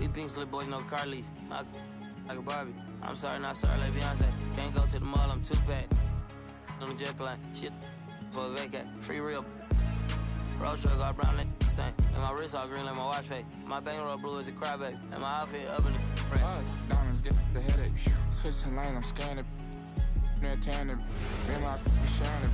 We pink slip boys, no car lease. My like a Barbie. I'm sorry, not sorry, like Beyonce. Can't go to the mall, I'm too packed. On the jet plane, shit for a vacate. Free real. Road truck all brown, that thing. And my wrist all green like my watch face. My bankroll blue as a crybaby. And my outfit up in the rain. Us, diamonds get the headache. Switching lane, I'm scanning. Near tanning. Been like shining.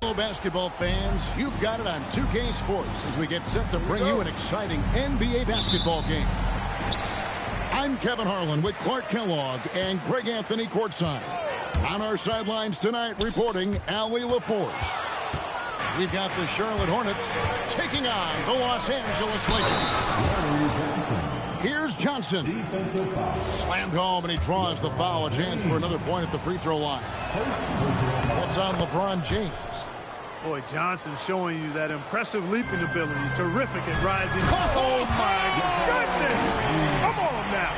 Hello, basketball fans. You've got it on 2K Sports as we get set to bring you an exciting NBA basketball game. I'm Kevin Harlan with Clark Kellogg and Greg Anthony courtside. On our sidelines tonight, reporting Allie LaForce. We've got the Charlotte Hornets taking on the Los Angeles Lakers. Here's Johnson. Slammed home, and he draws the foul. A chance for another point at the free throw line. That's on LeBron James. Boy, Johnson showing you that impressive leaping ability. Terrific at rising. Oh, my goodness. Come on now.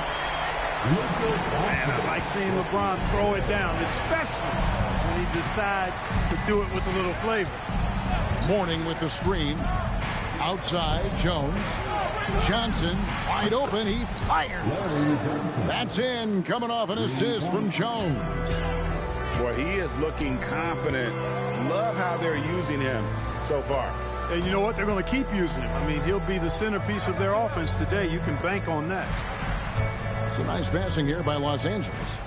Man, I like seeing LeBron throw it down, especially when he decides to do it with a little flavor. Mourning with the screen. Outside, Jones. Johnson, wide open, he fires. That's in, coming off an assist from Jones. Boy, he is looking confident. Love how they're using him so far. And you know what? They're going to keep using him. I mean, he'll be the centerpiece of their offense today. You can bank on that. Some nice passing here by Los Angeles.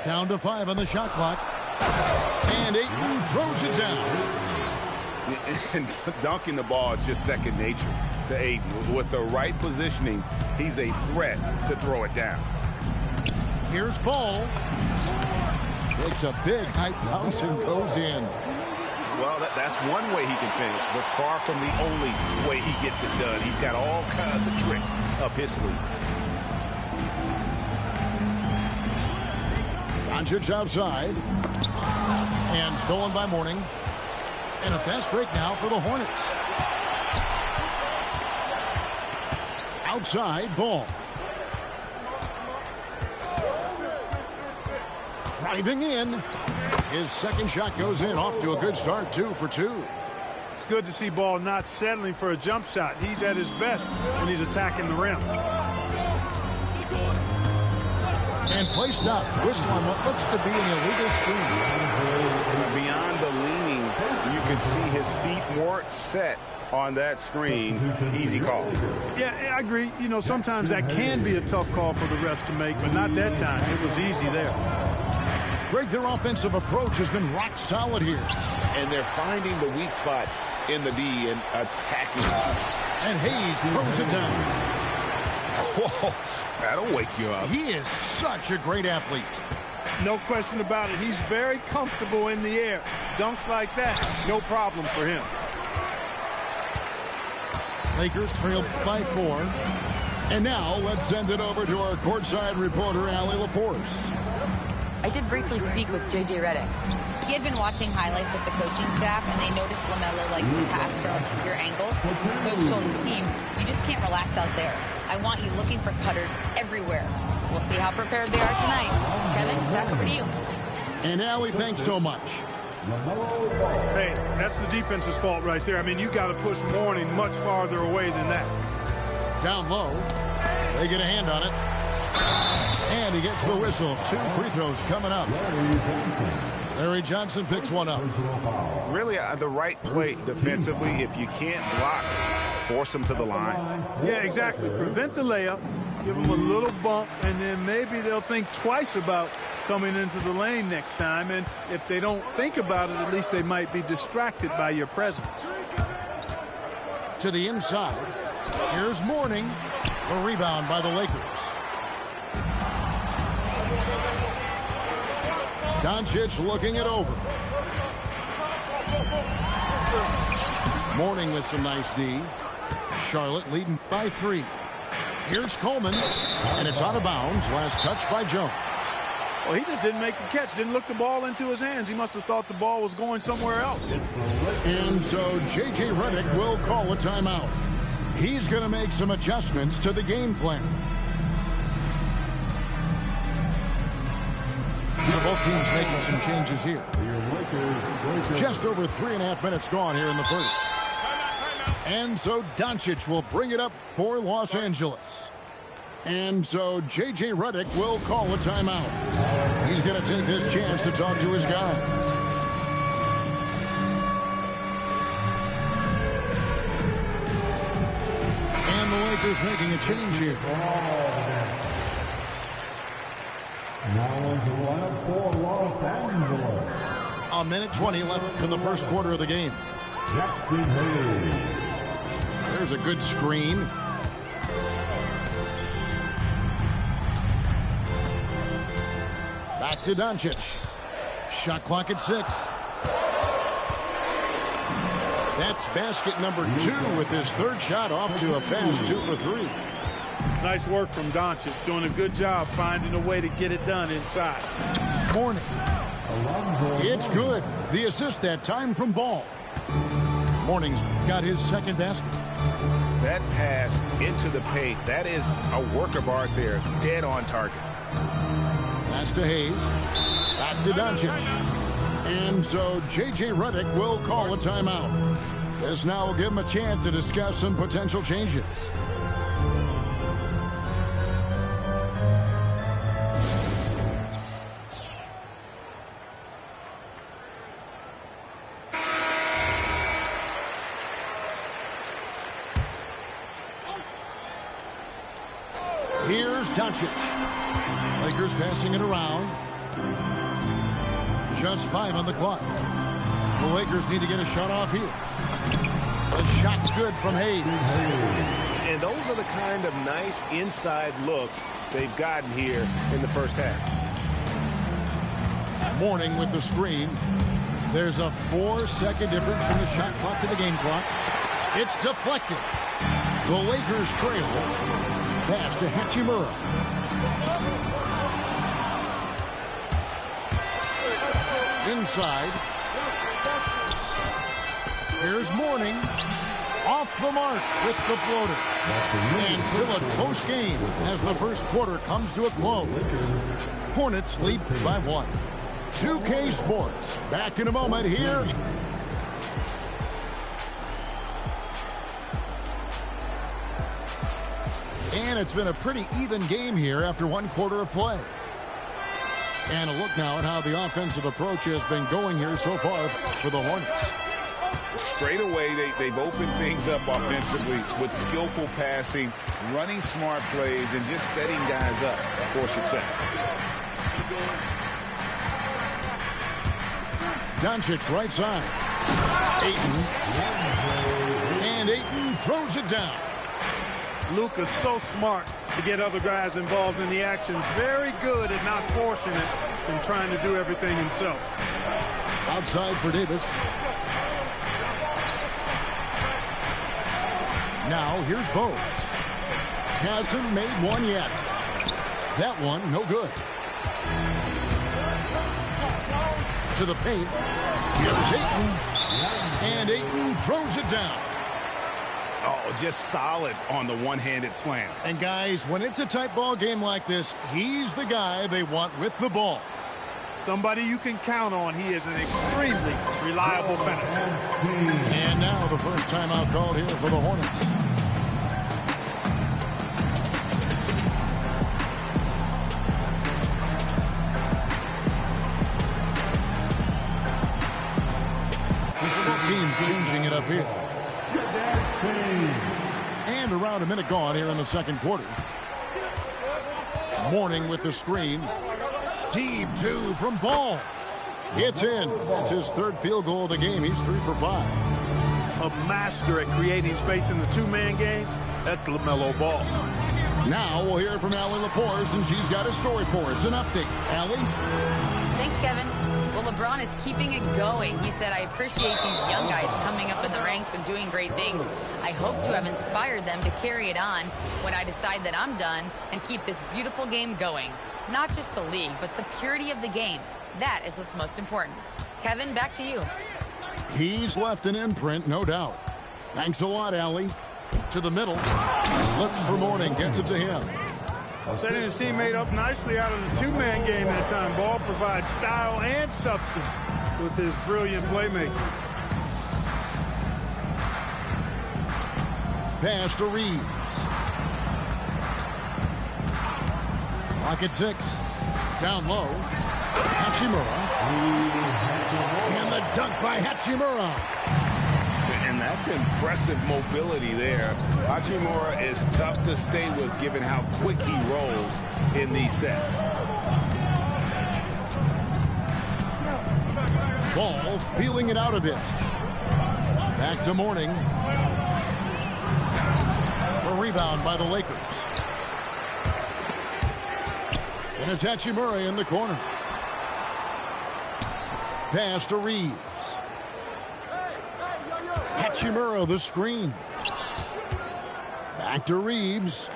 Down to 5 on the shot clock. And Ayton throws it down. And dunking the ball is just second nature to Ayton. With the right positioning, he's a threat to throw it down. Here's Ball. Makes a big high bounce and goes in. Well, that's one way he can finish, but far from the only way he gets it done. He's got all kinds of tricks up his sleeve. Doncic outside. And stolen by Mourning. And a fast break now for the Hornets. Outside, Ball. Driving in. His second shot goes in. Off to a good start, 2 for 2. It's good to see Ball not settling for a jump shot. He's at his best when he's attacking the rim. And play stops. Whistle on what looks to be an illegal screen. Beyond the leaning, you can see his feet weren't set on that screen. Easy call. Yeah, I agree. You know, sometimes that can be a tough call for the refs to make, but not that time. It was easy there. Greg, their offensive approach has been rock solid here. And they're finding the weak spots in the D and attacking. And Hayes throws it down. Whoa, that'll wake you up. He is such a great athlete. No question about it. He's very comfortable in the air. Dunks like that, no problem for him. Lakers trail by 4. And now let's send it over to our courtside reporter, Allie LaForce. I did briefly speak with J.J. Redick. He had been watching highlights with the coaching staff, and they noticed LaMelo likes to pass from obscure angles. Coach told his team, you just can't relax out there. I want you looking for cutters everywhere. We'll see how prepared they are tonight. Kevin, back over to you. And Allie, thanks so much. Hey, that's the defense's fault right there. I mean, you got to push Mourning much farther away than that. Down low. They get a hand on it. And he gets the whistle. 2 free throws coming up. Larry Johnson picks one up. Really, the right play defensively. If you can't block, force him to the line. Yeah, exactly. Prevent the layup, give them a little bump, and then maybe they'll think twice about coming into the lane next time. And if they don't think about it, at least they might be distracted by your presence. To the inside. Here's Mourning. The rebound by the Lakers. Doncic looking it over. Mourning with some nice D. Charlotte leading by 3. Here's Coleman, and it's out of bounds. Last touch by Jones. Well, he just didn't make the catch, didn't look the ball into his hands. He must have thought the ball was going somewhere else. And so J.J. Redick will call a timeout. He's going to make some adjustments to the game plan. So both teams making some changes here. Just over 3.5 minutes gone here in the first. And so Doncic will bring it up for Los Angeles. And so J.J. Redick will call a timeout. He's going to take this chance to talk to his guys. And the Lakers making a change here. Now into lineup for Los Angeles. A minute 20 left in the first quarter of the game. Jackson Hayes. There's a good screen. Back to Doncic. Shot clock at 6. That's basket number 2 with his third shot off to a fast 2 for 3. Nice work from Doncic, doing a good job finding a way to get it done inside. Mourning. It's good. The assist that time from Ball. Mourning's got his second basket. That pass into the paint, that is a work of art there. Dead on target. Pass to Hayes. Back to Doncic. And so J.J. Redick will call a timeout. This now will give him a chance to discuss some potential changes. Here's Doncic. Lakers passing it around. Just 5 on the clock. The Lakers need to get a shot off here. The shot's good from Hayes. And those are the kind of nice inside looks they've gotten here in the first half. Mourning with the screen. There's a 4-second difference from the shot clock to the game clock. It's deflected. The Lakers trail. Pass to Hachimura. Inside. Here's Mourning. Off the mark with the floater. And still a close game as the first quarter comes to a close. Hornets lead by 1. 2K Sports. Back in a moment here. And it's been a pretty even game here after 1 quarter of play. And a look now at how the offensive approach has been going here so far for the Hornets. Straight away, they've opened things up offensively with skillful passing, running smart plays, and just setting guys up for success. Doncic right side. Ayton. And Ayton throws it down. Luka's so smart to get other guys involved in the action. Very good at not forcing it and trying to do everything himself. Outside for Davis. Now here's Bose. Hasn't made one yet. That one no good. To the paint. Here's Ayton. And Ayton throws it down. Oh, just solid on the one-handed slam. And guys, when it's a tight ball game like this, he's the guy they want with the ball. Somebody you can count on. He is an extremely reliable finisher. And now the first timeout called here for the Hornets. Both teams changing it up here. And around a minute gone here in the second quarter. Mourning with the screen. Deep 2 from Ball. It's in. That's his third field goal of the game. He's 3 for 5. A master at creating space in the two-man game. That's LaMelo Ball. Now we'll hear from Allie LaForce, and she's got a story for us. An update. Allie? Thanks, Kevin. Well, LeBron is keeping it going. He said, I appreciate these young guys coming up in the ranks and doing great things. I hope to have inspired them to carry it on when I decide that I'm done and keep this beautiful game going. Not just the league, but the purity of the game. That is what's most important. Kevin, back to you. He's left an imprint, no doubt. Thanks a lot, Allie. To the middle. Looks for Mourning. Gets it to him. Setting his teammate up nicely out of the two-man game that time. Ball provides style and substance with his brilliant playmaking. Pass to Reeves. Lock at 6. Down low. Hachimura. And the dunk by Hachimura. And that's impressive mobility there. Hachimura is tough to stay with given how quick he rolls in these sets. Ball feeling it out a bit. Back to Mourning. A rebound by the Lakers. And it's Hachimura in the corner. Pass to Reeves. Hachimura the screen. Back to Reeves.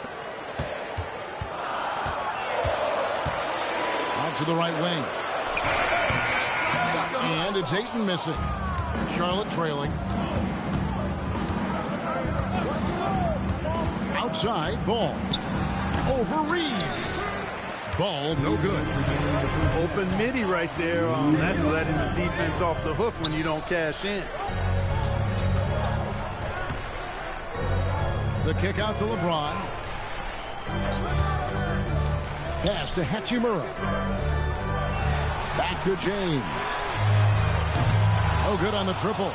Out to the right wing. And it's Ayton missing. Charlotte trailing. Outside, Ball. Over Reeves. Ball, no good. Open midi right there. That's letting the defense off the hook when you don't cash in. The kick out to LeBron. Pass to Hachimura. Back to James. No good on the triple.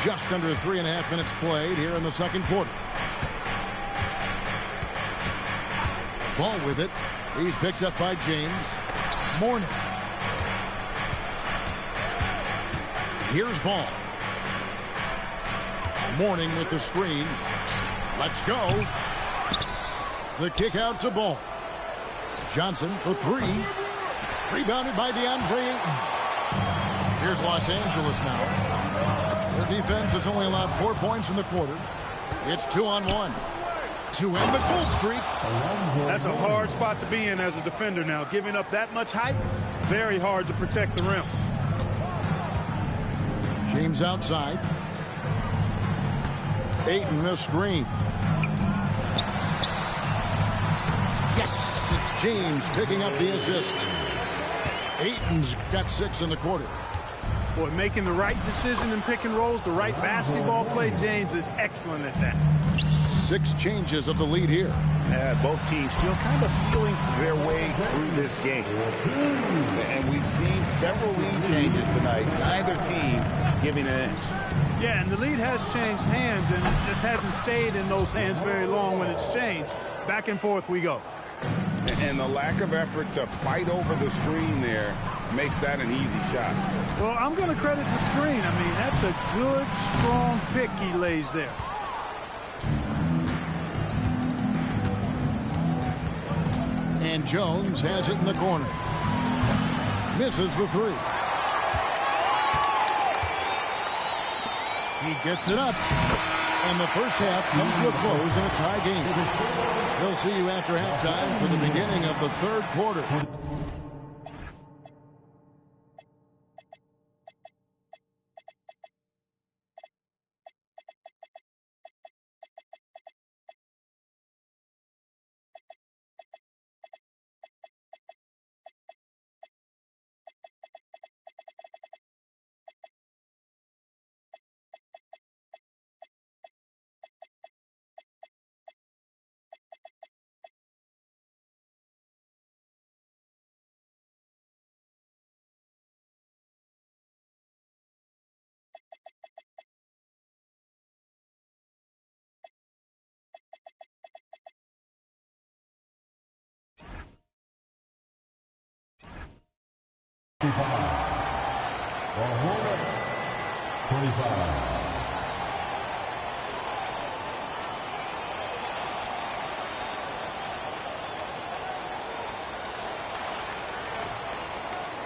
Just under 3.5 minutes played here in the second quarter. Ball with it. He's picked up by James. Mourning. Here's Ball. Mourning with the screen. Let's go. The kick out to Ball. Johnson for 3. Rebounded by DeAndre Ayton. Here's Los Angeles now. Their defense has only allowed 4 points in the quarter. It's 2-on-1. To end the cold streak. That's a hard spot to be in as a defender now. Giving up that much height, very hard to protect the rim. James outside. Ayton the screen. Yes, it's James picking up the assist. Ayton's got 6 in the quarter. Boy, making the right decision in pick and rolls, the right basketball play. James is excellent at that. 6 changes of the lead here. Both teams still kind of feeling their way through this game. And we've seen several lead changes tonight. Neither team giving an inch. Yeah, and the lead has changed hands, and it just hasn't stayed in those hands very long when it's changed. Back and forth we go. And the lack of effort to fight over the screen there makes that an easy shot. Well, I'm going to credit the screen. I mean, that's a good, strong pick he lays there. And Jones has it in the corner. Misses the 3. He gets it up. And the first half comes to a close in a tie game. We'll see you after halftime for the beginning of the third quarter.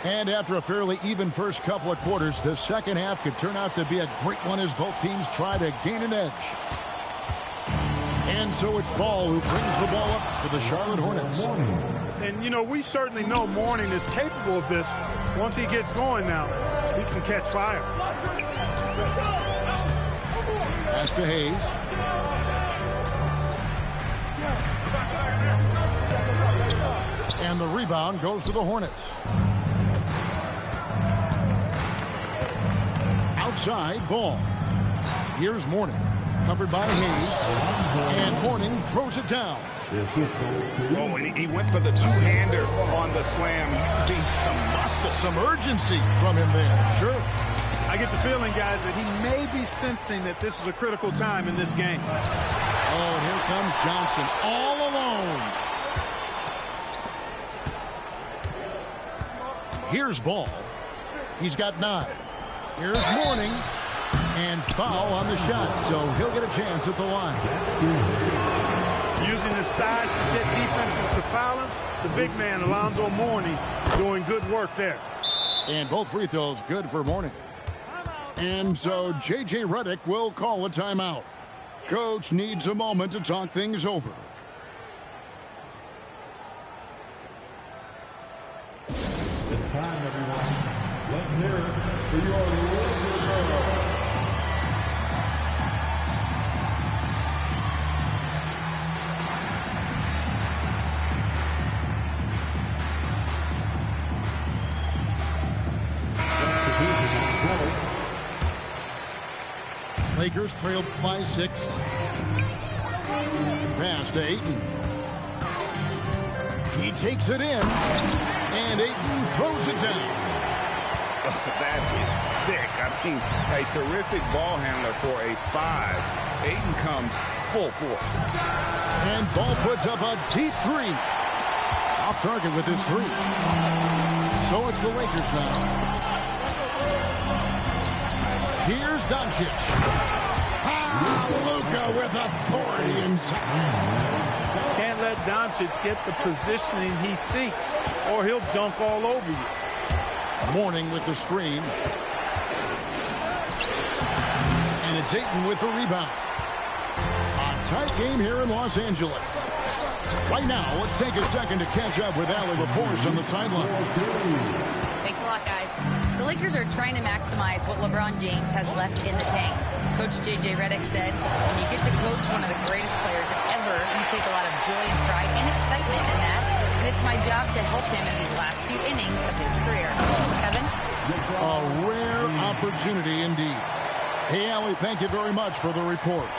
And after a fairly even first couple of quarters, the second half could turn out to be a great one as both teams try to gain an edge. And so it's Ball who brings the ball up for the Charlotte Hornets. And, you know, we certainly know Mourning is capable of this. Once he gets going now, he can catch fire. Pass to Hayes. And the rebound goes to the Hornets. Outside, Ball. Here's Mourning. Covered by Hayes. And Mourning throws it down. Oh, and he went for the two-hander on the slam. See some muscle. Some urgency from him there. Sure. I get the feeling, guys, that he may be sensing that this is a critical time in this game. Oh, and here comes Johnson all alone. Here's Ball. He's got 9. Here's Mourning. And foul on the shot, so he'll get a chance at the line. Using his size to get defenses to foul him, the big man, Alonzo Mourning, doing good work there. And both free throws good for Mourning. And so J.J. Redick will call a timeout. Coach needs a moment to talk things over. It's time, everyone. Let's hear it for your Lakers girls. Lakers trailed by 6. Pass to Ayton. He takes it in. And Ayton throws it down. Oh, that is sick. I mean, a terrific ball handler for a 5. Ayton comes full force. And Ball puts up a deep 3. Off target with his 3. So it's the Lakers now. Here's Doncic. Luka with authority inside. Can't let Doncic get the positioning he seeks, or he'll dunk all over you. Mourning with the screen. And it's Ayton with the rebound. A tight game here in Los Angeles. Right now, let's take a second to catch up with Allie LaForce on the sideline. Thanks a lot, guys. The Lakers are trying to maximize what LeBron James has left in the tank. Coach J.J. Redick said, when you get to coach one of the greatest players ever, you take a lot of joy and pride and excitement in that. And it's my job to help him in these last few innings of his career. Kevin? A rare opportunity indeed. Hey, Allie, thank you very much for the report.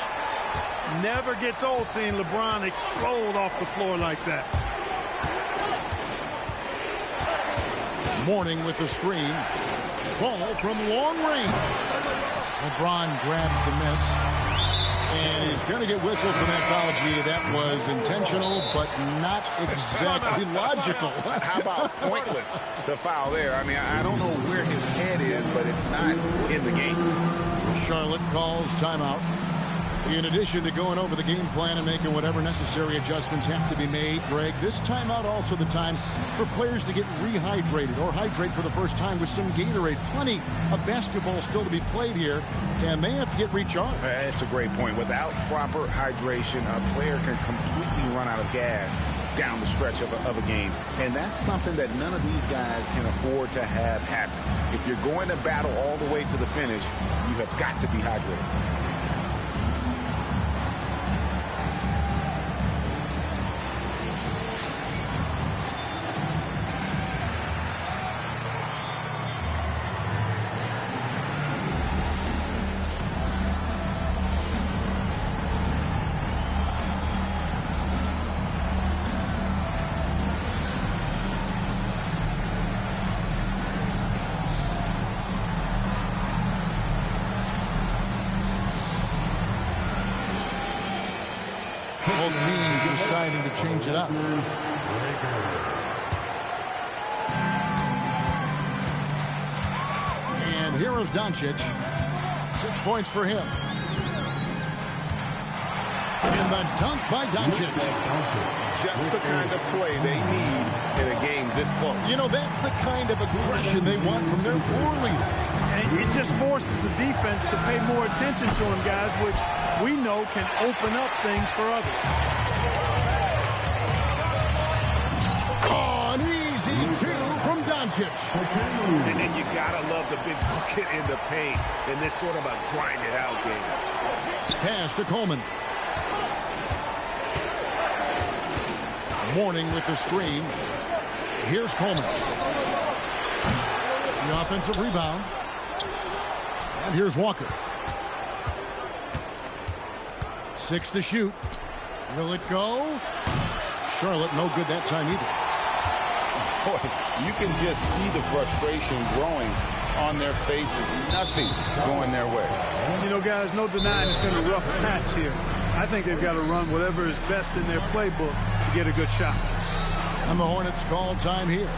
Never gets old seeing LeBron explode off the floor like that. Mourning with the screen. Ball from long range. LeBron grabs the miss. And he's going to get whistled for that foul. Gee, that was intentional, but not exactly logical. How about pointless to foul there? I mean, I don't know where his head is, but it's not in the game. Charlotte calls timeout. In addition to going over the game plan and making whatever necessary adjustments have to be made, Greg, this timeout also the time for players to get rehydrated or hydrate for the first time with some Gatorade. Plenty of basketball still to be played here, and they have to get recharged. That's a great point. Without proper hydration, a player can completely run out of gas down the stretch of a game. And that's something that none of these guys can afford to have happen. If you're going to battle all the way to the finish, you have got to be hydrated. Both teams deciding to change it up. And here is Doncic. 6 points for him. And the dunk by Doncic. Just the kind of play they need in a game this close. You know, that's the kind of aggression they want from their floor leader. And it just forces the defense to pay more attention to him, guys, which we know can open up things for others. Oh, an easy two from Doncic. And you gotta love the big bucket in the paint in this sort of a grind-it-out game. Pass to Coleman. Mourning with the screen. Here's Coleman. The offensive rebound. And here's Walker. 6 to shoot. Will it go? Charlotte no good that time either. Boy, you can just see the frustration growing on their faces. Nothing going their way. You know, guys, no denying it's been a rough patch here. I think they've got to run whatever is best in their playbook to get a good shot. And the Hornets call time here.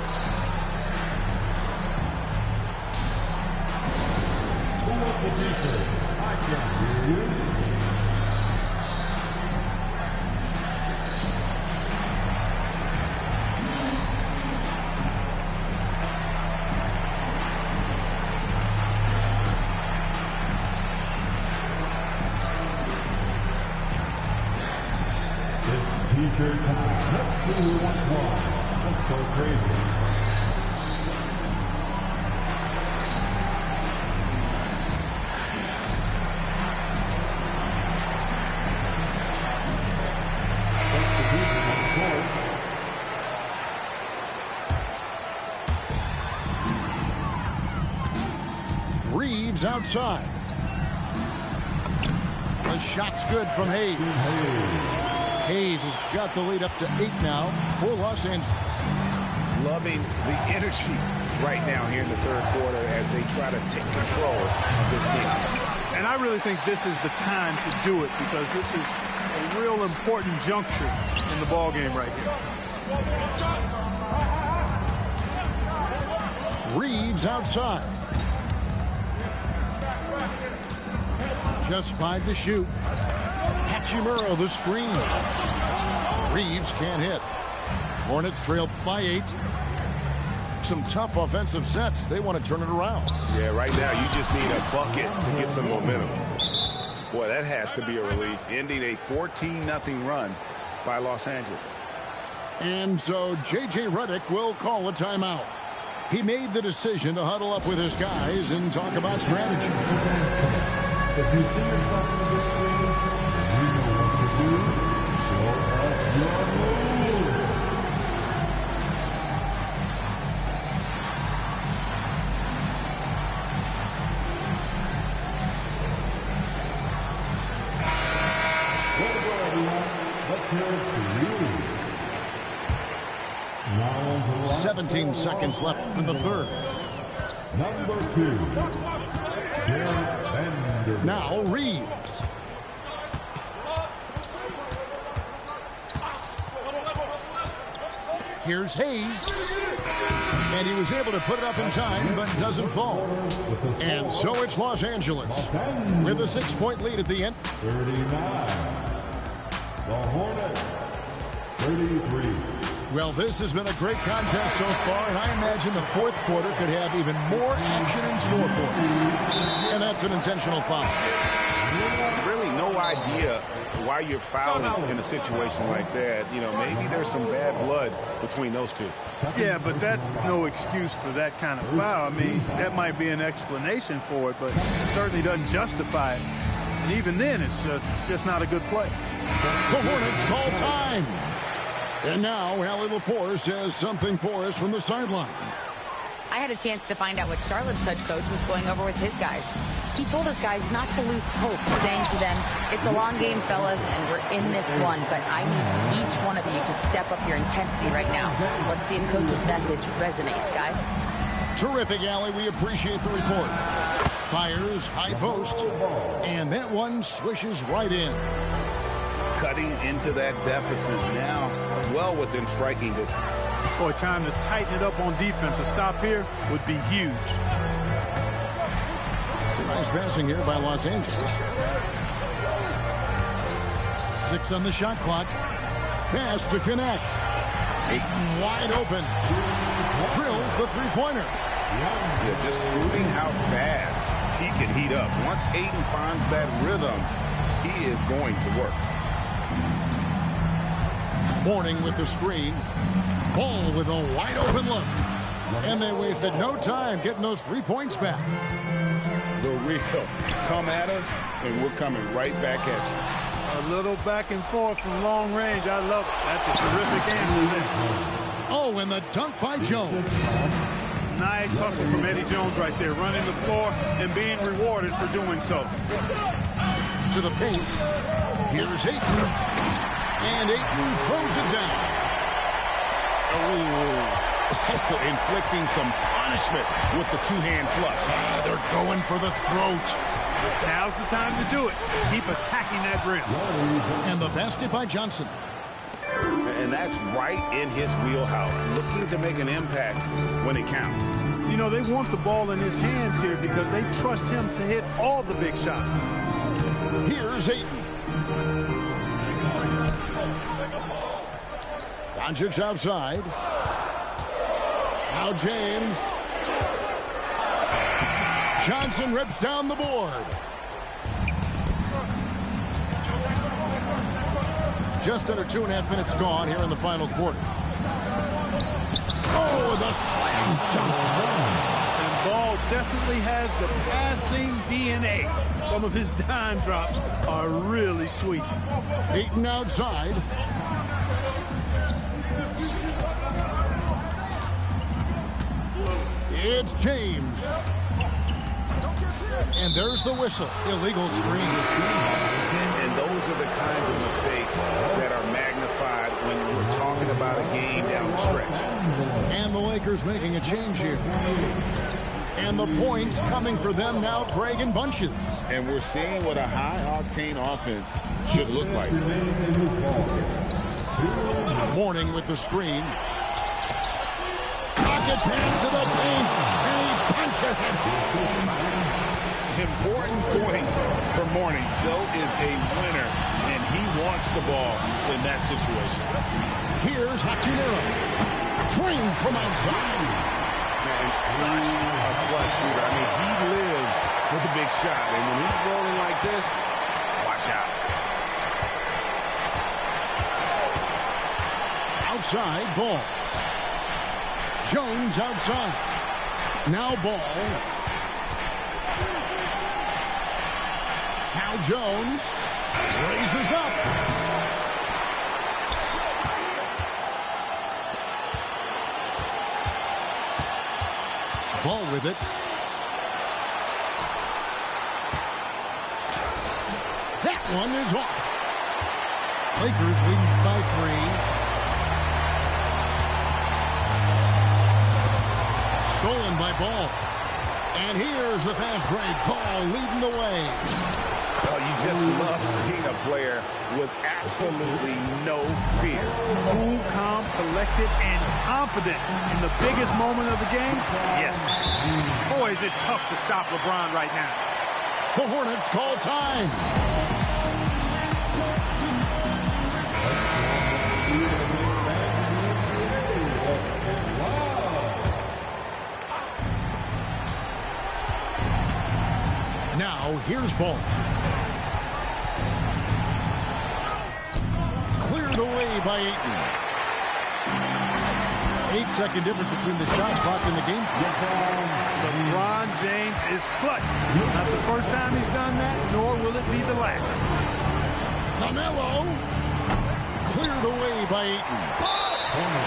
T-shirt time. Let's do Let's go crazy. Reeves outside. The shot's good from Hayes. Hayes has got the lead up to 8 now for Los Angeles. Loving the energy right now here in the third quarter as they try to take control of this game. And I really think this is the time to do it because this is a real important juncture in the ball game right here. Reeves outside. Just 5 to shoot. Hachimura the screen. Reeves can't hit. Hornets trail by 8. Some tough offensive sets. They want to turn it around. Yeah, right now you just need a bucket to get some momentum. Boy, that has to be a relief. Ending a 14-0 run by Los Angeles. And so J.J. Redick will call a timeout. He made the decision to huddle up with his guys and talk about strategy. If you see yourself in this game, you know what to do. Show up your move. Way to go, everyone. Let's hear it for you. Now 17 seconds left in the third. Number 2. Now Reeves. Here's Hayes. And he was able to put it up in time, but doesn't fall. And so it's Los Angeles with a 6-point lead at the end. 39. The Hornets. 33. Well, this has been a great contest so far, and I imagine the fourth quarter could have even more action in store for us. And that's an intentional foul. Really no idea why you're fouling in a situation like that. You know, maybe there's some bad blood between those two. Yeah, but that's no excuse for that kind of foul. I mean, that might be an explanation for it, but it certainly doesn't justify it. And even then, it's just not a good play. The Hornets call time. And now, Allie LaForce has something for us from the sideline. I had a chance to find out what Charlotte's head coach was going over with his guys. He told his guys not to lose hope, saying to them, it's a long game, fellas, and we're in this one, but I need each one of you to step up your intensity right now. Let's see if Coach's message resonates, guys. Terrific, Allie. We appreciate the report. Fires, high post, and that one swishes right in. Cutting into that deficit now, well within striking distance. Boy, time to tighten it up on defense. A stop here would be huge. Nice passing here by Los Angeles. 6 on the shot clock. Pass to connect. Ayton wide open. Drills the three-pointer. Yeah, just proving how fast he can heat up. Once Ayton finds that rhythm, he is going to work. Mourning with the screen. Ball with a wide open look. And they wasted no time getting those 3 points back. The real come at us, and we're coming right back at you. A little back and forth from long range. I love it. That's a terrific answer there. Oh, and the dunk by Jones. Nice hustle from Eddie Jones right there, running the floor and being rewarded for doing so. To the paint. Here's Ayton. And Ayton throws it down. Oh, inflicting some punishment with the two-hand flush. They're going for the throat. Now's the time to do it. Keep attacking that rim. And the basket by Johnson. And that's right in his wheelhouse, looking to make an impact when it counts. You know, they want the ball in his hands here because they trust him to hit all the big shots. Here's Ayton. Doncic outside. Now James. Johnson rips down the board. Just under 2.5 minutes gone here in the final quarter. Oh, the slam dunk. And Ball definitely has the passing DNA. Some of his dime drops are really sweet. Ayton outside. It's James. And there's the whistle. Illegal screen. And those are the kinds of mistakes that are magnified when we're talking about a game down the stretch. And the Lakers making a change here. And the points coming for them now, Greg, in bunches. And we're seeing what a high-octane offense should look like. Mourning with the screen. Pocket pass to the paint, and he punches it. Important points for Mourning. Joe is a winner, and he wants the ball in that situation. Here's Hachimura. Trained from outside. And such a clutch shooter. I mean, he lives with a big shot, and when he's rolling like this, watch out. Outside, Ball. Jones outside. Now Ball. Now Jones raises up. Ball with it. That one is off. Lakers leading by 3. Stolen by Ball. And here's the fast break. Ball leading the way. Oh, you just love seeing a player with absolutely no fear. Cool, calm, collected, and confident in the biggest moment of the game. Yes. Boy, is it tough to stop LeBron right now. The Hornets call time. Now, here's Ball. Cleared away by Ayton. 8-second difference between the shot clock and the game. LeBron James is clutch. Not the first time he's done that, nor will it be the last. LaMelo. Cleared away by Ayton.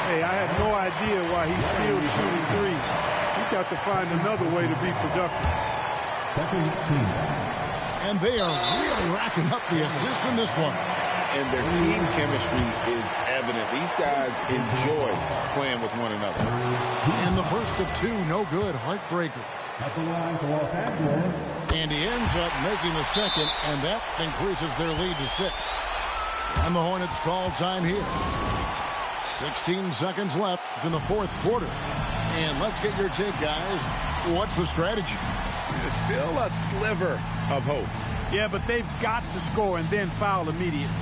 Hey, I had no idea why he's still shooting three. He's got to find another way to be productive. Second team. And they are really racking up the assists in this one. And their team chemistry is evident. These guys enjoy playing with one another. And the first of 2, no good. Heartbreaker. At the line for Los Angeles. And he ends up making the second, and that increases their lead to 6. And the Hornets call time here. 16 seconds left in the fourth quarter. And let's get your take, guys. What's the strategy? There's still a sliver of hope. Yeah, but they've got to score and then foul immediately.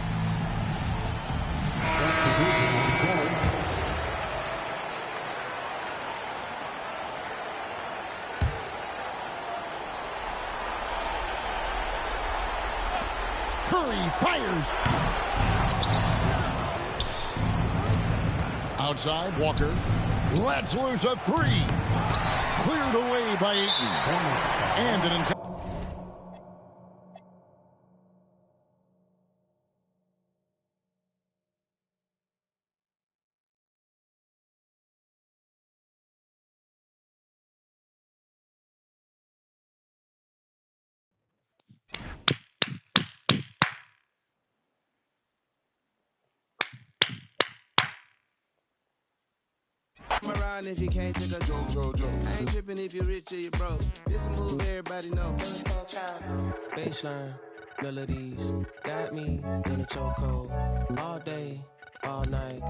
Curry fires. Outside, Walker. Let's lose a three. Cleared away by Ayton. And an intense. Around if you can't take a joke. I ain't tripping if you're rich or you broke. This a move everybody know. Baseline melodies got me in a chokehold all day, all night.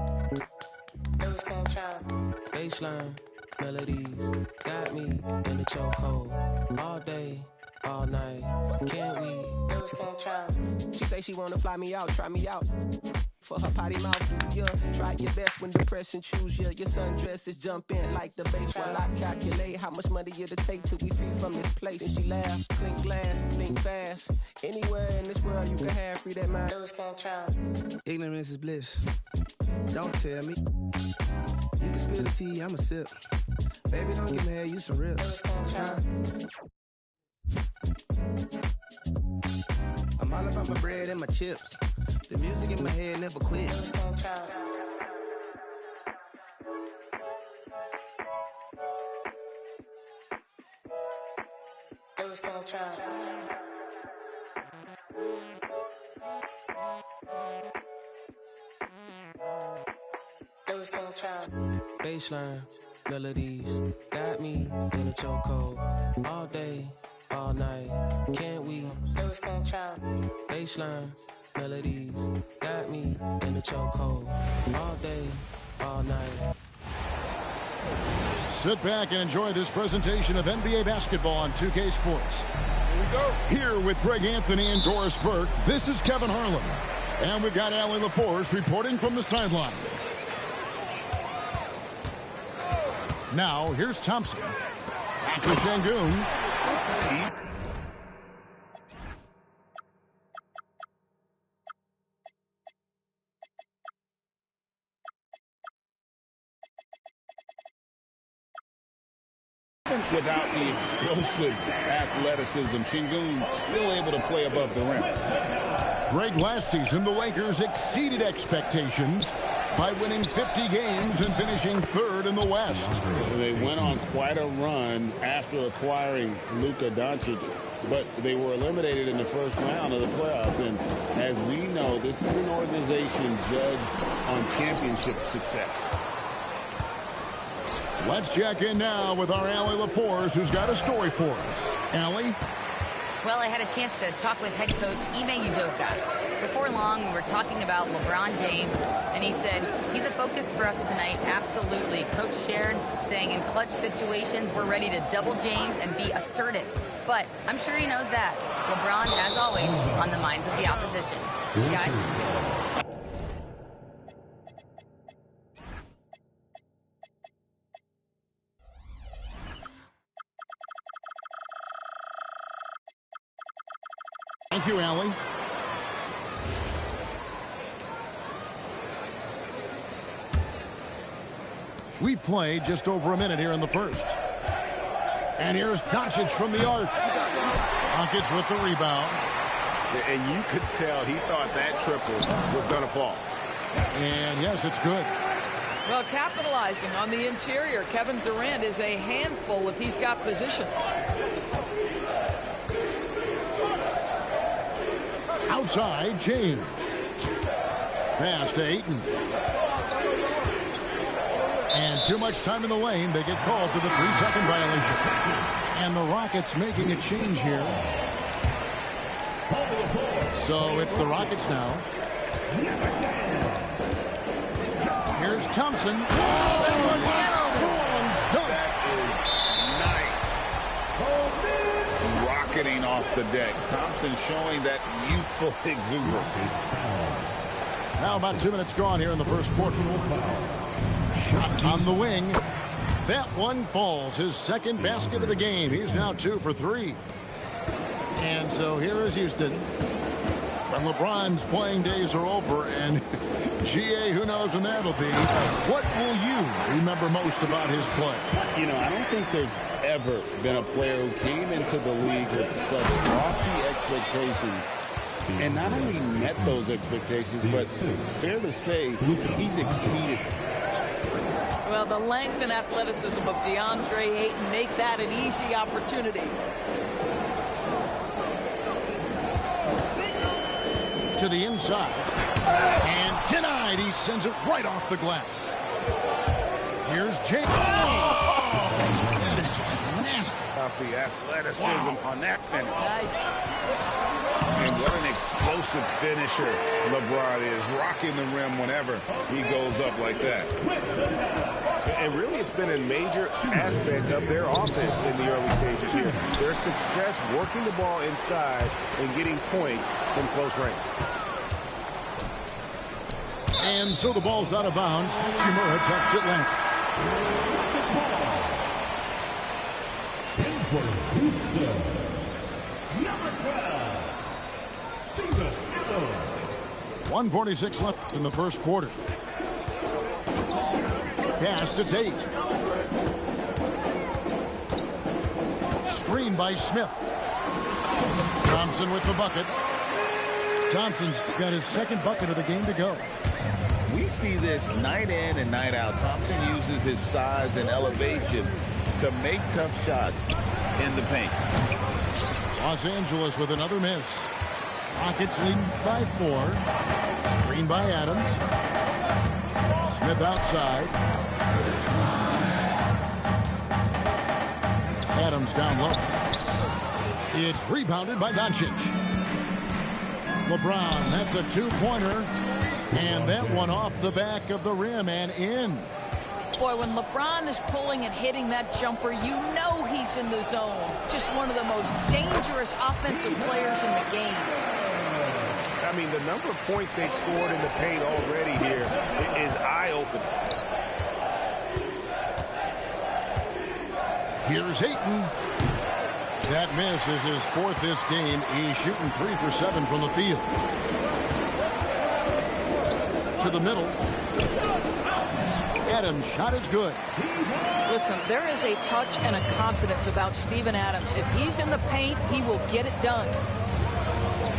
Lose control. Baseline melodies got me in a chokehold all day, all night. Can't we lose control? She say she wanna fly me out, try me out. For her potty mouth, yeah. Try your best when depressed and choose ya. Your sundresses jump in like the base while I calculate how much money it'll take till we free from this place. And she laugh, clink glass, think fast. Anywhere in this world you can have free that mind. Lose control. Ignorance is bliss. Don't tell me. You can spill the tea, I'ma sip. Baby, don't get mad, you some rips. I'm all about my bread and my chips. The music in my head never quits. Lose control. Lose control. Baseline melodies got me in a chokehold all day, all night. Can't we lose control? Baseline melodies got me in a chokehold all day, all night. Sit back and enjoy this presentation of NBA basketball on 2K Sports. Here we go. Here with Greg Anthony and Doris Burke, this is Kevin Harlan. And we've got Allie LaForce reporting from the sidelines. Now, here's Thompson. Back to Şengün. Without the explosive athleticism, Şengün still able to play above the rim. Greg, last season, the Lakers exceeded expectations by winning 50 games and finishing third in the West. They went on quite a run after acquiring Luka Doncic, but they were eliminated in the first round of the playoffs. And as we know, this is an organization judged on championship success. Let's check in now with our Allie LaForce, who's got a story for us. Allie? Well, I had a chance to talk with head coach Ime Udoka. Before long, we were talking about LeBron James, and he said, he's a focus for us tonight, absolutely. Coach shared, saying in clutch situations, we're ready to double James and be assertive. But I'm sure he knows that. LeBron, as always, on the minds of the opposition. Guys? Thank you, Allie. We've played just over a minute here in the first. And here's Doncic from the arc. Doncic with the rebound. And you could tell he thought that triple was going to fall. And yes, it's good. Well, capitalizing on the interior, Kevin Durant is a handful if he's got position. Outside, James. Pass to Ayton. And too much time in the lane. They get called for the 3-second violation. And the Rockets making a change here. So it's the Rockets now. Here's Thompson. Rocketing off the deck. Thompson showing that youthful exuberance. Now about 2 minutes gone here in the first quarter. Shot on the wing. That one falls. His second basket of the game. He's now 2 for 3. And so here is Houston. When LeBron's playing days are over, and GA, who knows when that'll be. What will you remember most about his play? You know, I don't think there's ever been a player who came into the league with such lofty expectations and not only met those expectations, but fair to say he's exceeded them. Well, the length and athleticism of DeAndre Ayton make that an easy opportunity. To the inside. And denied. He sends it right off the glass. Here's James. Oh, that is just nasty. About the athleticism on that finish. Nice. And what an explosive finisher LeBron is, rocking the rim whenever he goes up like that. And really, it's been a major aspect of their offense in the early stages here. Their success working the ball inside and getting points from close range. And so the ball's out of bounds. Hachimura touched it left. In for Houston, number 12, Steven Adams. 1:46 left in the first quarter. Pass to Tate. Screen by Smith. Thompson with the bucket. Thompson's got his second bucket of the game to go. We see this night in and night out. Thompson uses his size and elevation to make tough shots in the paint. Los Angeles with another miss. Rockets leading by 4. Screen by Adams. Smith outside. Adams down low. It's rebounded by Doncic. LeBron, that's a 2-pointer. And that one off the back of the rim and in. Boy, when LeBron is pulling and hitting that jumper, you know he's in the zone. Just one of the most dangerous offensive players in the game. I mean, the number of points they've scored in the paint already here is eye-opening. Here's Ayton. That miss is his 4th this game. He's shooting 3 for 7 from the field. To the middle. Adams' shot is good. Listen, there is a touch and a confidence about Steven Adams. If he's in the paint, he will get it done.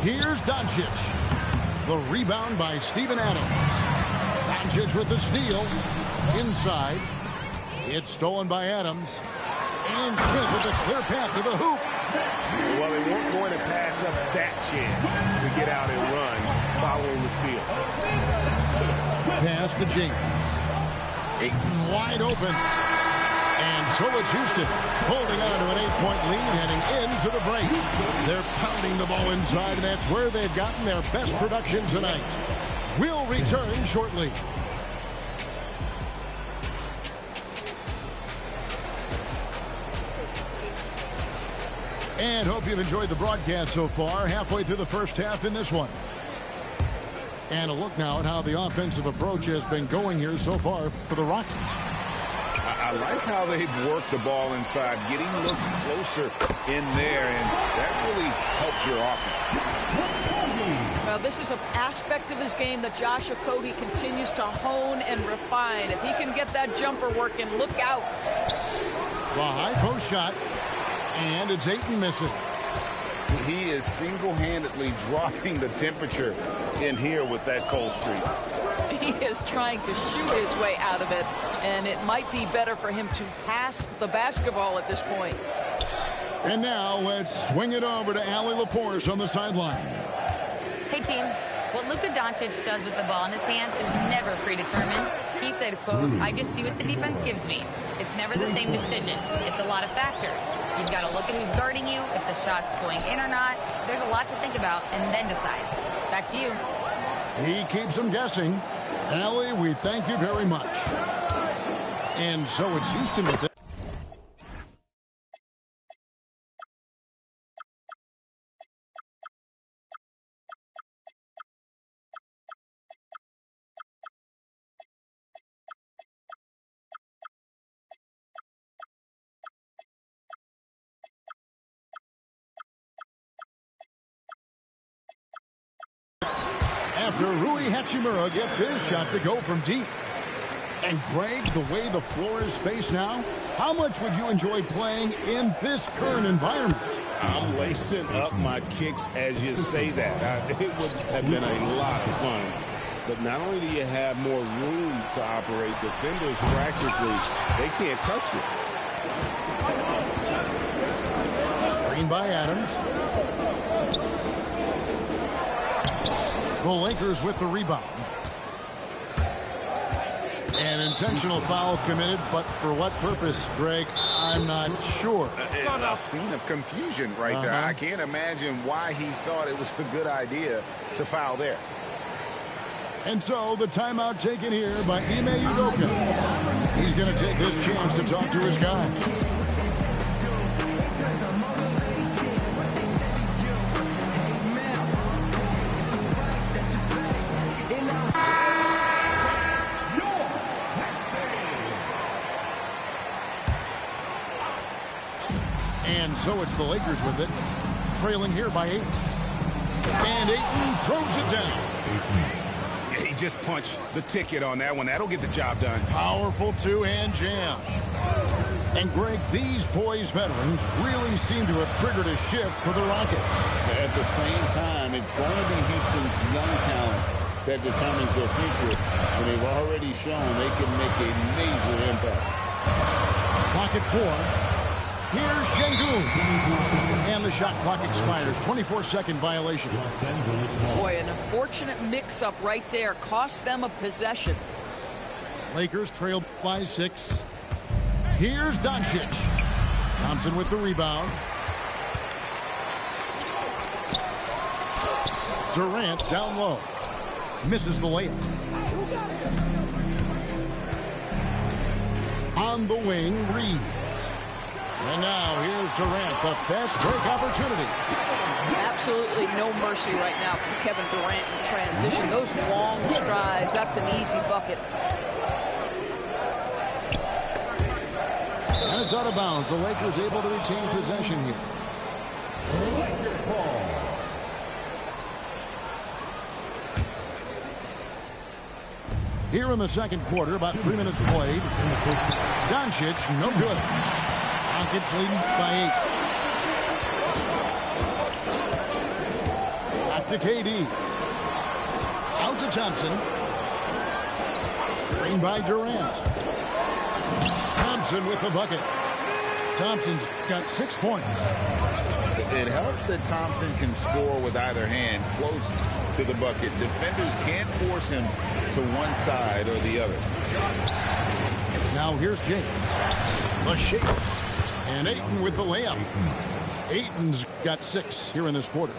Here's Doncic. The rebound by Steven Adams. Doncic with the steal. Inside. It's stolen by Adams. And Smith with a clear path to the hoop. Well, they weren't going to pass up that chance to get out and run following the steal. Pass to James. Ayton wide open. And so it's Houston holding on to an 8-point lead heading into the break. They're pounding the ball inside, and that's where they've gotten their best production tonight. We'll return shortly. And hope you've enjoyed the broadcast so far. Halfway through the first half in this one. And a look now at how the offensive approach has been going here so far for the Rockets. I like how they've worked the ball inside, getting looks closer in there, and that really helps your offense. Well, this is an aspect of his game that Josh Okogie continues to hone and refine. If he can get that jumper working, look out. The high post shot, and it's Ayton missing. He is single-handedly dropping the temperature in here with that cold streak. He is trying to shoot his way out of it, and it might be better for him to pass the basketball at this point. And now let's swing it over to Allie LaForce on the sideline. Hey, team. What Luka Doncic does with the ball in his hands is never predetermined. He said, quote, "I just see what the defense gives me. It's never the same decision. It's a lot of factors. You've got to look at who's guarding you, if the shot's going in or not. There's a lot to think about, and then decide." Back to you. He keeps them guessing. Allie, we thank you very much. And so it's Houston with it. after Rui Hachimura gets his shot to go from deep. And Greg, the way the floor is spaced now, how much would you enjoy playing in this current environment? I'm lacing up my kicks as you say that. It would have been a lot of fun. But not only do you have more room to operate, defenders practically, they can't touch it. Screen by Adams. The Lakers with the rebound. An intentional foul committed, but for what purpose, Greg, I'm not sure. A scene of confusion right there. I can't imagine why he thought it was a good idea to foul there. And so the timeout taken here by Ime Udoka. He's going to take this chance to talk to his guys. And so it's the Lakers with it, trailing here by 8. And Ayton throws it down. Yeah, he just punched the ticket on that one. That'll get the job done. Powerful two-hand jam. And Greg, these poised veterans really seem to have triggered a shift for the Rockets. At the same time, it's going to be Houston's young talent that determines their future. And they've already shown they can make a major impact. Clock at 4. Here's Şengün. And the shot clock expires. 24-second violation. Boy, an unfortunate mix-up right there. Cost them a possession. Lakers trail by 6. Here's Doncic. Thompson with the rebound. Durant down low. Misses the layup. On the wing, Reeves. And now here's Durant, the fast break opportunity. Absolutely no mercy right now from Kevin Durant in transition. Those long strides, that's an easy bucket. And it's out of bounds. The Lakers able to retain possession here. Here in the second quarter, about 3 minutes played. Doncic, no good. Rockets leading by 8. Back to KD. Out to Thompson. Screen by Durant. Thompson with the bucket. Thompson's got 6 points. It helps that Thompson can score with either hand close to the bucket. Defenders can't force him to one side or the other. Now here's James. The shake. And Ayton with the layup. Ayton's got 6 here in this quarter.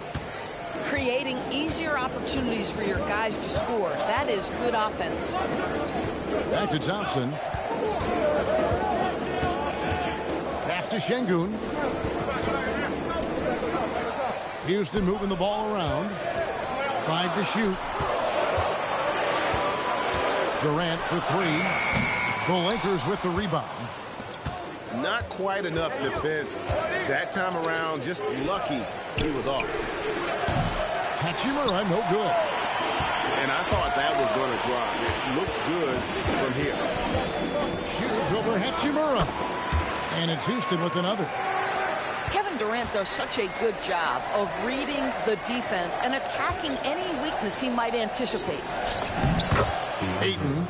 Creating easier opportunities for your guys to score. That is good offense. Back to Thompson. Pass to Şengün. Houston moving the ball around. 5 to shoot. Durant for 3. The Lakers with the rebound. Not quite enough defense that time around. Just lucky he was off. Hachimura, no good. And I thought that was going to drop. It looked good from here. Shoots over Hachimura. And it's Houston with another. Kevin Durant does such a good job of reading the defense and attacking any weakness he might anticipate. Ayton.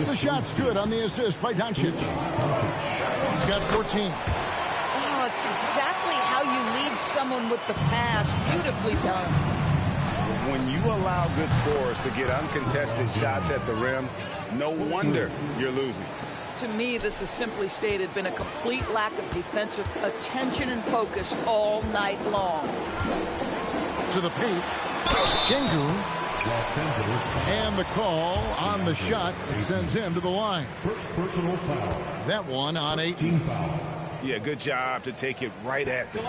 The shot's good on the assist by Doncic. He's got 14. Oh, it's exactly how you lead someone with the pass. Beautifully done. When you allow good scorers to get uncontested shots at the rim, no wonder you're losing. To me, this has simply stated been a complete lack of defensive attention and focus all night long. To the paint. Şengün. And the call on the shot that sends him to the line. First personal foul. That one on 8. Yeah, good job to take it right at the D.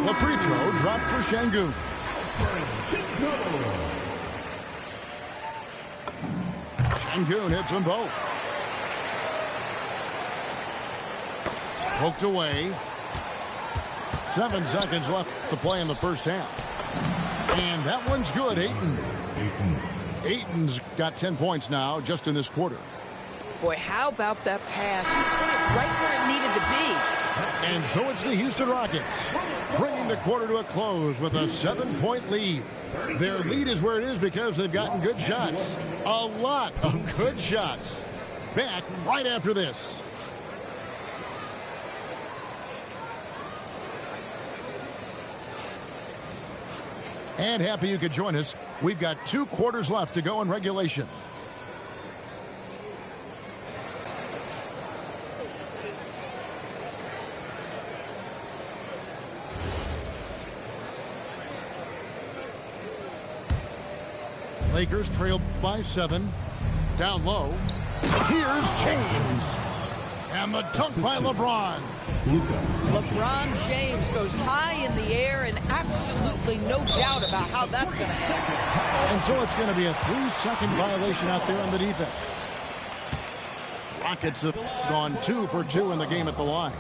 The free throw dropped for Şengün. Şengün hits them both. Poked away. 7 seconds left to play in the first half. And that one's good, Ayton. Ayton's got 10 points now just in this quarter. Boy, how about that pass? He put it right where it needed to be. And so it's the Houston Rockets bringing the quarter to a close with a 7-point lead. Their lead is where it is because they've gotten good shots. A lot of good shots. Back right after this. And happy you could join us. We've got 2 quarters left to go in regulation. Lakers trail by 7. Down low. Here's James. And the dunk by LeBron. LeBron James goes high in the air, and absolutely no doubt about how that's going to end. And so it's going to be a 3-second violation out there on the defense. Rockets have gone 2 for 2 in the game at the line.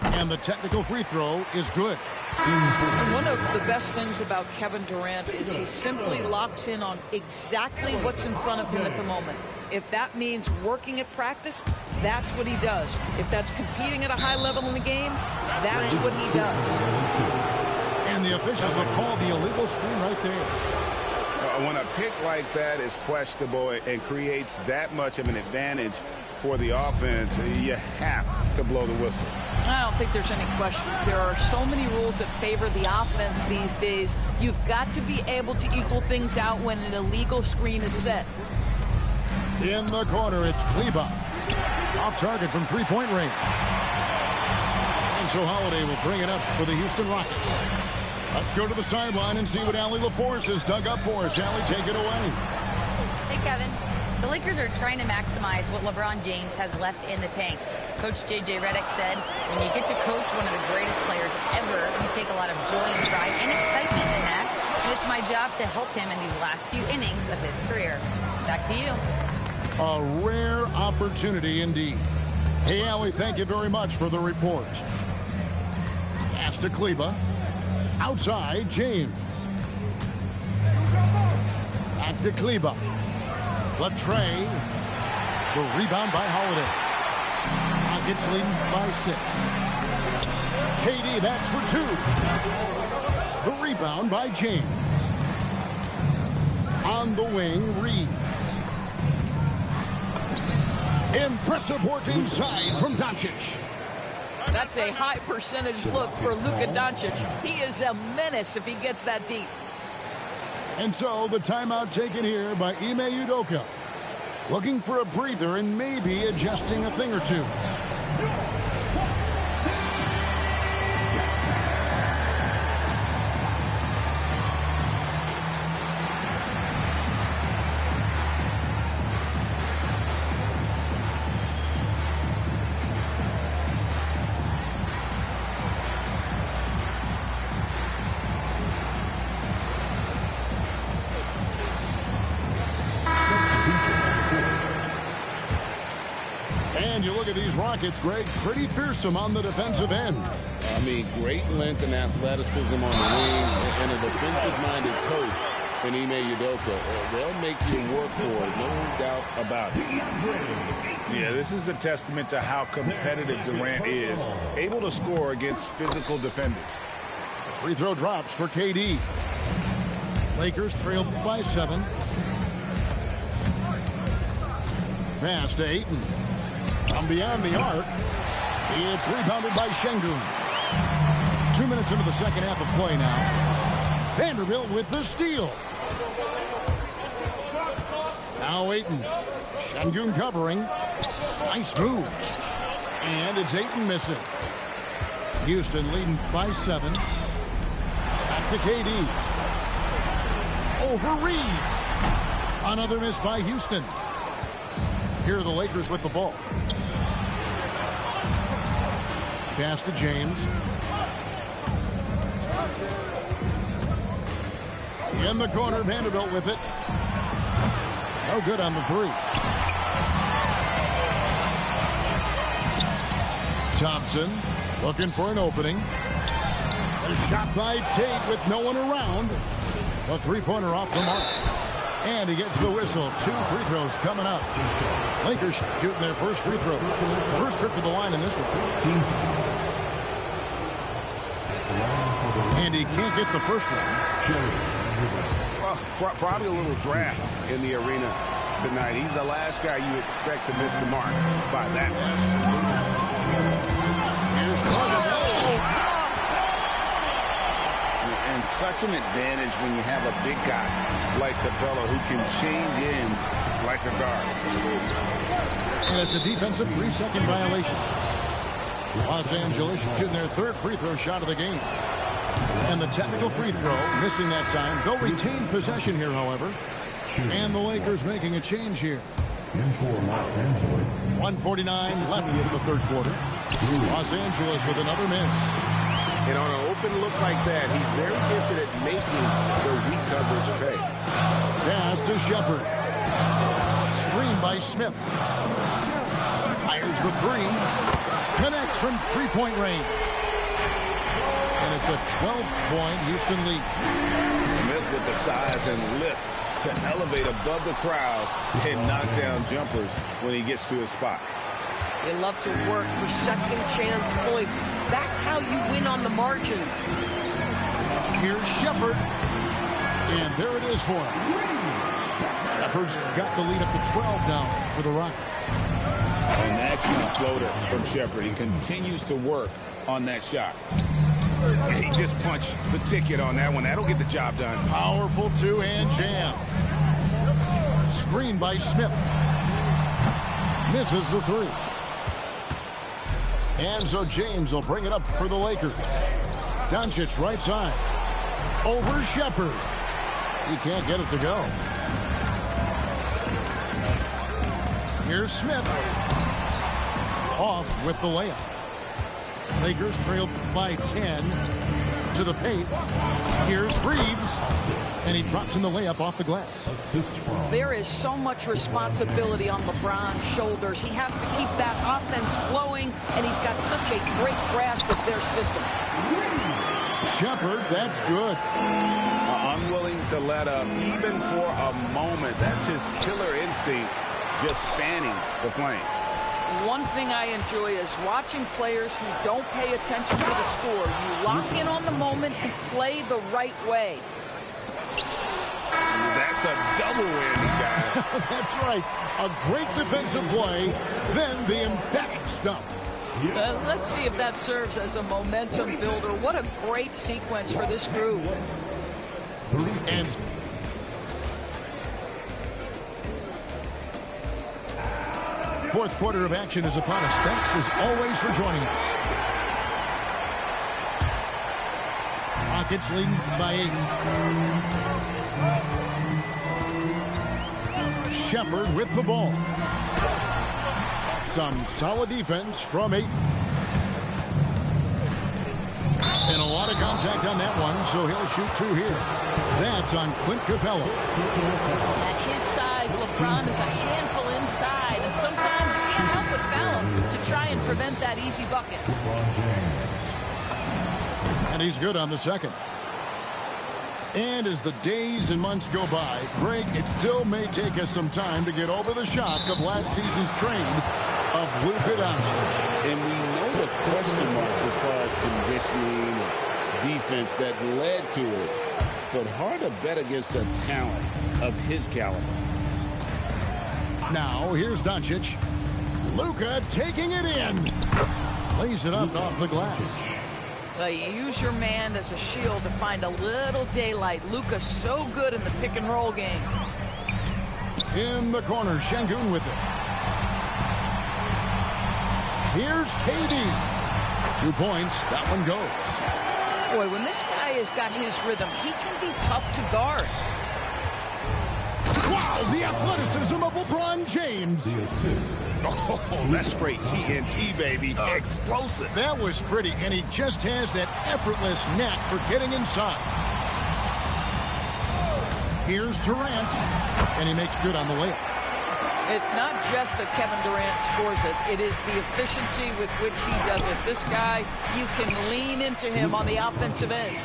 And the technical free throw is good. And one of the best things about Kevin Durant is he simply locks in on exactly what's in front of him at the moment. If that means working at practice, that's what he does. If that's competing at a high level in the game, that's what he does. And the officials have called the illegal screen right there. When a pick like that is questionable and creates that much of an advantage for the offense, you have to blow the whistle. I don't think there's any question. There are so many rules that favor the offense these days. You've got to be able to equal things out when an illegal screen is set. In the corner, it's Kleber. Off target from 3-point range. And so Holiday will bring it up for the Houston Rockets. Let's go to the sideline and see what Allie LaForce has dug up for us. Allie, take it away. Hey, Kevin. The Lakers are trying to maximize what LeBron James has left in the tank. Coach J.J. Redick said, when you get to coach one of the greatest players ever, you take a lot of joy and pride and excitement in that. And it's my job to help him in these last few innings of his career. Back to you. A rare opportunity indeed. Hey, Allie, thank you very much for the report. Pass to Kleber. Outside, James. Back to Kleber. Latre. The rebound by Holiday. Rockets leading by 6. KD, that's for 2. The rebound by James. On the wing, Reeves. Impressive work inside from Doncic. That's a high percentage look for Luka Doncic. He is a menace if he gets that deep. And so the timeout taken here by Ime Udoka. Looking for a breather and maybe adjusting a thing or two. These Rockets, Greg, pretty fearsome on the defensive end. I mean, great length and athleticism on the wings, and a defensive-minded coach in Ime Udoka. They'll make you work for it, no doubt about it. Yeah, this is a testament to how competitive Durant is, able to score against physical defenders. Free throw drops for KD. Lakers trail by 7. Pass to Ayton. From beyond the arc, it's rebounded by Şengün. 2 minutes into the second half of play now. Vanderbilt with the steal. Now Ayton. Şengün covering. Nice move. And it's Ayton missing. Houston leading by 7. Back to KD. Over Reeves. Another miss by Houston. Here are the Lakers with the ball. Pass to James. In the corner, Vanderbilt with it. No good on the 3. Thompson looking for an opening. A shot by Tate with no one around. A three-pointer off the mark. And he gets the whistle. 2 free throws coming up. Lakers shooting their first free throw. First trip to the line in this one. And he can't get the first one. Well, probably a little draft in the arena tonight. He's the last guy you expect to miss the mark by that much. Here's Carter. And such an advantage when you have a big guy like Capella who can change ends like a guard. And it's a defensive 3-second violation. Los Angeles shooting their third free throw shot of the game. And the technical free throw, missing that time. They'll retain possession here, however. And the Lakers making a change here. 1:49 left for the third quarter. Los Angeles with another miss. And on an open look like that, he's very gifted at making the weak coverage pay. Pass to Shepherd. Screen by Smith. Fires the three. Connects from three-point range. And it's a 12-point Houston lead. Smith with the size and lift to elevate above the crowd and knock down jumpers when he gets to his spot. They love to work for second chance points. That's how you win on the margins. Here's Shepherd. And there it is for him. Shepherd's got the lead up to 12 now for the Rockets. An excellent floater from Shepherd. He continues to work on that shot. He just punched the ticket on that one. That'll get the job done. Powerful two-hand jam. Screen by Smith. Misses the three. And so James will bring it up for the Lakers. Doncic right side. Over Shepherd. He can't get it to go. Here's Smith. Off with the layup. Lakers trailed by 10 to the paint. Here's Reeves. And he drops in the layup off the glass. There is so much responsibility on LeBron's shoulders. He has to keep that offense flowing, and he's got such a great grasp of their system. Shepherd, that's good. Unwilling to let up, even for a moment. That's his killer instinct, just fanning the flame. One thing I enjoy is watching players who don't pay attention to the score. You lock in on the moment and play the right way. That's a double win, guys. That's right. A great defensive play, then the emphatic stuff. Let's see if that serves as a momentum builder. What a great sequence for this group. And fourth quarter of action is upon us. Thanks as always for joining us. Rockets leading by 8. Shepherd with the ball. Some solid defense from 8. And a lot of contact on that one, so he'll shoot 2 here. That's on Clint Capella. At his size, LeBron is a handful inside, and sometimes you can't help but foul him to try and prevent that easy bucket. And he's good on the second. And as the days and months go by, Greg, it still may take us some time to get over the shock of last season's trade of Luka Doncic. And we know the question marks as far as conditioning and defense that led to it. But hard to bet against the talent of his caliber. Now, here's Doncic. Luka taking it in. Lays it up off the glass. You use your man as a shield to find a little daylight. Luka's so good in the pick-and-roll game. In the corner, Şengün with it. Here's KD. 2 points. That one goes. Boy, when this guy has got his rhythm, he can be tough to guard. Wow, the athleticism of LeBron James. Oh, that's straight TNT, baby. Explosive. That was pretty, and he just has that effortless knack for getting inside. Here's Durant, and he makes good on the layup. It's not just that Kevin Durant scores it. It is the efficiency with which he does it. This guy, you can lean into him on the offensive end.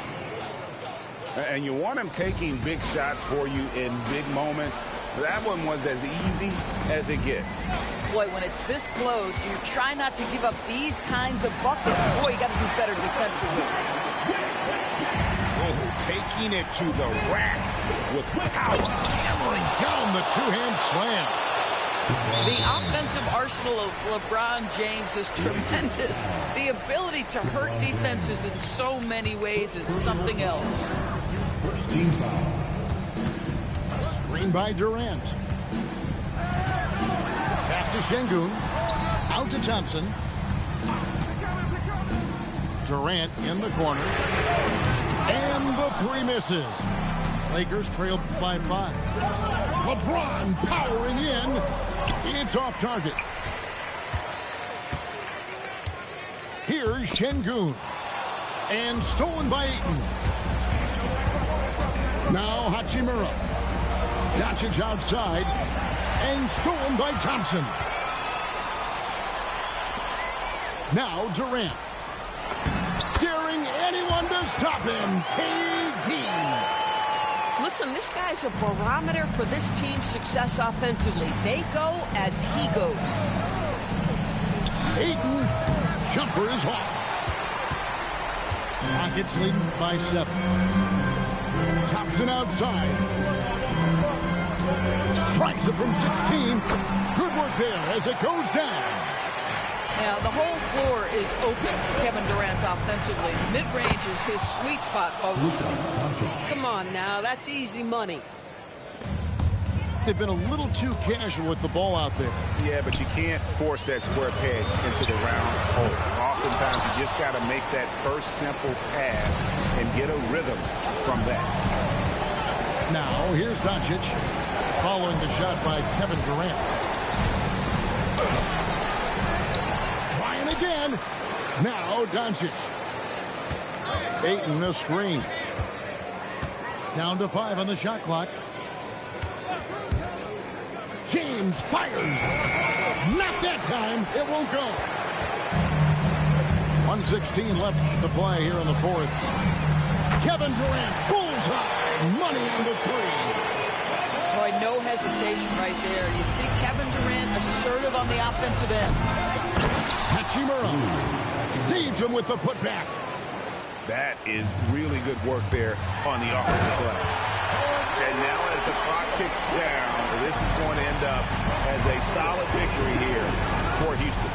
And you want him taking big shots for you in big moments. That one was as easy as it gets. Boy, when it's this close, you try not to give up these kinds of buckets. Boy, you got to do better defensively. Oh, taking it to the rack with power. Hammering down the two-hand slam. The offensive arsenal of LeBron James is tremendous. The ability to hurt defenses in so many ways is something else. First team foul. Screen by Durant. Pass to Şengün. Out to Thompson. Durant in the corner. And the three misses. Lakers trail by 5. LeBron powering in. It's off target. Here's Şengün. And stolen by Ayton. Now Hachimura. Doncic outside. And stolen by Thompson. Now Durant. Daring anyone to stop him. KD. Listen, this guy's a barometer for this team's success offensively. They go as he goes. Ayton. Jumper is off. Rockets leading by 7. Thompson outside. Tries it from 16. Good work there as it goes down. Now, the whole floor is open for Kevin Durant offensively. Mid-range is his sweet spot, folks. Come on now, that's easy money. They've been a little too casual with the ball out there. Yeah, but you can't force that square peg into the round hole. Oftentimes, you just got to make that first simple pass and get a rhythm from that. Now, here's Doncic following the shot by Kevin Durant. Trying again. Now, Doncic. Ayton a screen. Down to 5 on the shot clock. James fires. Not that time. It won't go. 1:16 left to play here in the 4th. Kevin Durant, bullseye. Money on the 3. Boy, no hesitation right there. You see Kevin Durant assertive on the offensive end. Hachimura saves him with the putback. That is really good work there on the offensive glass. And now as the clock ticks down, this is going to end up as a solid victory here for Houston.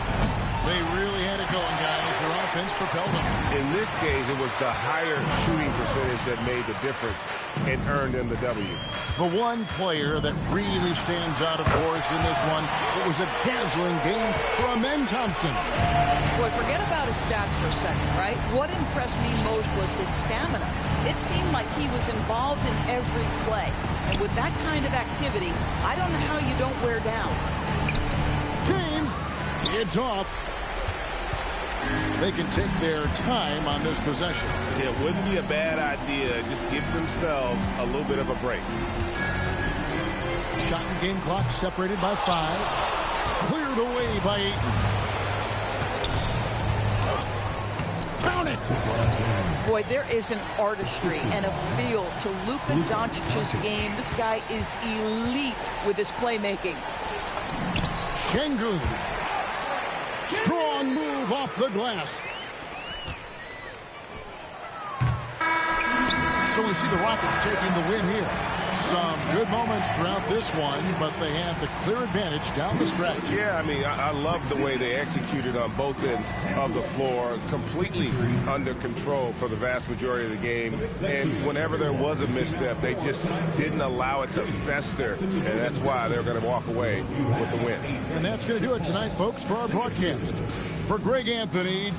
They really had it going, guys. Their offense propelled them. In this case, it was the higher shooting percentage that made the difference and earned them the W. The one player that really stands out, of course, in this one, it was a dazzling game for Amen Thompson. Boy, forget about his stats for a second, right? What impressed me most was his stamina. It seemed like he was involved in every play. And with that kind of activity, I don't know how you don't wear down. James, it's off. They can take their time on this possession. It wouldn't be a bad idea. Just give themselves a little bit of a break. Shot and game clock separated by 5. Cleared away by Ayton. Count it! Boy, there is an artistry and a feel to Luka Doncic's game. This guy is elite with his playmaking. Şengün. Strong move off the glass. So we see the Rockets taking the win here. Some good moments throughout this one, but they had the clear advantage down the stretch. Yeah, I mean, I love the way they executed on both ends of the floor, completely under control for the vast majority of the game. And whenever there was a misstep, they just didn't allow it to fester, and that's why they're going to walk away with the win. And that's going to do it tonight, folks, for our broadcast. For Greg Anthony,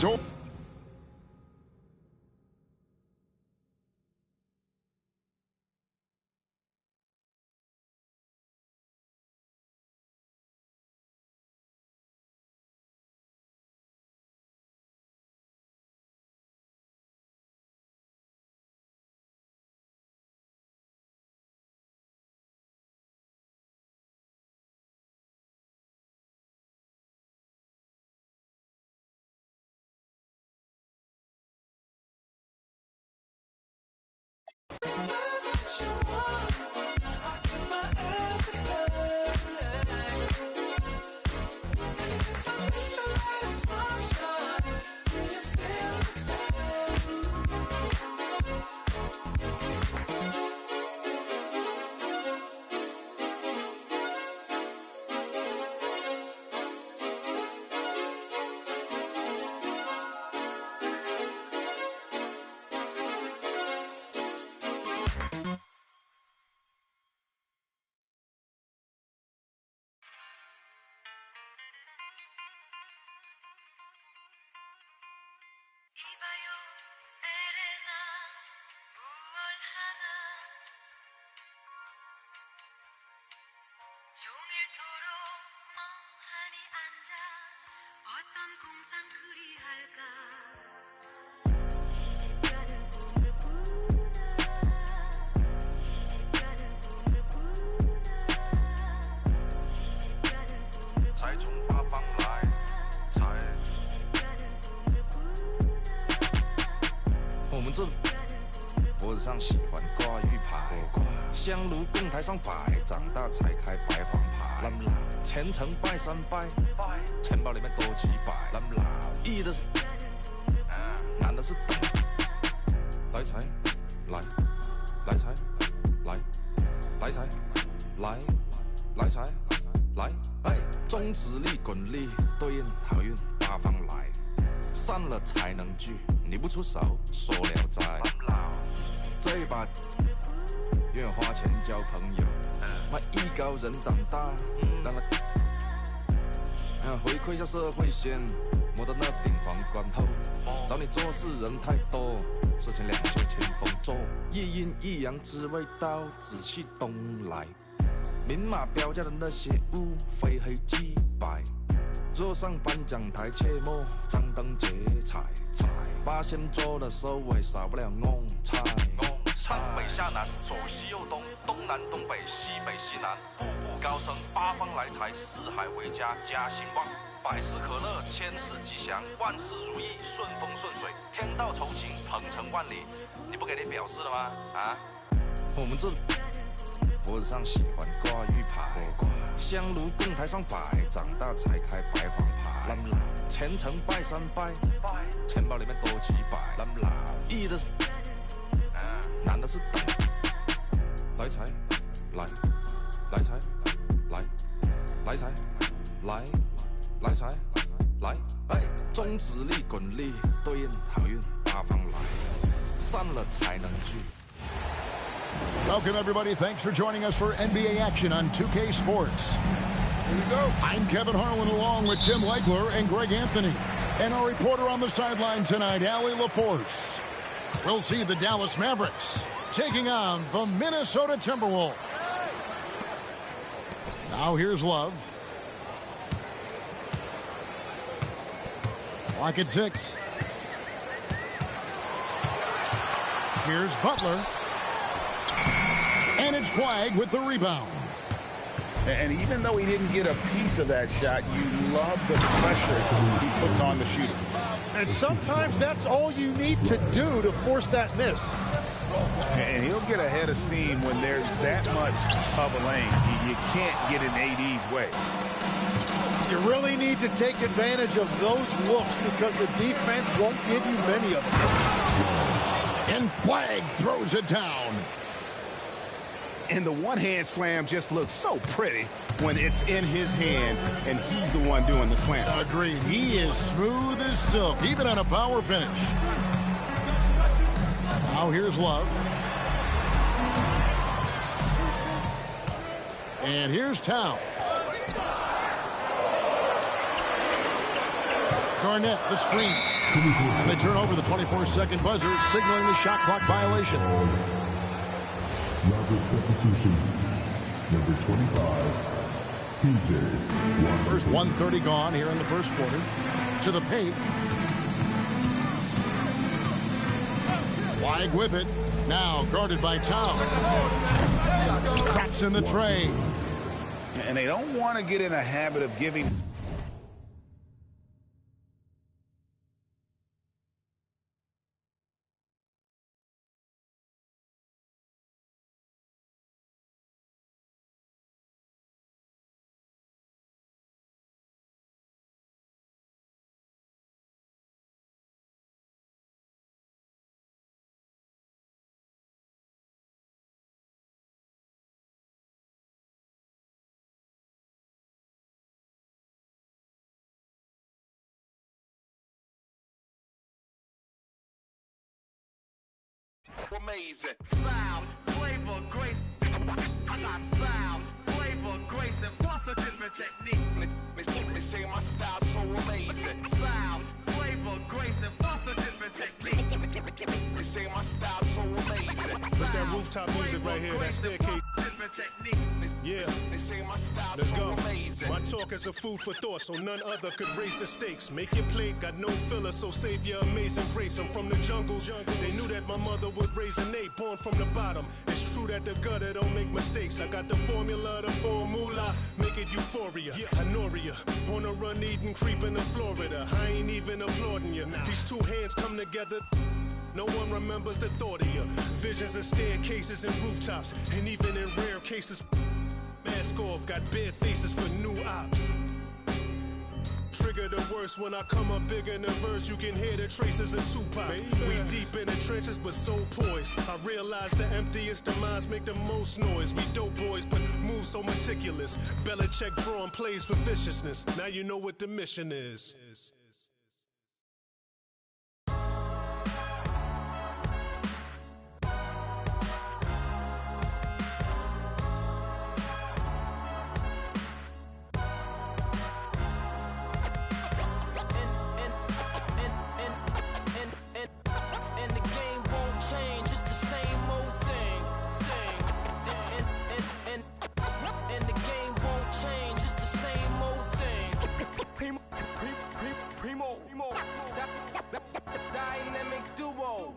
我们这脖子上喜欢挂玉牌，香炉供台上摆，长大才开白黄牌。虔诚拜三拜，钱包里面多几百。易的是，难的是等。来财，来财，来财，来财，来，哎，中指力滚力对应好运八方来，散了才能聚，你不出手说了斋。这一把愿花钱交朋友，卖艺高人胆大，让他回馈下社会先，摸到那顶皇冠后，找你做事人太多，事情两袖清风做，一阴一阳只为到紫气东来，明码标价的那些物非黑即白，若上颁奖台切莫张灯结彩，八仙桌的收尾少不了翁菜。上北下南，左西右东，东南东北，西北西南，步步高升，八方来财，四海为家，家兴旺，百事可乐，千事吉祥，万事如意，顺风顺水，天道酬勤，鹏程万里。你不给点表示了吗？啊？我们这脖子上喜欢挂玉牌，香炉供台上摆，长大才开白黄牌。虔诚拜三拜，钱包里面多几百。易的是。难的是等，来财，来财，来财，来财，来，哎，中指力滚力对应好运八方来，散了才能聚。Welcome, everybody. Thanks for joining us for NBA action on 2K Sports. Here we go. I'm Kevin Harlan along with Tim Legler and Greg Anthony. And our reporter on the sideline tonight, Allie LaForce. We'll see the Dallas Mavericks taking on the Minnesota Timberwolves. Now here's Love. Clock at 6. Here's Butler. And it's Flag with the rebound. And even though he didn't get a piece of that shot, you love the pressure he puts on the shooter. And sometimes that's all you need to do to force that miss. And he'll get ahead of steam when there's that much of a lane. You can't get in AD's way. You really need to take advantage of those looks because the defense won't give you many of them. And Flag throws it down. And the one-hand slam just looks so pretty when it's in his hand and he's the one doing the slam. Agreed. He is smooth as silk, even on a power finish. Now here's Love. And here's Towns. Garnett, the screen. And they turn over the 24-second buzzer, signaling the shot clock violation. Rapid substitution. Number 25, PJ. First 1:30 gone here in the first quarter. To the paint. Flag with it. Now guarded by Towns. Traps in the tray. And they don't want to get in a habit of giving amazing. Style, flavor, grace. I got style, flavor, grace, and plus a different technique. Me say my style so amazing. Style, flavor, grace, and plus a different technique. Me say my style so amazing. What's that rooftop music right here? That staircase. Yeah, let's go. My talk is a food for thought, so none other could raise the stakes. Make your plate, got no filler, so save your amazing grace. I'm from the jungles. They knew that my mother would raise an ape, born from the bottom. It's true that the gutter don't make mistakes. I got the formula, the formula, make it euphoria. Honoria, on a run, eating, creeping in Florida. I ain't even applauding you. These two hands come together. No one remembers the thought of you. Visions of staircases and rooftops, and even in rare cases, mask off, got bare faces for new ops. Trigger the worst when I come up big in the verse. You can hear the traces of Tupac. We deep in the trenches, but so poised. I realize the emptiest of minds make the most noise. We dope boys, but move so meticulous. Belichick drawing plays for viciousness. Now you know what the mission is. Dynamic duo.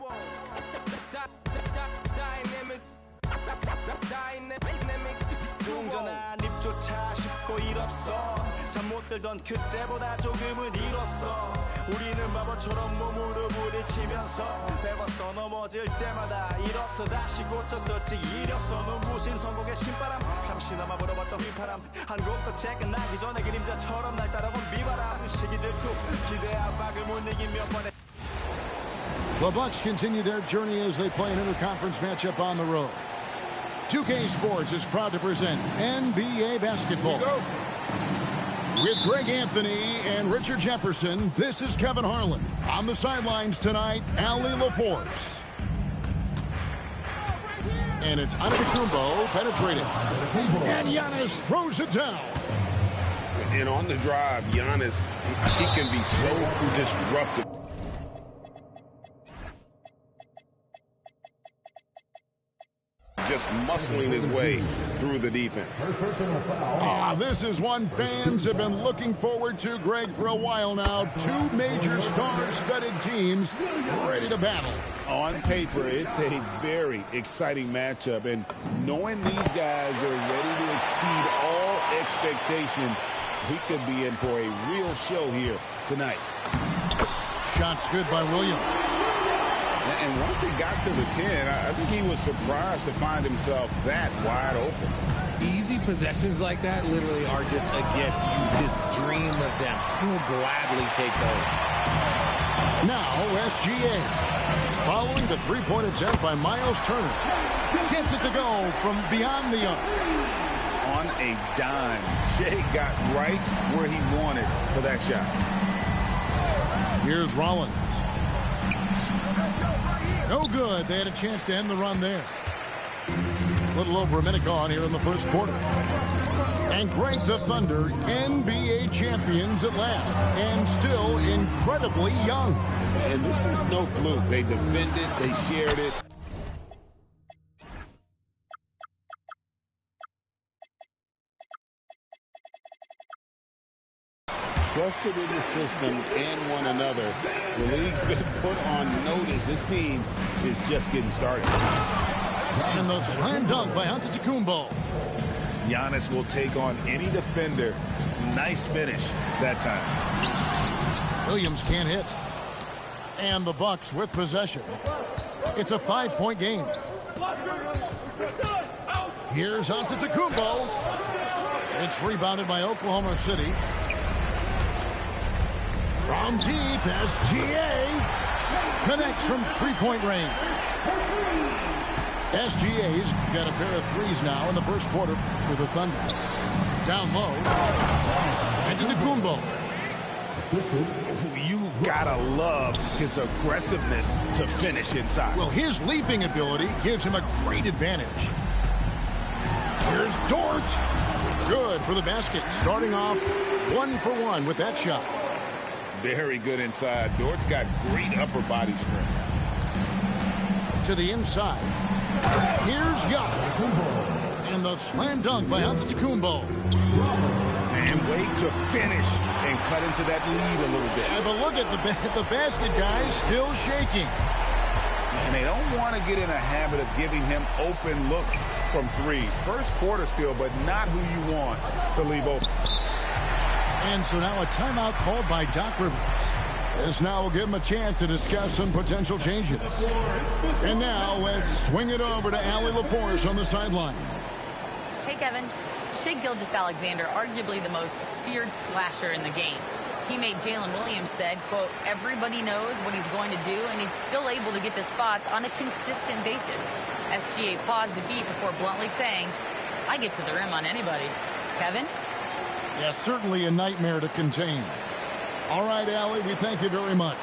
Dynamic 동전한 입조차 쉽고 일 없어. 잠 못 들던 그때보다 조금은 일었어. 우리는 바보처럼 몸으로 부딪히면서 배웠어. 넘어질 때마다 일었어. 다시 고쳤었지. 이력서 눈부신 성공의 신바람. 잠시나마 불어봤던 휘파람. 한 곡도 채 끝나기 전에 그림자처럼 날 따라온 비바람. 시기 질투 기대 압박을 못 이긴 몇 번의. The Bucks continue their journey as they play an interconference matchup on the road. 2K Sports is proud to present NBA basketball. With Greg Anthony and Richard Jefferson, this is Kevin Harlan. On the sidelines tonight, Ali LaForce. And it's Antetokounmpo penetrating. And Giannis throws it down. And on the drive, Giannis, he can be so disruptive. Just muscling his way through the defense. This is one fans have been looking forward to, Greg, for a while now. Two major star-studded teams ready to battle. On paper, it's a very exciting matchup, and knowing these guys are ready to exceed all expectations, we could be in for a real show here tonight. Shots good by Williams. And once he got to the 10, I think he was surprised to find himself that wide open. Easy possessions like that literally are just a gift. You just dream of them. You'll gladly take those. Now, SGA. Following the three-point attempt by Miles Turner. Gets it to go from beyond the arc. On a dime, Shea got right where he wanted for that shot. Here's Rollins. No good. They had a chance to end the run there. A little over a minute gone here in the first quarter. And Greg, the Thunder, NBA champions at last. And still incredibly young. And this is no fluke. They defended, they shared it. Trusted in the system and one another. The league's been put on notice. This team is just getting started. And the slam dunk by Antetokounmpo. Giannis will take on any defender. Nice finish that time. Williams can't hit. And the Bucks with possession. It's a 5-point game. Here's Antetokounmpo. It's rebounded by Oklahoma City. From deep, SGA connects from three-point range. SGA's got a pair of threes now in the first quarter for the Thunder. Down low. Antetokounmpo. You gotta love his aggressiveness to finish inside. Well, his leaping ability gives him a great advantage. Here's Dort. Good for the basket. Starting off 1 for 1 with that shot. Very good inside. Dort's got great upper body strength. To the inside. Here's Giannis. And the slam dunk by Antetokounmpo. And wait to finish and cut into that lead a little bit. Yeah, but look at the basket, guys, still shaking. And they don't want to get in a habit of giving him open looks from three. First quarter still, but not who you want to leave open. And so now a timeout called by Doc Rivers. This now will give him a chance to discuss some potential changes. And now let's swing it over to Allie LaForce on the sideline. Hey, Kevin. Shai Gilgeous-Alexander, arguably the most feared slasher in the game. Teammate Jalen Williams said, quote, everybody knows what he's going to do, and he's still able to get to spots on a consistent basis. SGA paused a beat before bluntly saying, I get to the rim on anybody. Kevin? Yeah, certainly a nightmare to contain. All right, Allie, we thank you very much.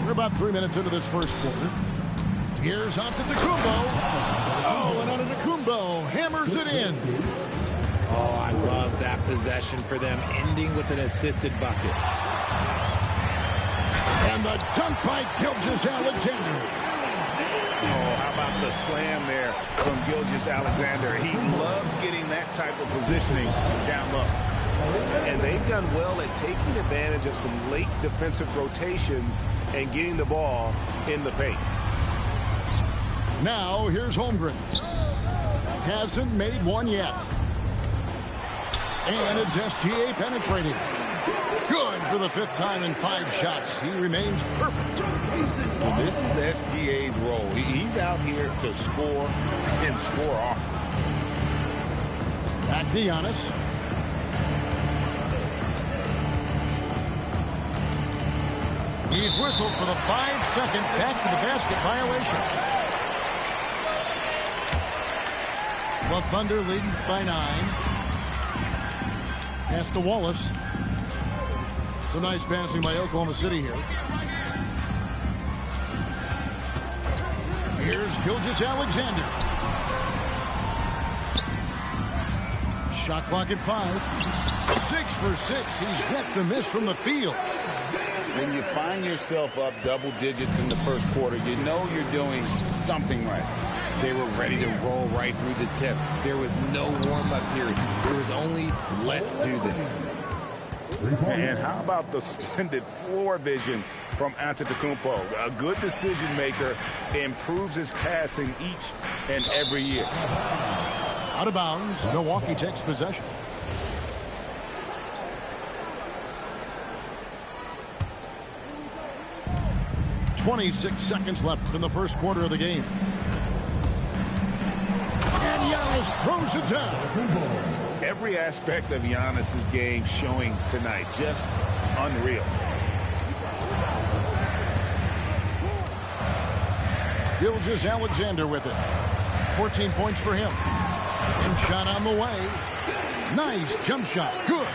We're about 3 minutes into this first quarter. Here's Antetokounmpo. Oh, and Antetokounmpo hammers it in. Oh, I love that possession for them, ending with an assisted bucket. And the dunk by Gilgeous-Alexander. Oh, how about the slam there from Gilgeous-Alexander? He loves getting that type of positioning down low. And they've done well at taking advantage of some late defensive rotations and getting the ball in the paint. Now, here's Holmgren. Hasn't made one yet. And it's SGA penetrating. Good for the 5th time in 5 shots. He remains perfect. Well, this is SGA's role. He's out here to score and score often. Back to Giannis. He's whistled for the 5-second back-to-the-basket violation. The Thunder leading by 9. Pass to Wallace. Some nice passing by Oklahoma City here. Here's Gilgeous-Alexander. Shot clock at 5. 6 for 6. He's yet to miss from the field. When you find yourself up double digits in the first quarter, you know you're doing something right. They were ready to roll right through the tip. There was no warm-up period. There was only, let's do this. And how about the splendid floor vision from Antetokounmpo? A good decision maker, improves his passing each and every year. Out of bounds, Milwaukee takes possession. .26 seconds left in the first quarter of the game. And Giannis throws it down. Every aspect of Giannis's game showing tonight, just unreal. Gilgeous-Alexander with it. 14 points for him. And shot on the way. Nice jump shot. Good.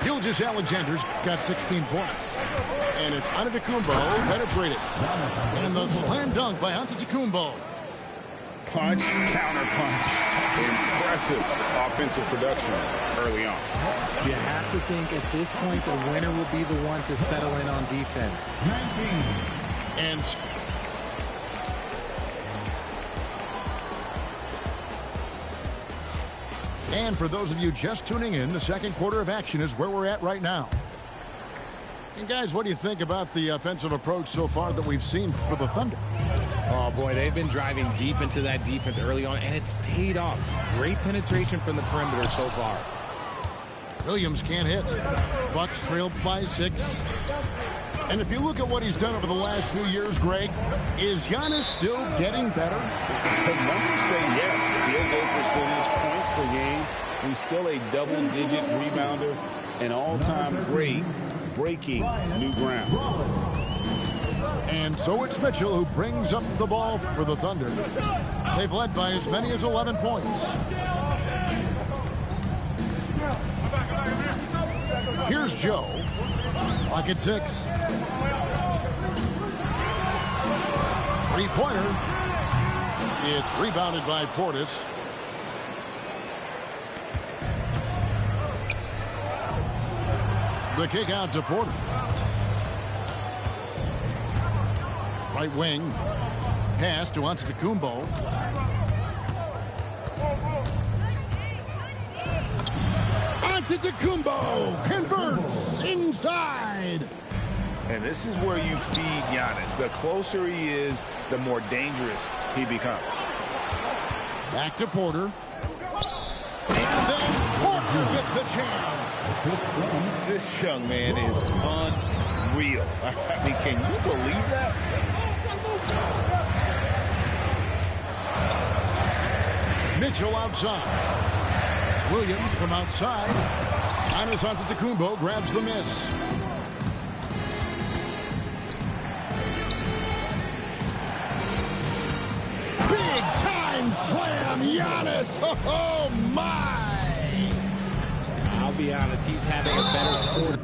Gilgeous-Alexander's got 16 points. And it's Antetokounmpo penetrated. And the slam dunk by Antetokounmpo. Punch, counter punch. Impressive offensive production early on. You have to think at this point the winner will be the one to settle in on defense. 19. And for those of you just tuning in, the second quarter of action is where we're at right now. And guys, what do you think about the offensive approach so far that we've seen for the Thunder? Oh boy, they've been driving deep into that defense early on, and it's paid off. Great penetration from the perimeter so far. Williams can't hit. Bucks trailed by 6. And if you look at what he's done over the last few years, Greg, is Giannis still getting better? The numbers say yes. Field goal percentage, points per game. He's still a double-digit rebounder, an all-time great, breaking new ground. And so it's Mitchell who brings up the ball for the Thunder. They've led by as many as 11 points. Here's Joe. Clock at 6. Three-pointer. It's rebounded by Portis. The kick out to Porter. Right wing. Pass to Antetokounmpo. Antetokounmpo converts inside. And this is where you feed Giannis. The closer he is, the more dangerous he becomes. Back to Porter. And then Porter with the jam. This young man is unreal. I mean, can you believe that? Mitchell outside. Williams from outside. Giannis Antetokounmpo grabs the miss. Big time slam, Giannis. Oh my! I'll be honest, he's having a better quarter.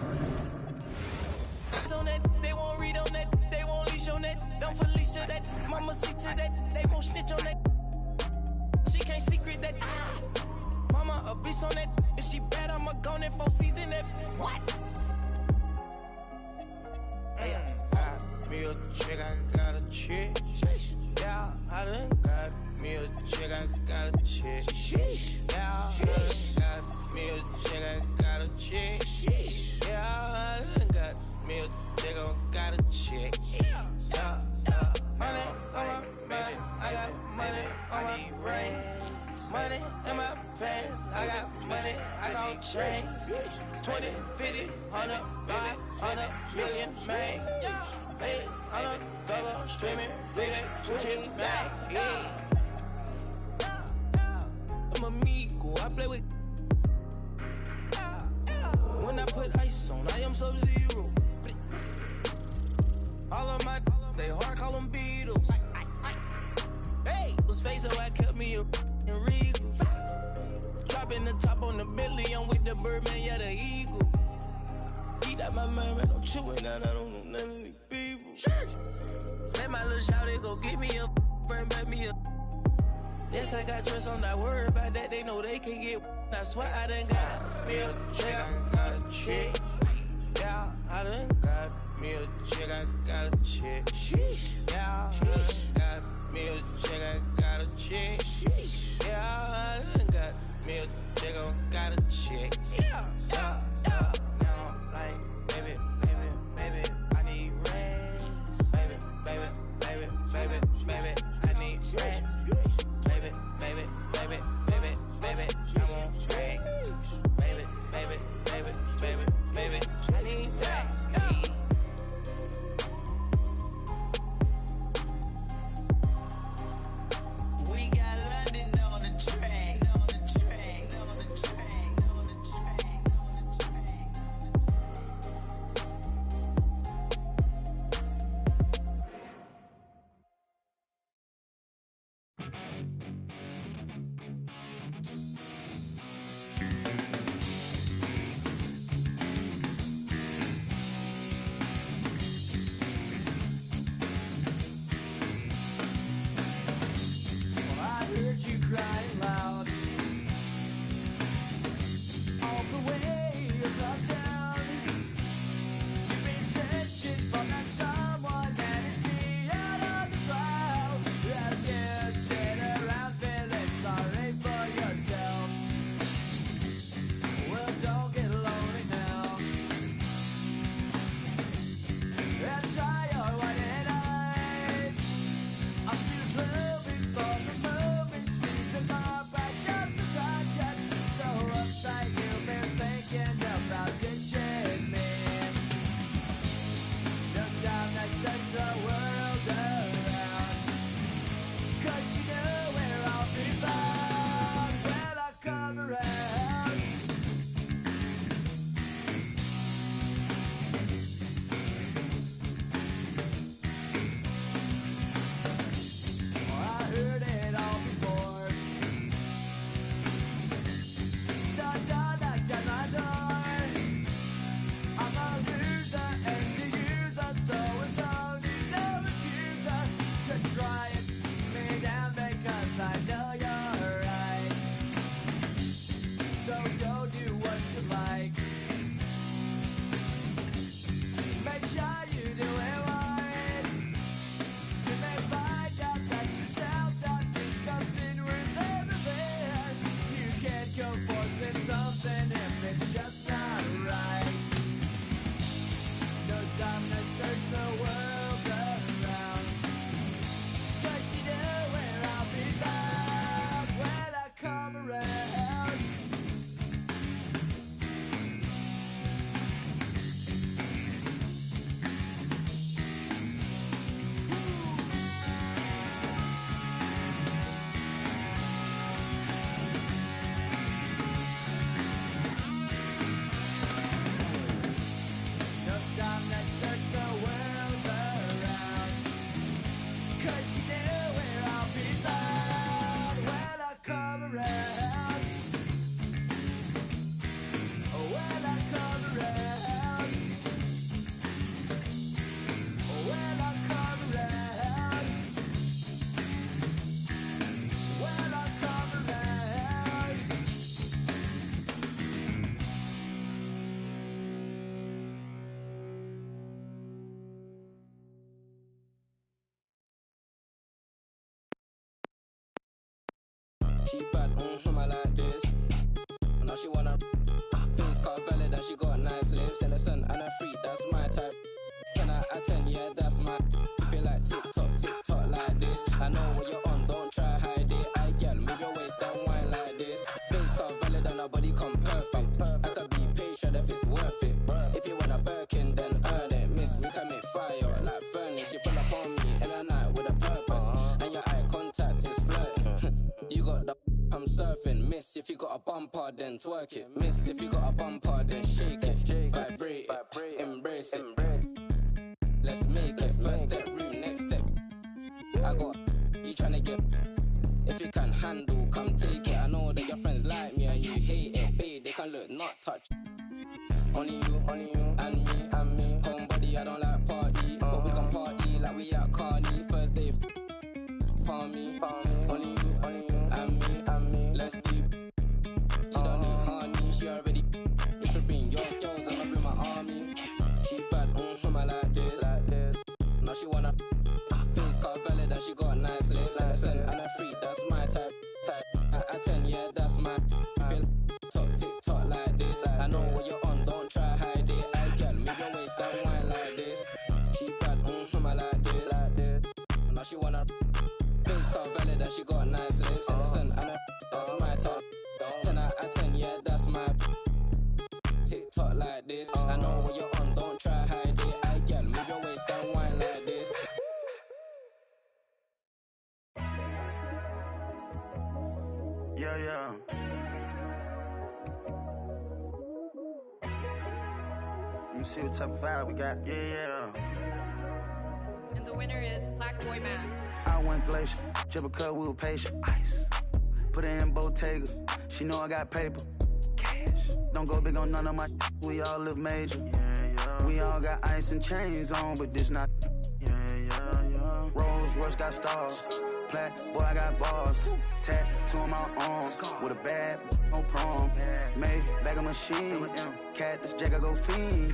They won't read on that, they won't leash on that. Don't Felicia that, mama see to that, they won't snitch on that. She can't secret that. Mama a beast on that. If she bad, I'ma go in 4 season that. What? Got me a chick, I got a chick. Yeah, I done got me a chick, I got a chick. Yeah, I done got me a chick, I got a chick. Yeah, I done got me a chick, I got a chick. Yeah. Money on my baby, I got money on my brain. Money in my pants, I got money, I got change. 20, 50, 100, 500 million, man. Hey, I'm a double streaming, bleeding, switching back. I'm amigo, I play with. When I put ice on, I am Sub-Zero. All of my, they hard, call them Beatles. Hey, was face so I kept me a Regal. Dropping the top on the Bentley, I'm with the Birdman, yeah, the Eagle. Eat out my mind, man, I'm chewing out, I don't know none of these people. Let my little shawty go get me a burn back me a. Yes, I got trust, I'm not worried about that, they know they can get. That's why I done got me a chick, I got a chick. Yeah, I done got me a chick, I got a chick. Yeah, I done got me a chick, I got a chick. Yeah, I done got me a chick, I got a chick. Yeah. Now I'm like, baby, I need rest. Baby, I need rest. Baby, I want rest. Baby, I need rest. We got London on the track. Yourself. trying me down because I know you're right. So go do what you like. Make sure you do it right. You may find out that yourself that means nothing worth everything. You can't go forcing something if it's just not right. No time to search the world around. 'Cause you know where I'll be found when I come around. No time to search the world around. 'Cause you know where I'll be found when I come around. When I come around. When I come around. When I come around. She bad, I like this. Now she wanna face cut valid and she got nice lips. Innocent and a freak, that's my type. 10 out of 10, yeah, that's my. You feel like tick-tock like this. I know what you're on, don't try hide it. I girl, move your waist and wine like this. Face cut valid and her body come perfect. I could be patient if it's worth it. If you want a Birkin, then earn it. Miss, we can make fire like furnace. You pull up on me in a night with a purpose. And your eye contact is flirting. You got the I'm surfing. Miss, if you got a bumper, then twerk it. Miss, if you got a bumper, then shake it. Vibrate it, embrace it. Let's make it. First step, room, next step. I got you tryna get. If you can handle, come take it. I know that your friends like me and you hate it. Babe, they can look, not touch. Only you, and me. Homebody, I don't like party. But we can party like we at Carney. First day, palm me. Only you, and me. Let's deep. She don't need honey, she already. If you bring your girls, I'ma bring my army. She bad, I like this. Now she wanna face cut valid and she got nice lips. Innocent and a freak, that's my type. Out of 10, yeah, that's my. Feel tick-tock like this. I know what you're on, don't try hide it. I girl, move your waist and wine like this. She bad, I like this. Now she wanna face cut valid and she got nice lips. Innocent and a that's my type. 10 out of 10, yeah, that's my. Tick-tock like this. I know what you're on, don't try hide it. I girl, move your waist and wine like this. Yeah. Let me see what type of vibe we got. Yeah. And the winner is Black Boy Max. I went glacier, just because we were patient. Ice, put it in Bottega. She know I got paper. Cash. Don't go big on none of my. We all live major. Yeah. We all got ice and chains on, but this not. Yeah. Rolls Royce got stars. Plat, boy, I got bars. Tattoo on my arm. With a bad, no prom. Made bag of machine. Cat, this jack, I go fiend.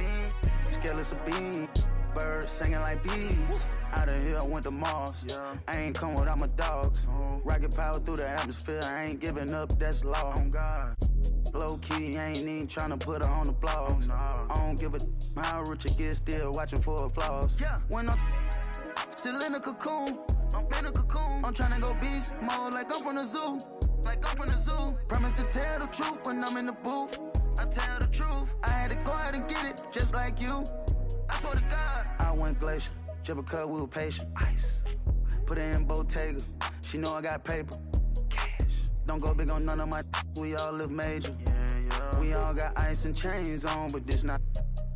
Scaleless a bean. Birds singing like bees. Out of here, I went to Mars. I ain't come without my dogs. Rocket power through the atmosphere. I ain't giving up, that's law. Oh, God. Low key, I ain't even tryna put her on the blogs. I don't give a how rich it gets, still watching for her flaws. When I'm still in a cocoon, I'm in a cocoon. I'm tryna go beast mode like I'm from the zoo. Promise to tell the truth when I'm in the booth. I tell the truth. I had to go out and get it, just like you. I swear to God. I went glacier, just because we were patient. Ice, put it in Bottega. She know I got paper. Cash. Don't go big on none of my. We all live major. Yeah. We all got ice and chains on, but this not.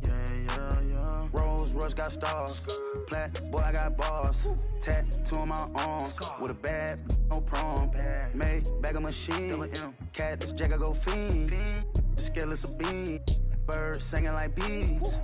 Yeah. Rolls Royce got stars. Plat, boy, I got bars. Tattoo on my arm. With a bad, no prom. Made bag of machine. Cat, this jack, I go fiend. Scaleless a bean. Birds singing like bees.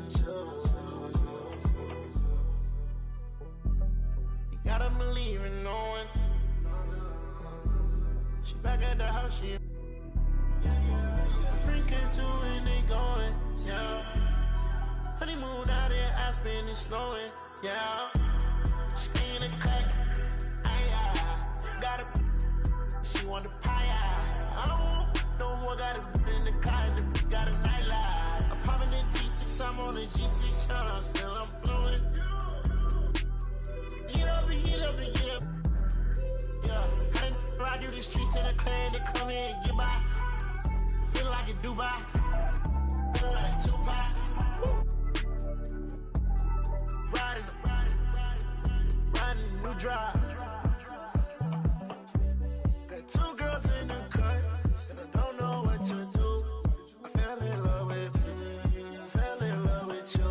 with you. You gotta believe in knowing. She back at the house, she a friend came to and they going, yeah. Honeymoon out there, Aspen and snowing, yeah. Stay in the cut, got a, she want the pie, I don't know what got a in the car and the got a nightlight. I'm popping the G6, I'm on the G6 shut, still I'm flowing. Get up and get up and get up. Yeah, I done ride through the streets in a clan to come here and get by. Feel like a Dubai, feel like Tupac. Riding a new drive. Got two girls in the cut, and I don't know what to do. I fell in love with you.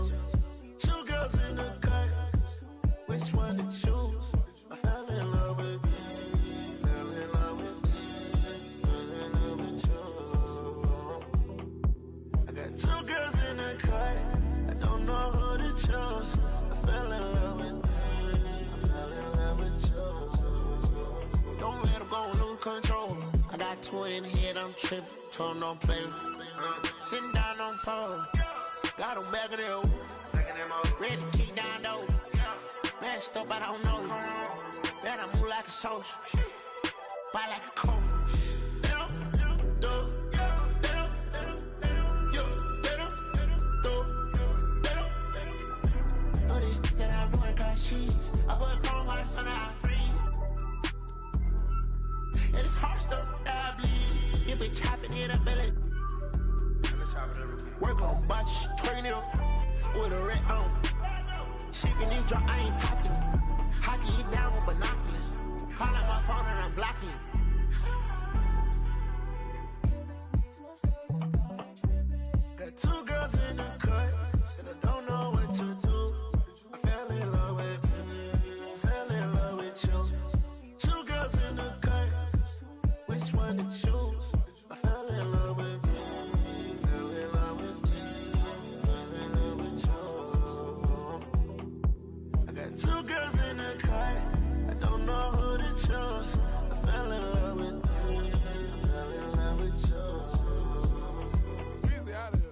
Two girls in the cut, which one to choose? I fell in love with you. Two girls in the cut, I don't know who to choose. I fell in love with you. Don't let them go, lose control. I got two in the head, I'm tripping, told don't play. Sitting down on phone, got them back of them. Ready to kick down though. Messed up, I don't know. Man, I move like a soldier, buy like a coat. I put chrome hearts on our free. And it's hard stuff that I bleed. If we chopping it up, belly. Work on botch, twerking it up with a red on. Shaking this drop, I ain't popping. Hockey it down with binoculars. Call out my phone and I'm blocking. Got two girls in the cut, and I don't know what to do. I fell in love with you. Two girls in the cut, which one to choose? I fell in love with you. I got two girls in the cut, I don't know who to choose. I fell in love with you. Easy out of here.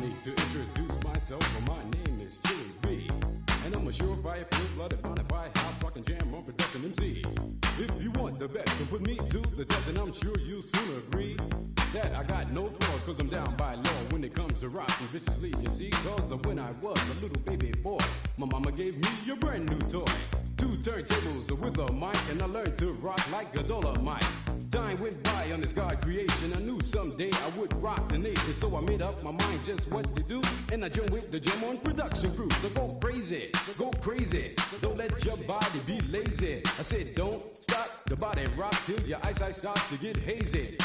me to introduce myself. Well, my name is Chili B, and I'm a surefire, full-blooded, bonafide, hot rockin' jam on production MC. If you want the best, then put me to the test, and I'm sure you'll soon agree that I got no flaws, cause I'm down by law when it comes to rockin' viciously, you see. Cause when I was a little baby boy, my mama gave me a brand new toy. 2 turntables with a mic, and I learned to rock like a Dolomite. Time went by on this God creation. I knew someday I would rock the nation, so I made up my mind just what to do, and I joined with the Jam On production crew. So go crazy, don't let your body be lazy. I said don't stop the body rock till your eyesight starts to get hazy.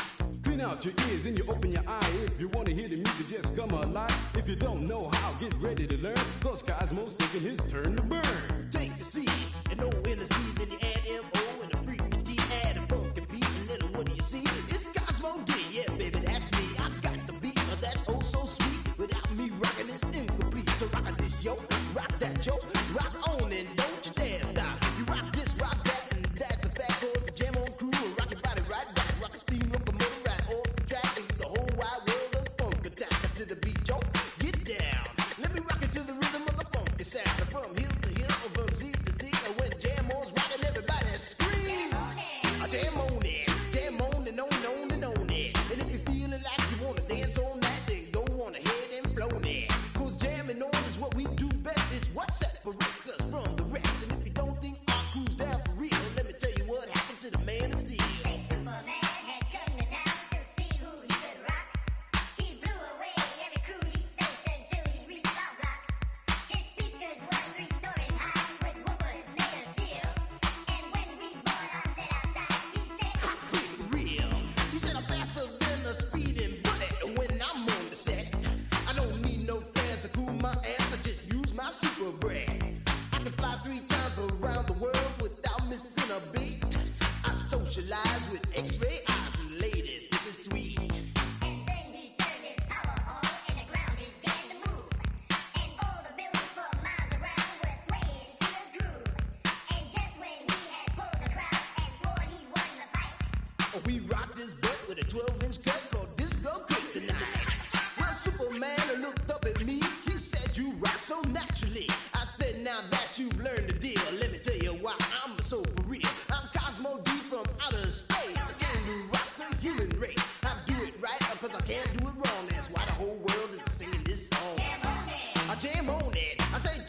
Clean out your ears and you open your eye. If you want to hear the music, just come alive. If you don't know how, get ready to learn, cause Cosmo's taking his turn to burn. Take the C and O in the C, then you add M-O and a freaky D, add a funky beat, and then what do you see? It's Cosmo D, yeah baby, that's me. I got the beat, that's oh so sweet. Without me rocking this incomplete. So rock this yo, rock that yo, rock on and don't you dare stop. You rock this, rock that, and that's a fact. Cause the Jam On crew will rock your body right back. Rock a steam locomotive right off the track, and the whole wide world of funk attack. To the beat yo, get down. Let me rock it to the rhythm of the funky sound. From hill to hill, from Z to Z, and when Jam On's rocking, everybody screams. I jam on it, jam on and on and on and on it. And if you're feeling like you wanna dance all night, then go on ahead and flow it. Cause jamming on is what we do best. It's what separates us from the rest. And if you don't think our crew's down for real, let me tell you what happened to the man of steel. With X-ray eyes and ladies, this is sweet. And then he turned his power on, and the ground began to move. And all the buildings for miles around were swaying to the groove. And just when he had pulled the crowd and swore he won the fight, we rocked this boat with a 12-inch cut called Disco Kryptonite. Well, Superman looked up at me. He said, you rock so naturally. I said, now that you've learned the deal, let me tell you why I'm so for real. I'm Cosmo D from outer space. I came to rock the human race. I do it right because I can't do it wrong. That's why the whole world is singing this song. Jam on it. I jam on it. I say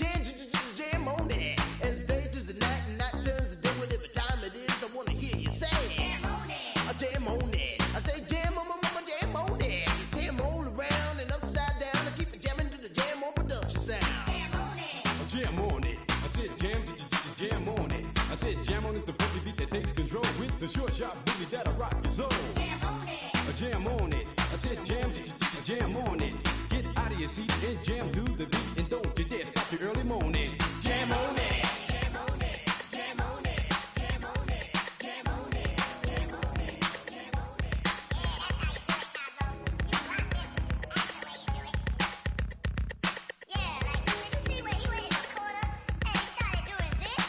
jam on it. As day turns to night and night turns to day, whatever time it is, I want to hear you say jam on it. I jam on it. I say jam on it. Jam all around and upside down. I keep it jamming to the Jam On production sound. Jam on it. I jam on it. I said jam on it. I said jam on is the funky beat that takes control with the short sharp boogie that'll rock your soul. Jam on it. I jam on it. I said jam on it. Get out of your seat and jam to the beat, and don't you dare stop your early morning. Jam on it. Jam on it. Jam on it. Jam on it. Jam on it. Jam on it. Jam on it. Yeah, like did you see where he went in the corner and he started doing this?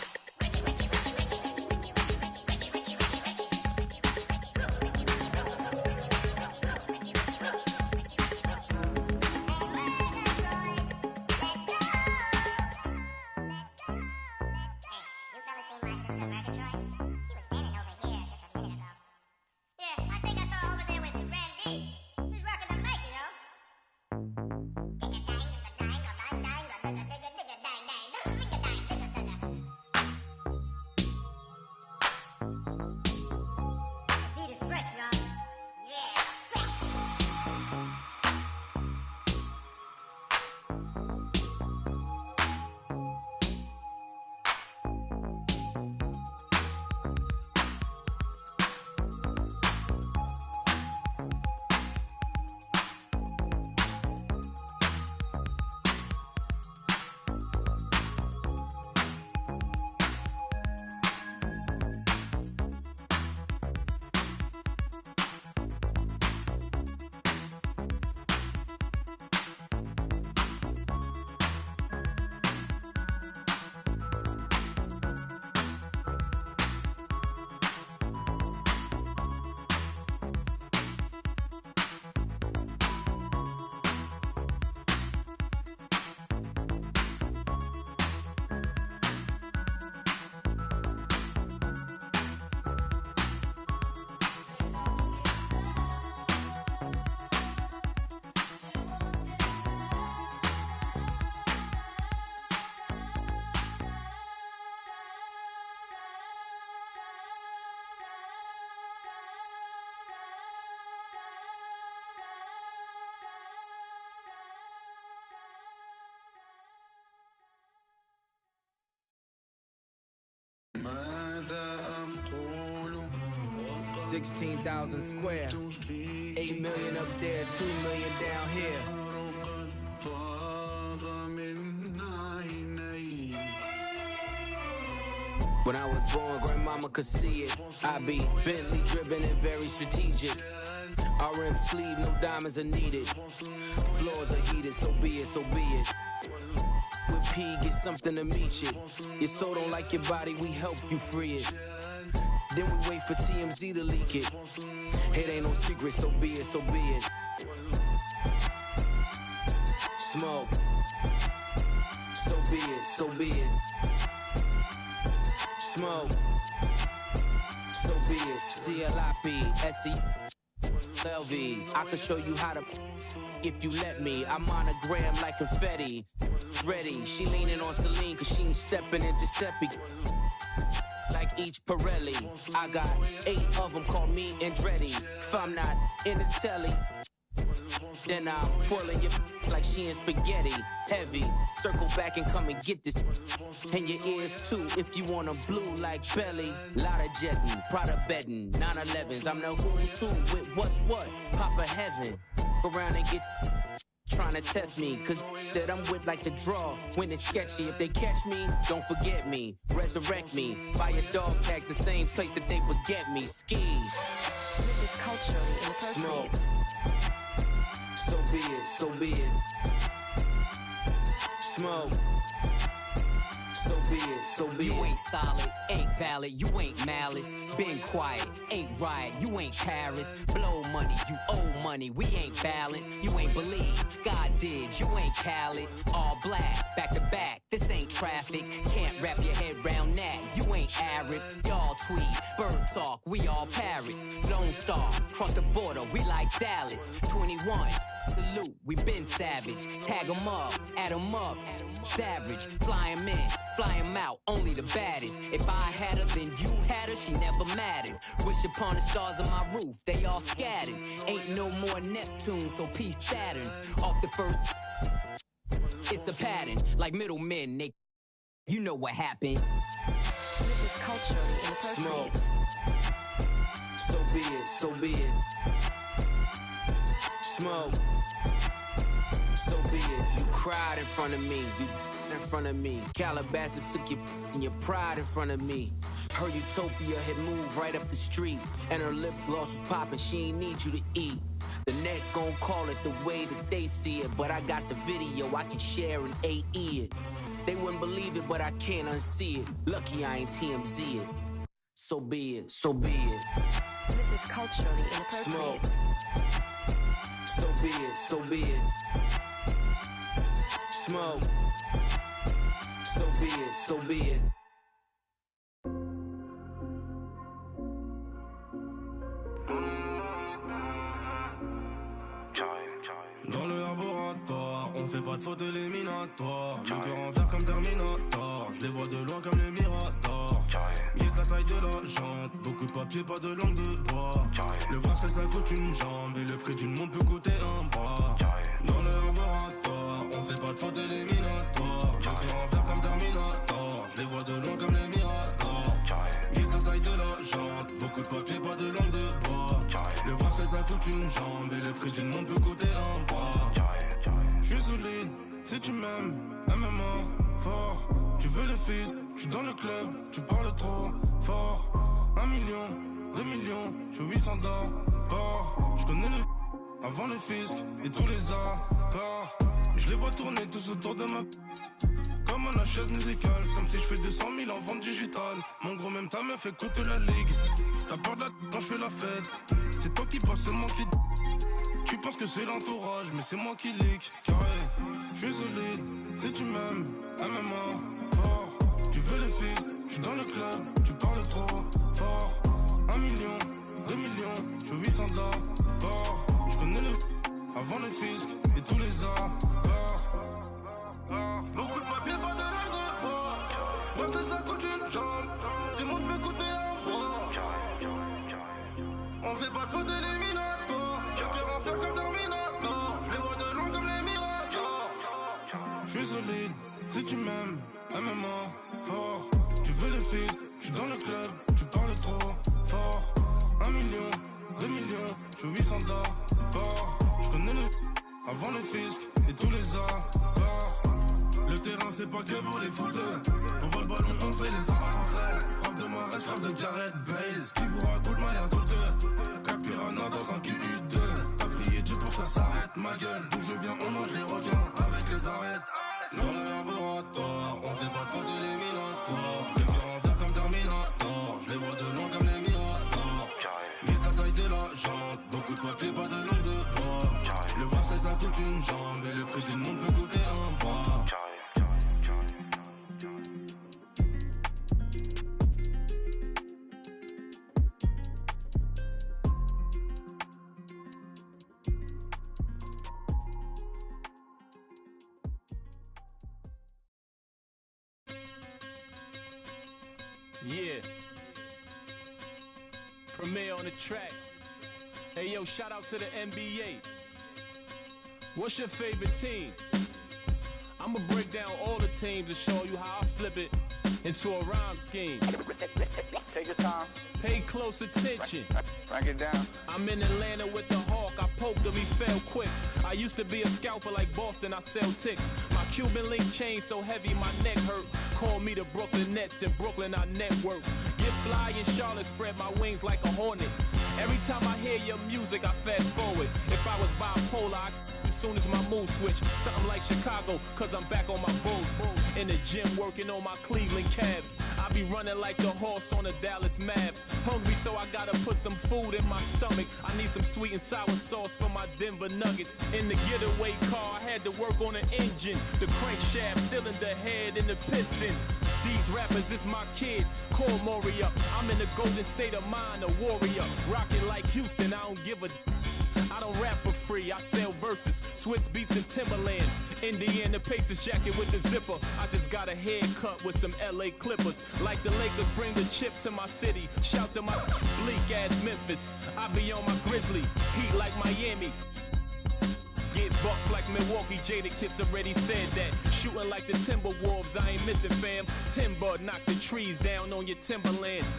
16,000 square, 8 million up there, 2 million down here. When I was born, grandmama could see it. I be Bentley driven and very strategic. RM sleeve, no diamonds are needed. Floors are heated, so be it, so be it. With P, get something to meet you. Your soul don't like your body, we help you free it. Then we wait for TMZ to leak it. It ain't no secret, so be it, so be it. Smoke. So be it, so be it. Smoke. So be it. CLIP, SE, I can show you how to if you let me. I monogram like confetti. Ready, she leaning on Celine cause she ain't stepping in Giuseppe. Like each Pirelli, I got 8 of them, call me Andretti. If I'm not in the telly, then I'm twirling your like she in spaghetti. Heavy, circle back and come and get this. And your ears too, if you want 'em blue like belly. Lot of jetting, Prada bedding, 911s. I'm the who's who with what's what. Papa heaven, go around and get trying to test me, cause that I'm with like the draw when it's sketchy. If they catch me, don't forget me. Resurrect me, buy a dog tag the same place that they forget me. Ski. This is culturally inappropriate. Smoke. So be it, so be it. Smoke. So be it, so be it. You ain't solid, ain't valid, you ain't malice. Been quiet, ain't right, you ain't Paris. Blow money, you owe money, we ain't balanced. You ain't believe, God did, you ain't Khaled. All black, back to back, this ain't traffic. Can't wrap your head round that, you ain't Arab. Y'all tweet, bird talk, we all parrots. Lone Star, cross the border, we like Dallas. 21. Salute, we been savage. Tag 'em up, add 'em up. Savage, fly 'em in, fly 'em out. Only the baddest. If I had her, then you had her. She never mattered. Wish upon the stars on my roof, they all scattered. Ain't no more Neptune, so peace Saturn. Off the first, it's a pattern. Like middlemen, they, you know what happened. This is culturally inappropriate. Smoke. So be it, so be it. Smoke. So be it. You cried in front of me. You in front of me. Calabasas took your pride in front of me. Her utopia had moved right up the street, and her lip gloss was popping. She ain't need you to eat. The net gon' call it the way that they see it, but I got the video I can share and AE it. They wouldn't believe it, but I can't unsee it. Lucky I ain't TMZ it. So be it. So be it. This is culturally inappropriate. Smoke. So be it, so be it. Smoke. So be it, so be it. Dans le laboratoire, on fait pas de faute éliminatoire. Le cœur en fer comme Terminator, je les vois de loin comme les Miradors. Guide la taille de la jante, beaucoup de papier, pas de langue de bois. Le bracelet ça coûte une jambe et le prix d'une montre peut coûter un bras. Dans le laboratoire, on fait pas de faute éliminatoire. Le cœur en fer comme Terminator, je les vois de loin comme les Miradors. Guide la taille de la jante, beaucoup de papier, pas de langue de bois. Le bracelet ça coûte une jambe et le prix d'une montre peut coûter un bras. J'suis solide, si tu m'aimes, MMA, fort. Tu veux le feed, j'suis dans le club, tu parles trop fort. 1 million, 2 millions, j'suis 800 d'abord. J'connais le avant le fisc et tous les accords. Je les vois tourner tous autour de ma comme un chaise musicale, comme si je fais 200 000 en vente digitale. Mon gros même ta meuf écoute la ligue. T'as peur de la quand je fais la fête. C'est toi qui passe, c'est moi qui. Tu penses que c'est l'entourage, mais c'est moi qui leak. Carré, je suis solide, si tu m'aimes, MMA, fort. Tu veux le feed, je suis dans le club, tu parles trop fort. 1 million, 2 millions, je suis 800 d'abord. Je connais le avant le fisc et tous les accords. Beaucoup de papier, pas de langue de bois. Bref, ça coûte une jambe, tout le monde veut coûter un bras. On fait pas de faute éliminatoire. Le cœur en fer comme Terminator, je les vois de loin comme les Miradors. Je suis solide, si tu m'aimes, MMA, fort. Tu Tu veux le feed, je suis dans le club, tu parles trop fort. 1 million, 2 millions, je suis 800 d'or. Je connais le avant le fisc et tous les accords. Le terrain c'est pas que pour les footeux. On voit le ballon, on fait les arrêts. Frappe de Marais, frappe de Gareth Bale. Ce qui vous raconte m'a l'air douteux. Cap Piranha dans un QU2. T'as prié Dieu pour que ça s'arrête, ma gueule. D'où je viens, on mange les requins avec les arêtes. Dans le laboratoire, on fait pas de faute éliminatoire. Le cœur en fer comme Terminator. Je les vois de loin comme les Miradors. Mais ta taille de la jante, beaucoup de papier, pas de langue de bois. Le bracelet ça coûte une jambe et le prix du monde peut coûter un bras. Yeah. Premier on the track. Hey yo, shout out to the NBA. What's your favorite team? I'ma break down all the teams and show you how I flip it into a rhyme scheme. Take your time. Pay close attention. Break it down. I'm in Atlanta with the Hawk. I poked him, he fell quick. I used to be a scalper like Boston, I sell ticks. My Cuban link chain so heavy my neck hurt. Call me the Brooklyn Nets. In Brooklyn I network. Get fly in Charlotte, spread my wings like a hornet. Every time I hear your music, I fast forward. If I was bipolar, I as soon as my mood switch. Something like Chicago, cause I'm back on my bull. In the gym working on my Cleveland Cavs. I be running like the horse on the Dallas Mavs. Hungry, so I gotta put some food in my stomach. I need some sweet and sour sauce for my Denver Nuggets. In the getaway car, I had to work on the engine, the crankshaft, cylinder head, and the pistons. These rappers is my kids, call Maury up. I'm in the golden state of mind, a warrior. Rockin' like Houston, I don't give a I don't rap for free, I sell verses, Swiss beats and Timberland. Indiana Pacers jacket with the zipper. I just got a haircut with some LA Clippers. Like the Lakers bring the chip to my city. Shout to my bleak ass Memphis. I be on my Grizzly, heat like Miami. Get bucks like Milwaukee, Jadakiss already said that. Shooting like the Timberwolves, I ain't missing fam. Timber, knock the trees down on your timberlands.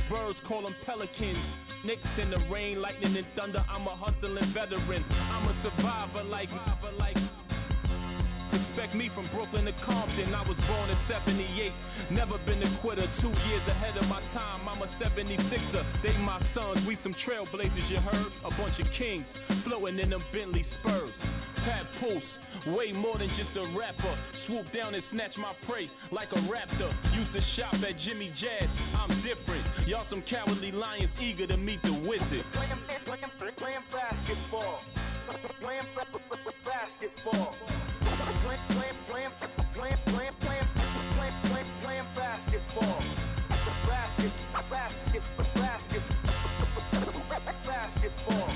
Birds call them pelicans. Knicks in the rain, lightning and thunder. I'm a hustling veteran. I'm a survivor like Respect me from Brooklyn to Compton. I was born in 78. Never been a quitter. 2 years ahead of my time. I'm a 76er. They my sons. We some trailblazers, you heard? A bunch of kings floating in them Bentley Spurs. Pat Pulse, way more than just a rapper. Swoop down and snatch my prey like a raptor. Used to shop at Jimmy Jazz. I'm different. Y'all some cowardly lions eager to meet the wizard. Playing basketball. Playing basketball. Playing basketball. Basketball.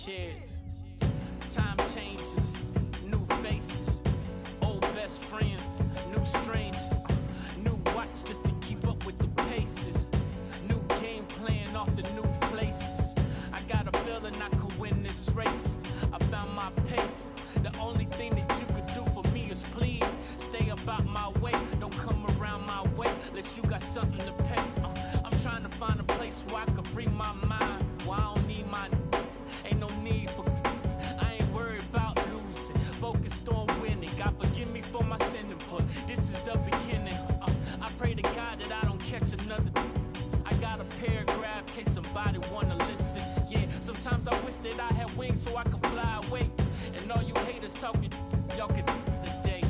Cheers. Time changes, new faces, old best friends, new strangers, new watch just to keep up with the paces, new game plan off the new places. I got a feeling I could win this race. I found my pace. The only thing that you could do for me is please stay about my way. Don't come around my way unless you got something to pay. I'm trying to find a place where I can free my mind. Where I don't need my, ain't no need for. I ain't worried about losing, focused on winning. God forgive me for my sin input. This is the beginning. I pray to God that I don't catch another. I got a paragraph in case somebody wanna listen. Yeah, sometimes I wish that I had wings so I could fly away. And all you haters talking, y'all could today.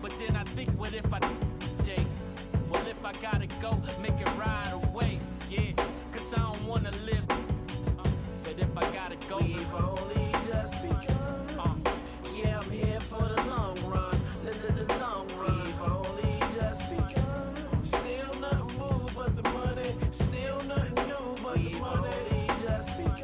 But then I think, what if I today? Well, if I gotta go, make it right away. Yeah, cause I don't wanna live. But if I gotta go, we've only just begun. Yeah, I'm here for the long run. The long run. We've only just begun. Still nothing moved but the money. Still nothing new but the money. We've only just begun.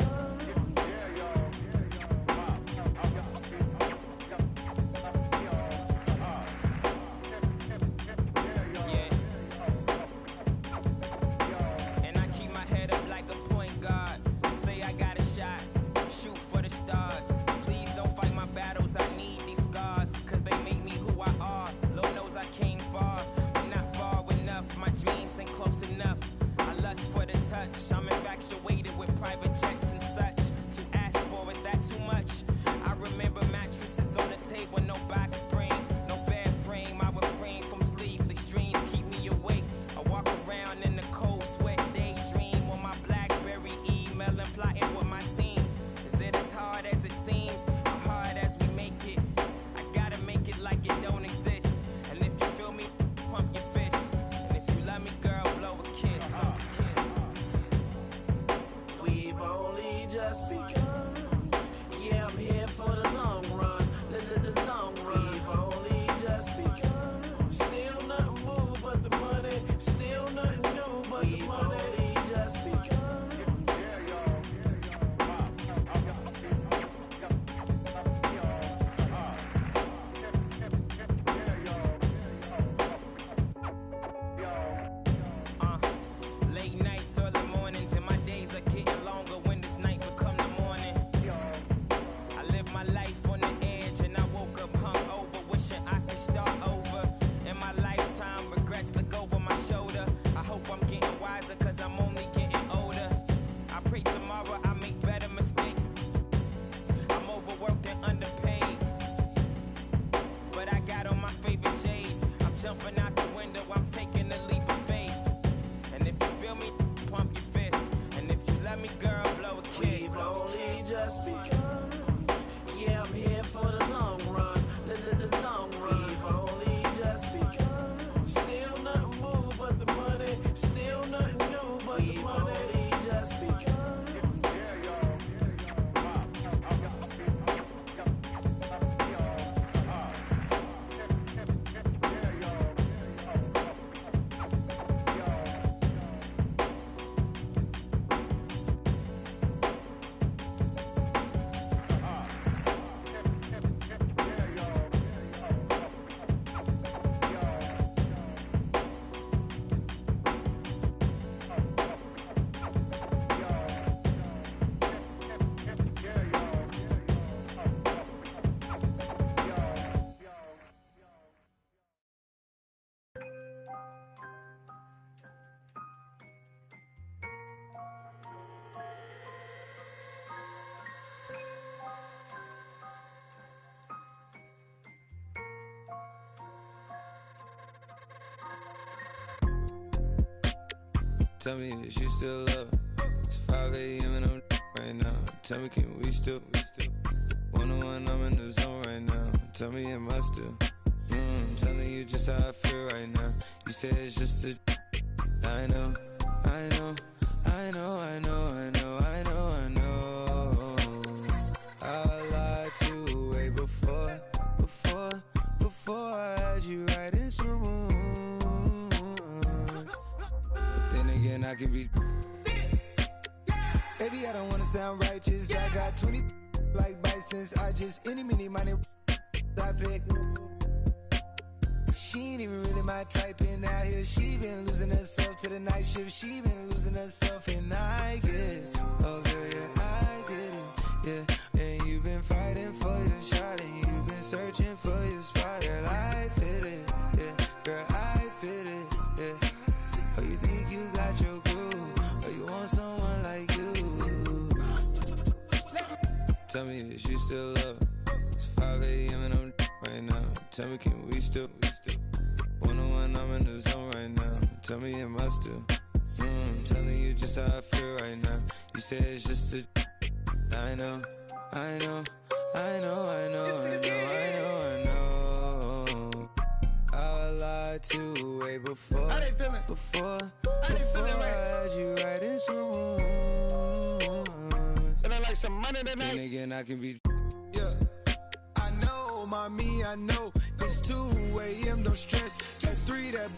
I'm infatuated with private jets and such. To ask for, is that too much? I remember mattresses on the table, no box spring, no bed frame. I refrain from sleepless dreams, keep me awake. I walk around in the cold sweat, daydream on my BlackBerry, emailing, plotting with my team. Is it as hard as it seems, or hard as we make it? I gotta make it like it don't exist. And if you feel me, pump your fist. And if you love me, girl, blow a kiss. We've only just begun. Yeah, I'm here for the long run. The long run. We've only just begun. Still nothing moved but the money. Still nothing new but the money. We've only just begun. Late nights, early mornings, and my days are getting longer when this night become the morning. I live my life on the edge, and I woke up hungover, wishing I could start over. In my lifetime, regrets look over my shoulder. I hope I'm getting wiser, cause I'm only getting older. I pray tomorrow I make better mistakes. I'm overworked and underpaid, but I got on my favorite J's. I'm jumping out the window, I'm taking a leap of faith. And if you feel me, pump your fist. And if you love me, girl, blow a kiss. We've only just begun. Yeah, I'm here for the long run. The long run. We've only just begun. Still nothing moved but the money. Still nothing new but the money. We've only just begun. Tell me if you still love it. It's 5 a.m. and I'm right now. Tell me, can we still? One-on-one, I'm in the zone right now. Tell me, am I still? Telling you just how I feel right now. You say it's just a. I know, I know, I know, I know, I know, I know, I know. I lied to you way before I had you right in some room. Then again, I can be. Baby, I don't wanna sound righteous. I got 20 like Bisons. I just any money I pick. She ain't even really my type in out here. She been losing herself to the night shift. She been losing herself and I get it. Oh girl, yeah, I get it. Yeah, and you've been fighting for your shot and you've been searching for your spot. Girl, I fit it. Yeah, girl, I fit it. Yeah. Oh, you think you got your groove? Or you want someone like you? Tell me, is you still love? It's 5 a.m. and I'm right now. Tell me, can we still? 101, I'm in the zone right now. Tell me, am I still? Telling you just how I feel right now. You say it's just a. I know. I lied to way before. Before I had you right in some wounds. And then like some money tonight. Then again, I can be. Yeah. I know, mommy, I know. It's 2 a.m., no stress. At 3, that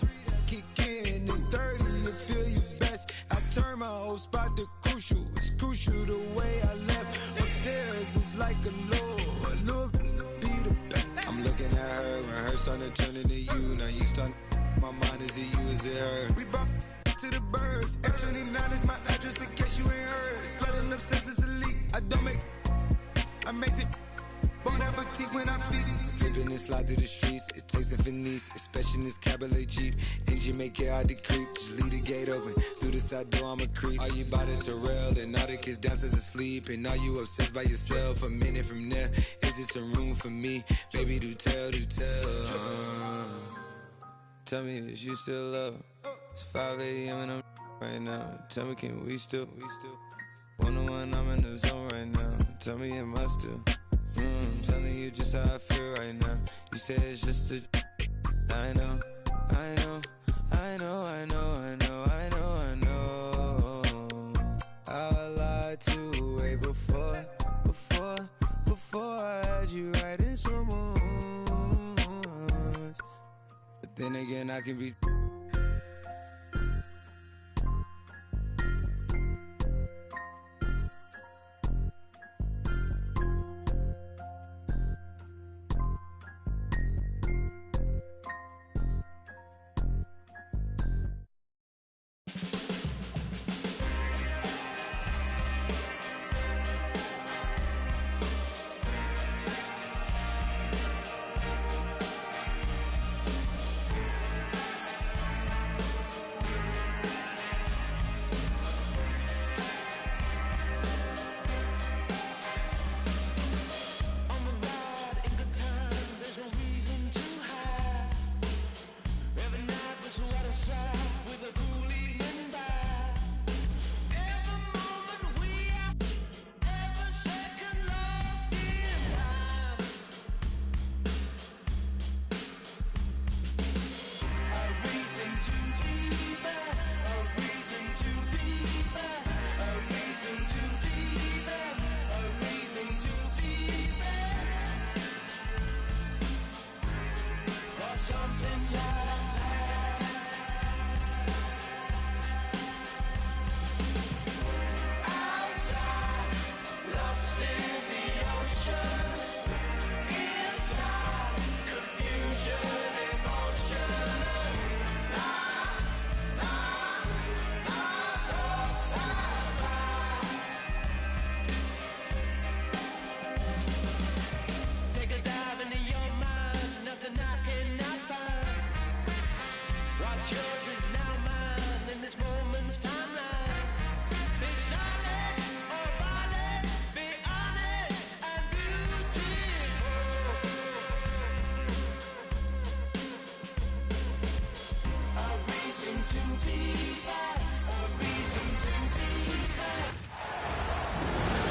kick in. And 30, you feel you best. I turn my whole spot to crucial. It's crucial the way I left. Upstairs is like a lure be the best. I'm looking at her when her son is turning to you. Now you start my mind, is it you, is it her? We brought to the burbs. F29 is my address in case you ain't heard. It's flooding upstairs, it's elite. I make it. Bon appetit when I feast. Slipping and slide through the streets. It takes a finesse, especially in this cabriolet Jeep. Engine make it hard to creep. Just leave the gate open. Through the side door, I'm a creep. Are you by the Terrell? And all the kids downstairs asleep. And are you obsessed by yourself? A minute from there, is this a room for me? Baby, do tell. Tell me, is you still love? It's 5 a.m. and I'm right now. Tell me, can we still? 101, I'm in the zone right now. Tell me, am I still? Telling you just how I feel right now. You say it's just a. I know. I lied to way before I had you right in some wounds. But then again, I can be.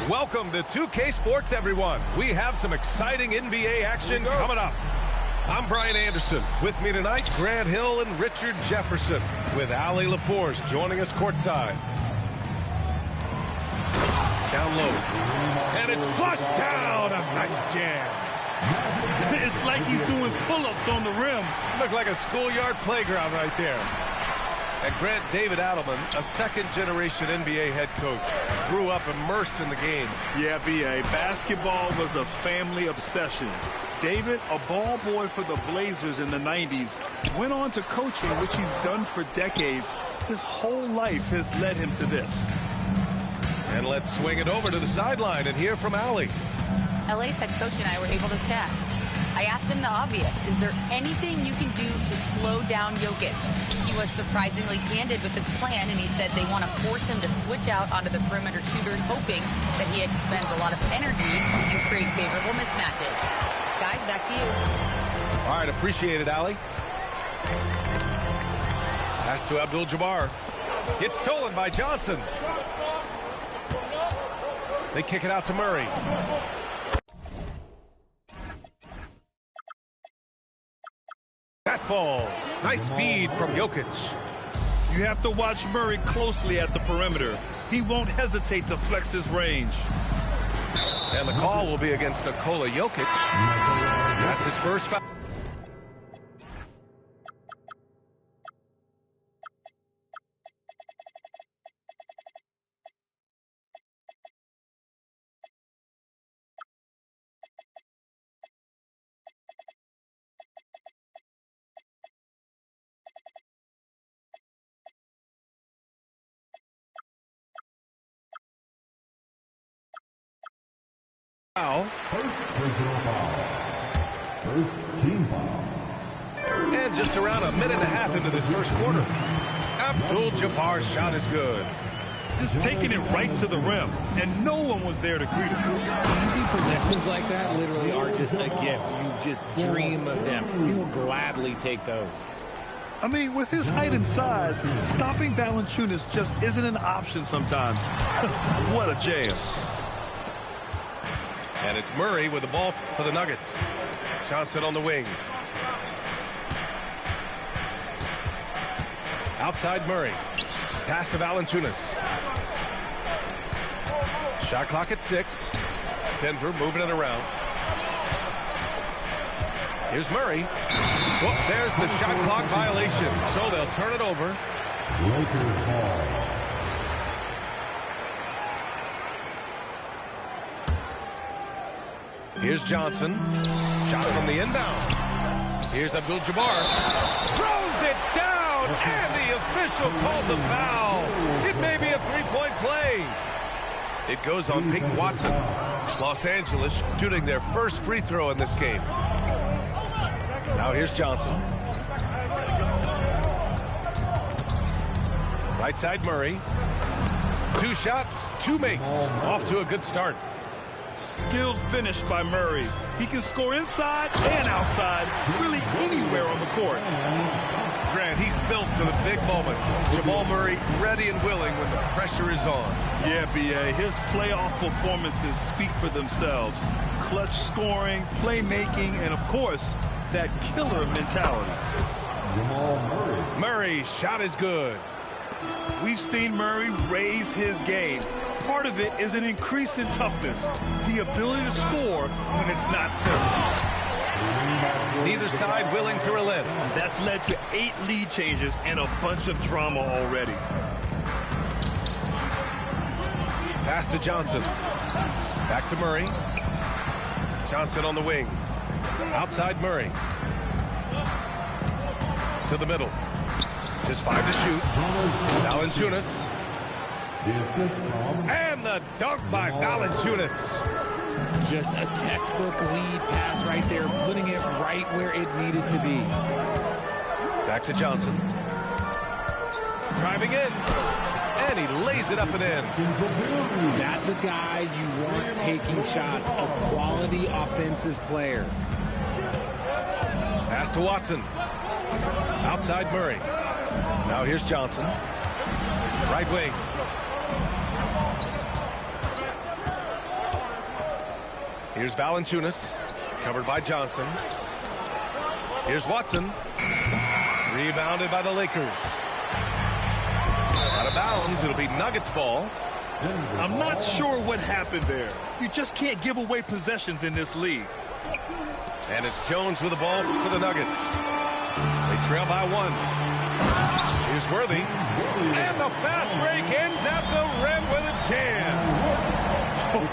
Welcome to 2K Sports, everyone. We have some exciting NBA action coming up. I'm Brian Anderson. With me tonight, Grant Hill and Richard Jefferson, with Allie LaForce joining us courtside. Down low. And it's flushed down. A nice jam. It's like he's doing pull-ups on the rim. Look like a schoolyard playground right there. And Grant, David Adelman, a second-generation NBA head coach, grew up immersed in the game. Yeah, B.A. Basketball was a family obsession. David, a ball boy for the Blazers in the 90s, went on to coaching, which he's done for decades. His whole life has led him to this. And let's swing it over to the sideline and hear from Allie. LA's head coach and I were able to chat. I asked him the obvious. Is there anything you can do to slow down Jokic? He was surprisingly candid with his plan, and he said they want to force him to switch out onto the perimeter shooters, hoping that he expends a lot of energy and create favorable mismatches. Guys, back to you. All right, appreciate it, Allie. Pass to Abdul-Jabbar. Gets stolen by Johnson. They kick it out to Murray. That falls. Nice feed from Jokic. You have to watch Murray closely at the perimeter. He won't hesitate to flex his range. And the call will be against Nikola Jokic. That's his first foul. First personal foul. First team foul. And just around a minute and a half into this first quarter, Abdul-Jabbar's shot is good. Just taking it right to the rim, and no one was there to greet him. Easy possessions like that literally are just a gift. You just dream of them. You'll gladly take those. I mean, with his height and size, stopping Valanciunas just isn't an option sometimes. What a jam. And it's Murray with the ball for the Nuggets. Johnson on the wing. Outside Murray. Pass to Valanciunas. Shot clock at 6. Denver moving it around. Here's Murray. Oh, there's the shot clock violation. So they'll turn it over. Lakers ball. Here's Johnson. Shot from the inbound. Here's Abdul-Jabbar. Throws it down, and the official calls a foul. It may be a three-point play. It goes on Peyton Watson. Los Angeles shooting their first free throw in this game. Now here's Johnson. Right side Murray. 2 shots, 2 makes. Off to a good start. Skilled finish by Murray. He can score inside and outside, really anywhere on the court. Grant, he's built for the big moments. Jamal Murray ready and willing when the pressure is on. Yeah, B.A., his playoff performances speak for themselves. Clutch scoring, playmaking, and of course, that killer mentality. Jamal Murray. Murray's shot is good. We've seen Murray raise his game. Part of it is an increase in toughness, the ability to score when it's not simple. Neither side willing to relent. That's led to 8 lead changes and a bunch of drama already. Pass to Johnson. Back to Murray. Johnson on the wing. Outside Murray. To the middle. Just 5 to shoot. Valanciunas. And the dunk by Valanciunas. Just a textbook lead pass right there, putting it right where it needed to be. Back to Johnson. Driving in. And he lays it up and in. That's a guy you want taking shots, a quality offensive player. Pass to Watson. Outside Murray. Now here's Johnson. Right wing. Here's Valanciunas, covered by Johnson. Here's Watson. Rebounded by the Lakers. Out of bounds, it'll be Nuggets ball. I'm not sure what happened there. You just can't give away possessions in this league. And it's Jones with the ball for the Nuggets. They trail by 1. Here's Worthy. And the fast break ends at the rim with a jam.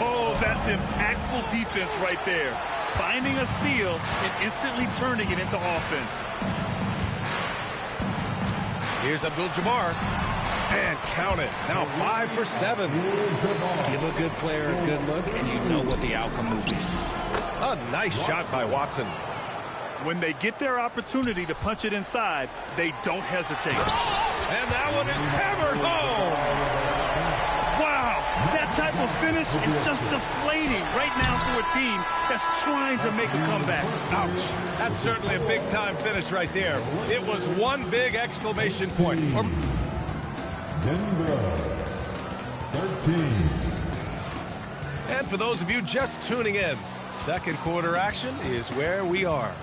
Oh, that's impactful defense right there. Finding a steal and instantly turning it into offense. Here's Abdul-Jabbar. And count it. Now 5 for 7. Give a good player a good look, and you know what the outcome will be. A nice shot by Watson. When they get their opportunity to punch it inside, they don't hesitate. And that one is hammered home. Wow, that type of finish is just deflating right now for a team that's trying to make a comeback. Ouch. That's certainly a big-time finish right there. It was one big exclamation point. Denver, 13. And for those of you just tuning in, second quarter action is where we are.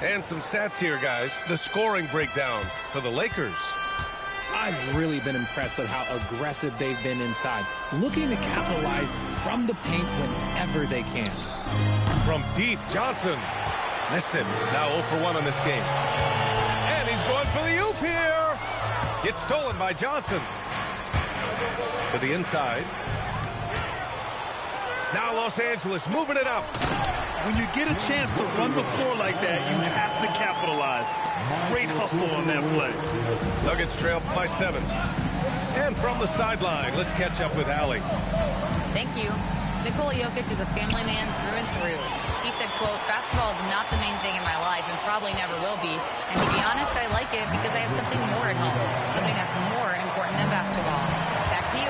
And some stats here, guys. The scoring breakdown for the Lakers. I've really been impressed with how aggressive they've been inside, looking to capitalize from the paint whenever they can. From deep, Johnson missed it. Now 0 for 1 in this game. And he's going for the oop here. It's stolen by Johnson. To the inside. Now Los Angeles moving it up. When you get a chance to run the floor like that, you have to capitalize. Great hustle on that play. Nuggets trail by 7. And from the sideline, let's catch up with Allie. Thank you. Nikola Jokic is a family man through and through. He said, quote, "Basketball is not the main thing in my life and probably never will be. And to be honest, I like it because I have something more at home, something that's more important than basketball." Back to you.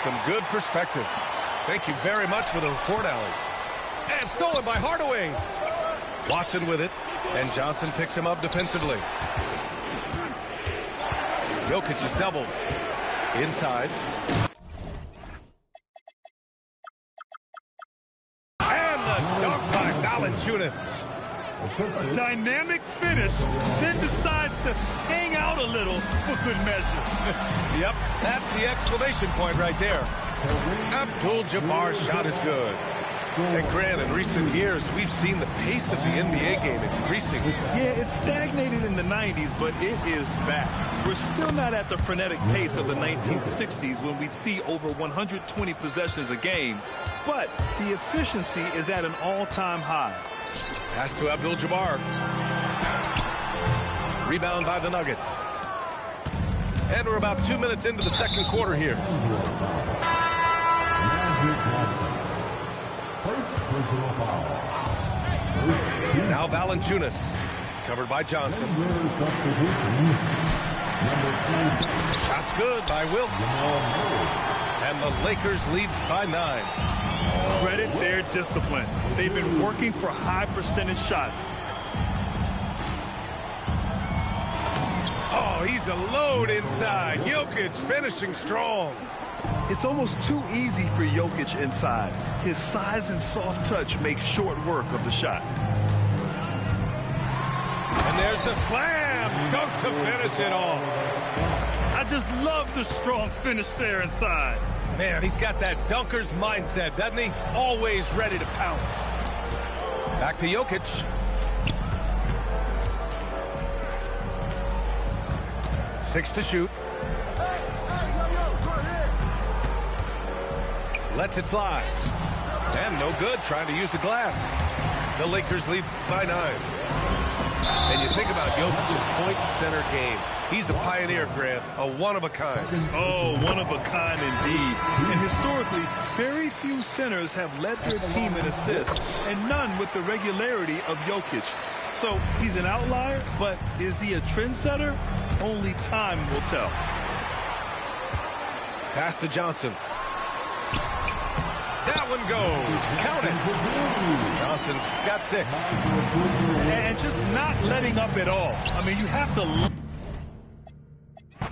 Some good perspective. Thank you very much for the report, Allie. And stolen by Hardaway. Watson with it, and Johnson picks him up defensively. Jokic is doubled. Inside. And the dunk by Valanciunas. A dynamic finish, then decides to hang out a little for good measure. Yep, that's the exclamation point right there. Abdul-Jabbar's shot is good. And Grant, in recent years, we've seen the pace of the NBA game increasing. Yeah, it stagnated in the 90s, but it is back. We're still not at the frenetic pace of the 1960s when we'd see over 120 possessions a game, but the efficiency is at an all-time high. Pass to Abdul-Jabbar. Rebound by the Nuggets. And we're about 2 minutes into the second quarter here. Now Valanciunas, covered by Johnson. Shot's good by Wilkes. And the Lakers lead by 9. Credit their discipline. They've been working for high percentage shots. Oh, he's a load inside. Jokic finishing strong. It's almost too easy for Jokic inside. His size and soft touch make short work of the shot. And there's the slam. Dunk to finish it off. I just love the strong finish there inside. Man, he's got that dunker's mindset, doesn't he? Always ready to pounce. Back to Jokic. Six to shoot. Lets it fly. And no good, trying to use the glass. The Lakers lead by 9. And you think about Jokic's point center game. He's a pioneer, Grant, a one-of-a-kind. Oh, one-of-a-kind indeed. And historically, very few centers have led their team in assists, and none with the regularity of Jokic. So he's an outlier, but is he a trendsetter? Only time will tell. Pass to Johnson. That one goes. Count it. Johnson's got 6. And just not letting up at all. I mean, you have to...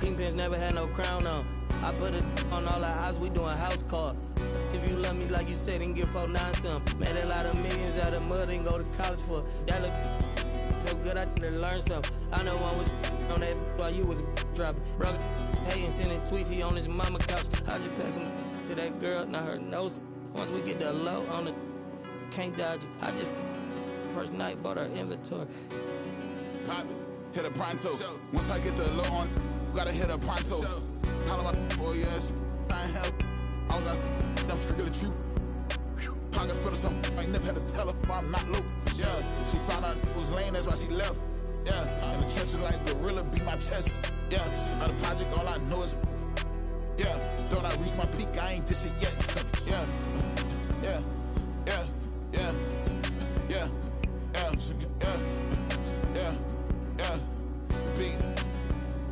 Kingpins never had no crown on. I put it on all our house, we doing house call. If you love me like you said, then give 4-9 some. Made a lot of millions out of mud and go to college for. That look so good, I didn't learn something. I know one was on that while you was dropping. Brother, hey, and sending tweets, he on his mama couch. I just passed him to that girl, now her nose. Once we get the low on the, can't dodge it. I just, first night, bought her inventory. Pop it. hit a pronto. Once I get the low on, gotta hit a pronto. Holla my boy, yes. I ain't hell. I was out, I'm strictly true. Pocket full of something, I never had to tell her, I'm not low. Yeah, she found out it was lame, that's why she left. Yeah, in the trenches like gorilla beat my chest. Yeah, out of the project, all I know is. Yeah, thought I reached my peak, I ain't this shit yet. Yeah, yeah, yeah, yeah, yeah, yeah, yeah, yeah,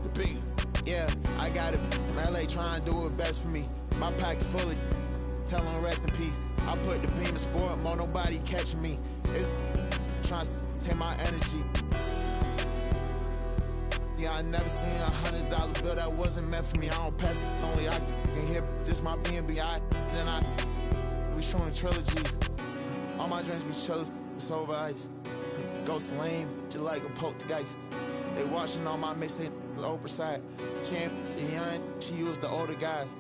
the beat. Yeah, I got it. LA trying to do it best for me. My pack's full of tell them rest in peace. I put the beam in sport, more nobody catching me. It's trying to take my energy. Yeah, I never seen $100 bill that wasn't meant for me. I don't pass it only. I can hear just my B&B. We showing trilogies. All my drinks be chillin', it's over ice. Ghost lame, just like a poltergeist. They watching all my mixtape oversight. She ain't the young, she used the older guys.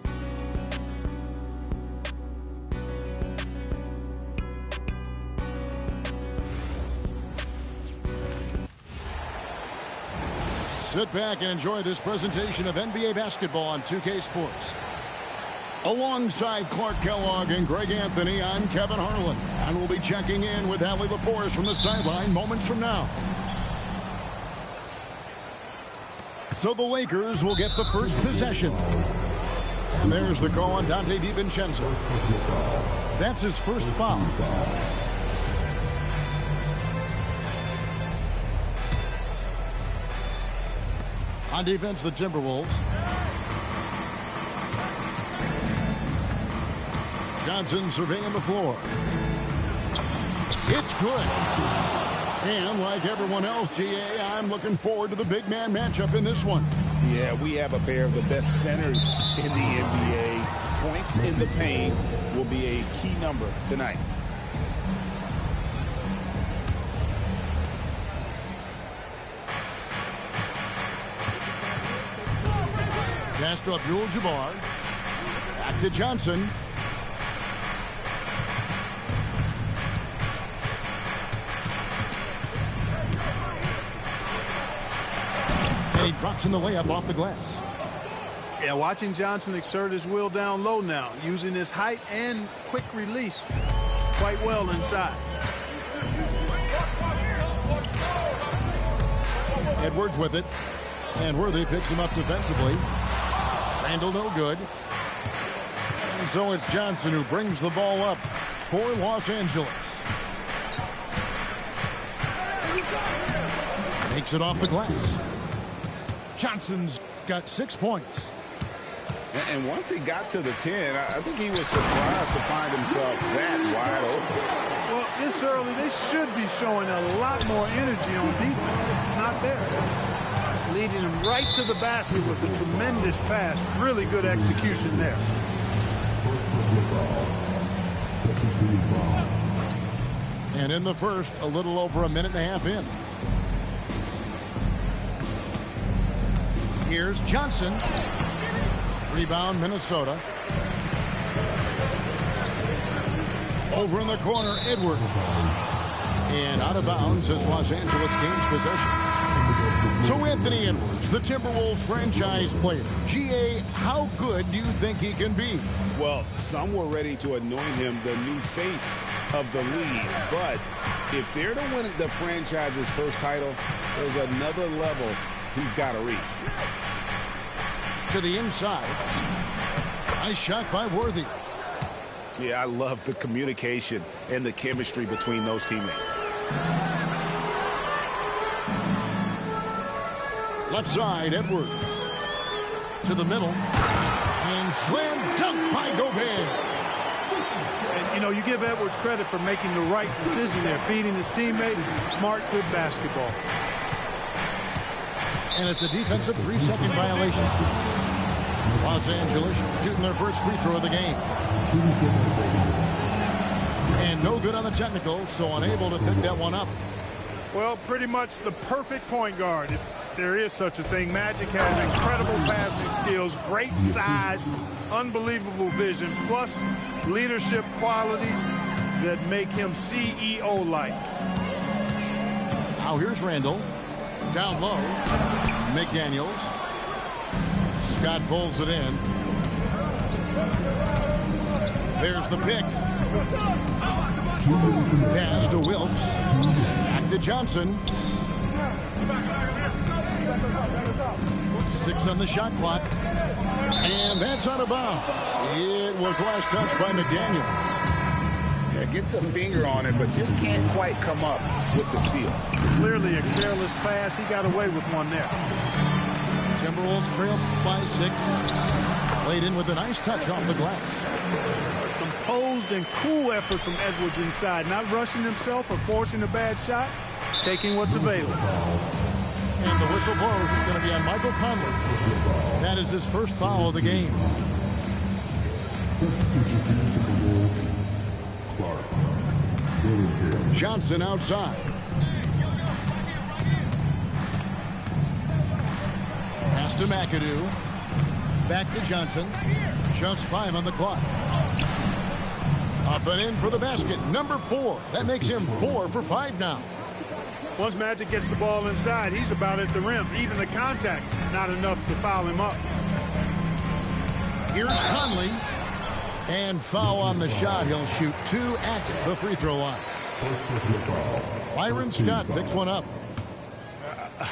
Sit back and enjoy this presentation of NBA basketball on 2K Sports. Alongside Clark Kellogg and Greg Anthony, I'm Kevin Harlan, and we'll be checking in with Allie LaForce from the sideline moments from now. So the Lakers will get the first possession. And there's the call on Dante DiVincenzo. That's his first foul. On defense, the Timberwolves. Johnson surveying the floor. It's good. And like everyone else, GA, I'm looking forward to the big man matchup in this one. Yeah, we have a pair of the best centers in the NBA. Points in the paint will be a key number tonight. Pass to Abdul-Jabbar. Back to Johnson. And he drops in the layup off the glass. Yeah, watching Johnson exert his will down low now, using his height and quick release quite well inside. Edwards with it. And Worthy picks him up defensively. Randall no good. And so it's Johnson who brings the ball up for Los Angeles. Takes it off the glass. Johnson's got 6 points. And once he got to the 10, I think he was surprised to find himself that wide open. Well, this early, they should be showing a lot more energy on defense. It's not there. Leading him right to the basket with a tremendous pass. Really good execution there. And in the first, a little over a minute and a half in. Here's Johnson. Rebound, Minnesota. Over in the corner, Edwards. And out of bounds as Los Angeles gains possession. So Anthony Edwards, the Timberwolves franchise player. GA, how good do you think he can be? Well, some were ready to anoint him the new face of the league. But if they're to win the franchise's first title, there's another level he's got to reach. To the inside. Nice shot by Worthy. Yeah, I love the communication and the chemistry between those teammates. Left side, Edwards. To the middle. And slam dunk by Gobert. And, you know, you give Edwards credit for making the right decision there, feeding his teammate. Smart, good basketball. And it's a defensive 3-second violation. Los Angeles shooting their first free throw of the game. And no good on the technical, so unable to pick that one up. Well, pretty much the perfect point guard. If there is such a thing. Magic has incredible passing skills, great size, unbelievable vision, plus leadership qualities that make him CEO-like. Now here's Randall. Down low. McDaniels. Scott pulls it in. There's the pick. Pass to Wilkes. Back to Johnson. 6 on the shot clock. And that's out of bounds. It was last touched by McDaniels. Yeah, gets a finger on it, but just can't quite come up with the steal. Clearly a careless pass. He got away with one there. Timberwolves trail by 6. Laid in with a nice touch off the glass. Composed and cool effort from Edwards inside. Not rushing himself or forcing a bad shot. Taking what's available. And the whistle blows. It's going to be on Michael Conley. That is his first foul of the game. Johnson outside. Pass to McAdoo. Back to Johnson. Just 5 on the clock. Up and in for the basket. Number 4. That makes him 4 for 5 now. Once Magic gets the ball inside, he's about at the rim. Even the contact, not enough to foul him up. Here's Conley. And foul on the shot. He'll shoot 2 at the free throw line. Byron Scott picks one up.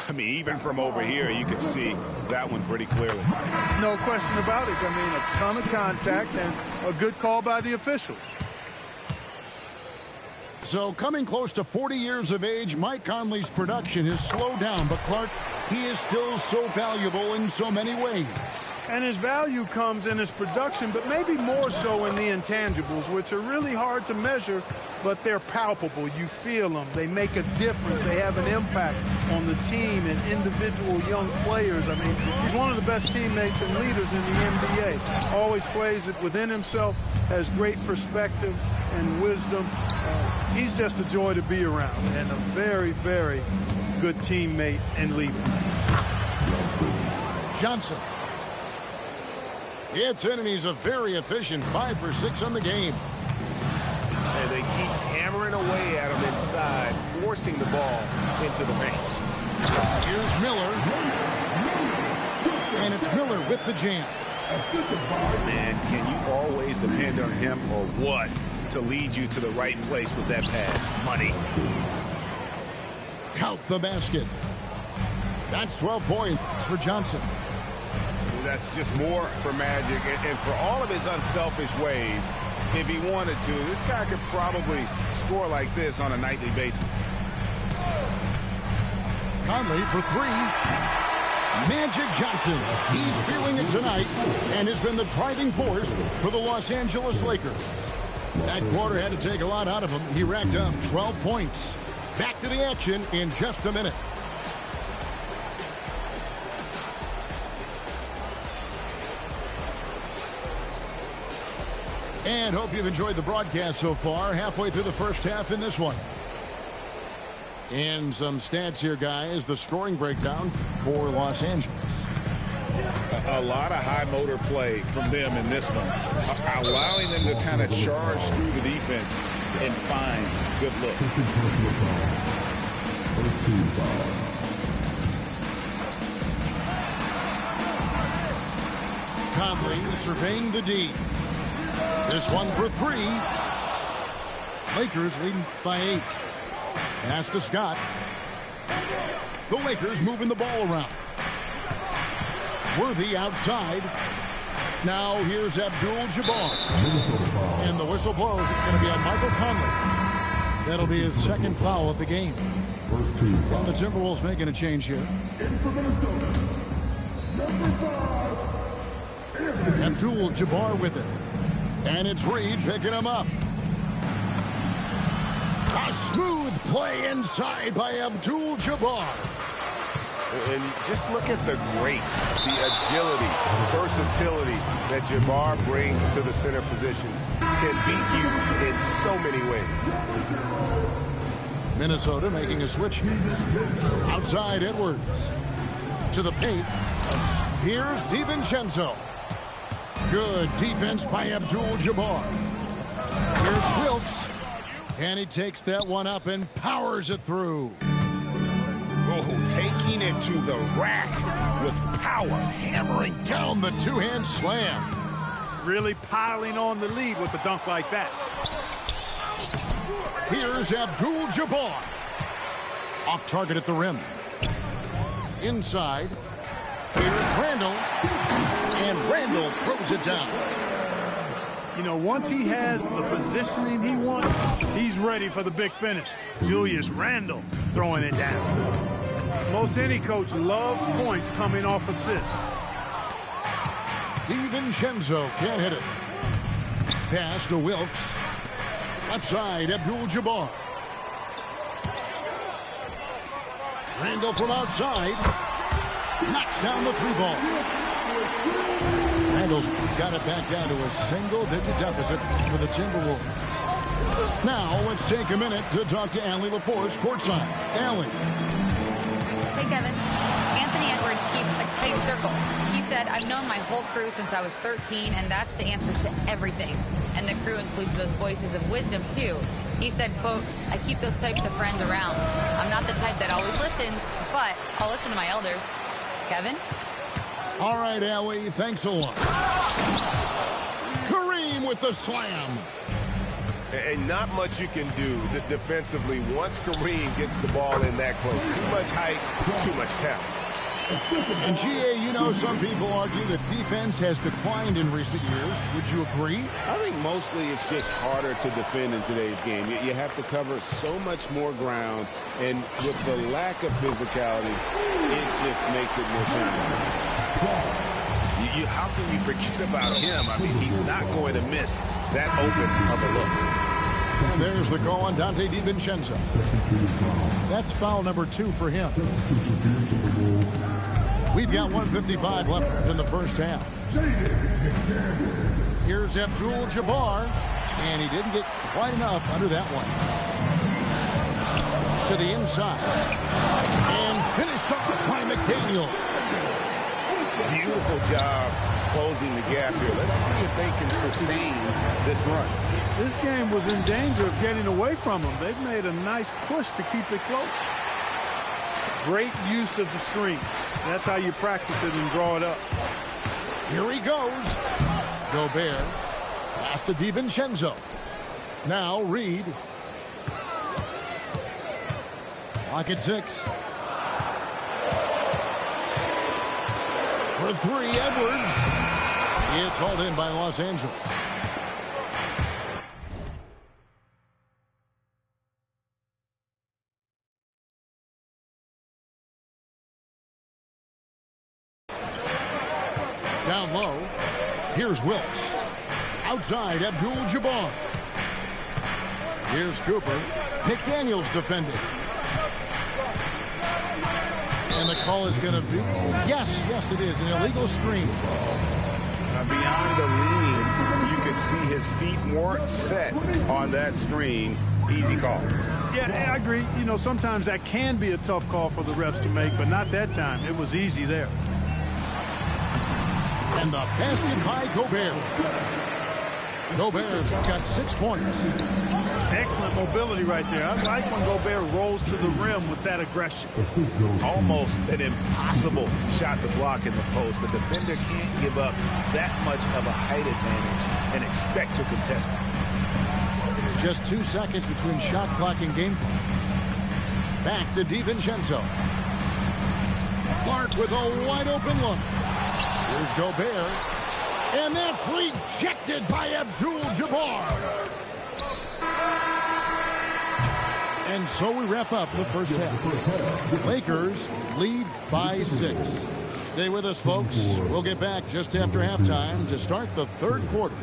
I mean, even from over here, you can see that one pretty clearly. No question about it. I mean, a ton of contact and a good call by the officials. So coming close to 40 years of age, Mike Conley's production has slowed down. But Clark, he is still so valuable in so many ways. And his value comes in his production, but maybe more so in the intangibles, which are really hard to measure, but they're palpable. You feel them. They make a difference. They have an impact on the team and individual young players. I mean, he's one of the best teammates and leaders in the NBA. Always plays it within himself, has great perspective and wisdom. He's just a joy to be around and a very, very good teammate and leader. Johnson. It's in, and he's a very efficient 5 for 6 on the game. And they keep hammering away at him inside, forcing the ball into the paint. Here's Miller. And it's Miller with the jam. Man, can you always depend on him or what to lead you to the right place with that pass? Money. Count the basket. That's 12 points for Johnson. That's just more for Magic, and for all of his unselfish ways, if he wanted to, this guy could probably score like this on a nightly basis. Conley for 3. Magic Johnson. He's feeling it tonight and has been the driving force for the Los Angeles Lakers. That quarter had to take a lot out of him. He racked up 12 points. Back to the action in just a minute. And hope you've enjoyed the broadcast so far. Halfway through the first half in this one. And some stats here, guys. The scoring breakdown for Los Angeles. A lot of high motor play from them in this one. Allowing them to kind of charge through the defense and find good looks. Conley surveying the D. This one for 3. Lakers leading by 8. Pass to Scott. The Lakers moving the ball around. Worthy outside. Now here's Abdul-Jabbar. And the whistle blows. It's going to be on Michael Conley. That'll be his second foul of the game. And the Timberwolves making a change here. Abdul-Jabbar with it. And it's Reed picking him up. A smooth play inside by Abdul-Jabbar. And just look at the grace, the agility, versatility that Jabbar brings to the center position. Can beat you in so many ways. Minnesota making a switch. Outside Edwards. To the paint. Here's DiVincenzo. Good defense by Abdul-Jabbar. Here's Wilkes. And he takes that one up and powers it through. Oh, Oh, taking it to the rack with power, hammering down the two-hand slam. Really piling on the lead with a dunk like that. Here's Abdul-Jabbar. Off target at the rim. Inside. Here's Randall. And Randall throws it down. You know, once he has the positioning he wants, he's ready for the big finish. Julius Randle throwing it down. Most any coach loves points coming off assists. DiVincenzo can't hit it. Pass to Wilkes. Left side, Abdul-Jabbar. Randall from outside. Knocks down the three ball. Randall's got it back down to a single-digit deficit for the Timberwolves. Now, let's take a minute to talk to Allie LaForce courtside. Allie. Hey, Kevin. Anthony Edwards keeps a tight circle. He said, I've known my whole crew since I was 13, and that's the answer to everything. And the crew includes those voices of wisdom, too. He said, quote, I keep those types of friends around. I'm not the type that always listens, but I'll listen to my elders. Kevin? All right, Allie, thanks a lot. Kareem with the slam. And not much you can do defensively once Kareem gets the ball in that close. Too much height, too much talent. And GA, you know, some people argue that defense has declined in recent years. Would you agree? I think mostly it's just harder to defend in today's game. You have to cover so much more ground, and with the lack of physicality, it just makes it more challenging. How can you forget about him? I mean, he's not going to miss that open of a look. And there's the call on Dante DiVincenzo. That's foul number 2 for him. We've got 1:55 left in the first half. Here's Abdul-Jabbar, and he didn't get quite enough under that one. To the inside. And finished off by McDaniel. Beautiful job closing the gap here. Let's see if they can sustain this run. This game was in danger of getting away from them. They've made a nice push to keep it close. Great use of the screens. That's how you practice it and draw it up. Here he goes. Gobert. Pass to DiVincenzo. Now Reed. Clock at 6. For 3, Edwards. It's hauled in by Los Angeles. Down low. Here's Wilkes. Outside, Abdul-Jabbar. Here's Cooper. McDaniels defending. And the call is going to be, yes, it is, an illegal screen. Beyond the leaning, you could see his feet weren't set on that screen. Easy call. Yeah, I agree. You know, sometimes that can be a tough call for the refs to make, but not that time. It was easy there. And the basket by Gobert. Gobert got 6 points. Excellent mobility right there. I like when Gobert rolls to the rim with that aggression. Almost an impossible shot to block in the post. The defender can't give up that much of a height advantage and expect to contest it. Just 2 seconds between shot clock and game clock. Back to DiVincenzo. Clark with a wide open look. Here's Gobert. And that's rejected by Abdul-Jabbar. And so we wrap up the first half. Lakers lead by 6. Stay with us, folks. We'll get back just after halftime to start the third quarter.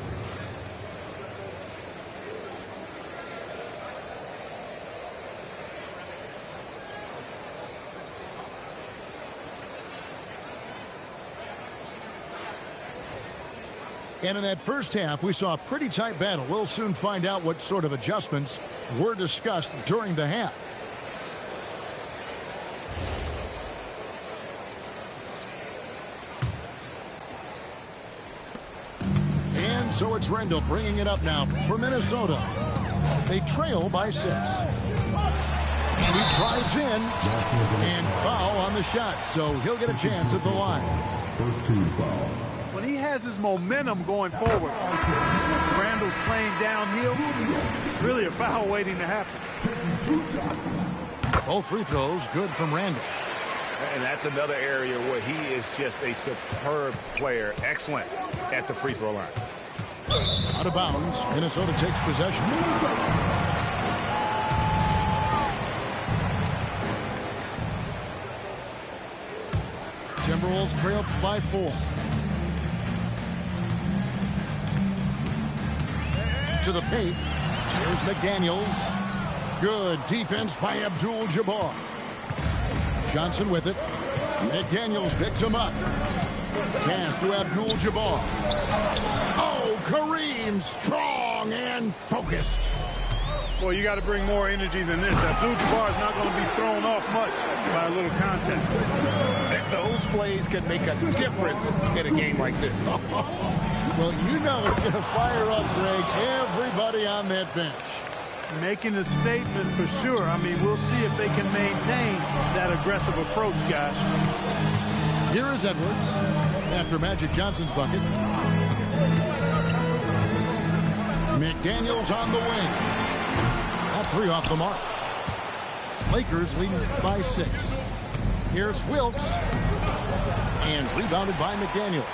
And in that first half, we saw a pretty tight battle. We'll soon find out what sort of adjustments were discussed during the half. And so it's Randall bringing it up now for Minnesota. They trail by 6. And he drives in and foul on the shot, so he'll get a chance at the line. First team foul. When he has his momentum going forward, Randall's playing downhill, really a foul waiting to happen. Both free throws good from Randall. And that's another area where he is just a superb player. Excellent at the free throw line. Out of bounds. Minnesota takes possession. Timberwolves trail by 4. To the paint. Here's McDaniels. Good defense by Abdul-Jabbar. Johnson with it. McDaniels picks him up. Pass to Abdul-Jabbar. Oh, Kareem, strong and focused. Boy, you got to bring more energy than this. Abdul-Jabbar is not going to be thrown off much by a little contact. Those plays can make a difference in a game like this. Well, you know it's going to fire up, Greg, everybody on that bench. Making a statement for sure. I mean, we'll see if they can maintain that aggressive approach, guys. Here is Edwards after Magic Johnson's bucket. McDaniels on the wing. That 3 off the mark. Lakers leading by 6. Here's Wilkes. And rebounded by McDaniels.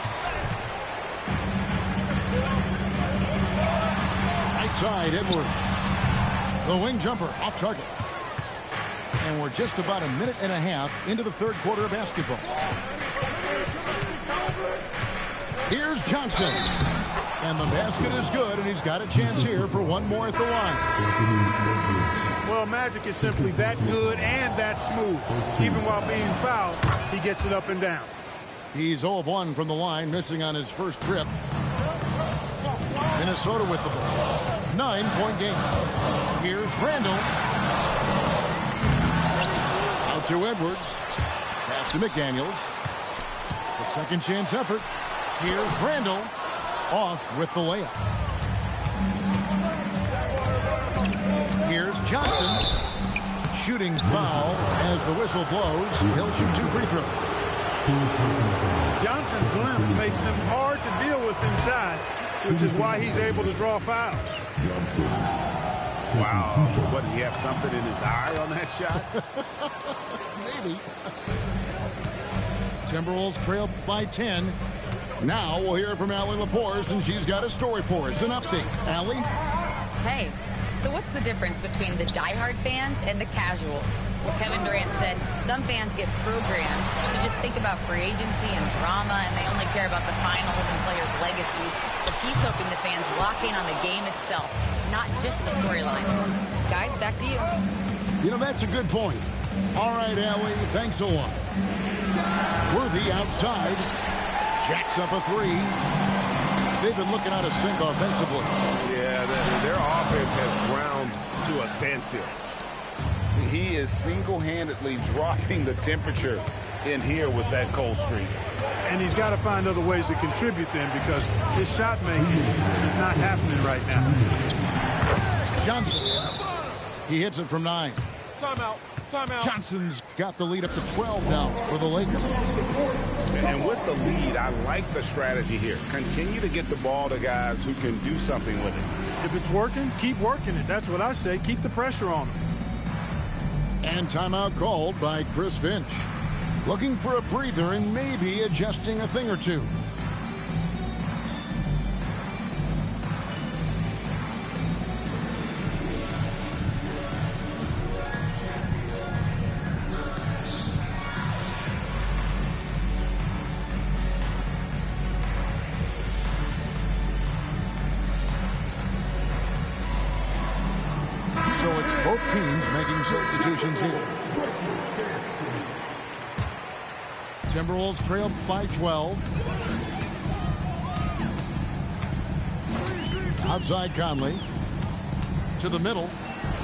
Right side, Edwards. The wing jumper off target. And we're just about a minute and a half into the third quarter of basketball. Here's Johnson. And the basket is good, and he's got a chance here for one more at the line. Well, Magic is simply that good and that smooth. Even while being fouled, he gets it up and down. He's 0 of 1 from the line, missing on his first trip. Minnesota with the ball. 9-point game. Here's Randall. Out to Edwards. Pass to McDaniels. The second chance effort. Here's Randall. Off with the layup. Here's Johnson. Shooting foul as the whistle blows. He'll shoot 2 free throws. Johnson's length makes him hard to deal with inside, which is why he's able to draw fouls. Wow. What, did he have something in his eye on that shot? Maybe. Timberwolves trail by 10. Now we'll hear from Allie LaForce, and she's got a story for us. An update. Allie? Hey, so what's the difference between the diehard fans and the casuals? Well, Kevin Durant said some fans get programmed to just think about free agency and drama, and they only care about the finals and players' legacies. But he's hoping the fans lock in on the game itself, not just the storylines. Guys, back to you. You know, that's a good point. All right, Allie, thanks a lot. Worthy outside. Jacks up a 3. They've been looking out of sync offensively. Yeah, their offense has ground to a standstill. He is single-handedly dropping the temperature in here with that cold streak. And he's got to find other ways to contribute then, because his shot making is not happening right now. Johnson. He hits it from 9. Timeout. Timeout. Johnson's got the lead up to 12 now for the Lakers. And with the lead, I like the strategy here. Continue to get the ball to guys who can do something with it. If it's working, keep working it. That's what I say. Keep the pressure on him. And timeout called by Chris Finch. Looking for a breather and maybe adjusting a thing or two. So it's both teams making substitutions here. Timberwolves trail by 12. Outside Conley. To the middle.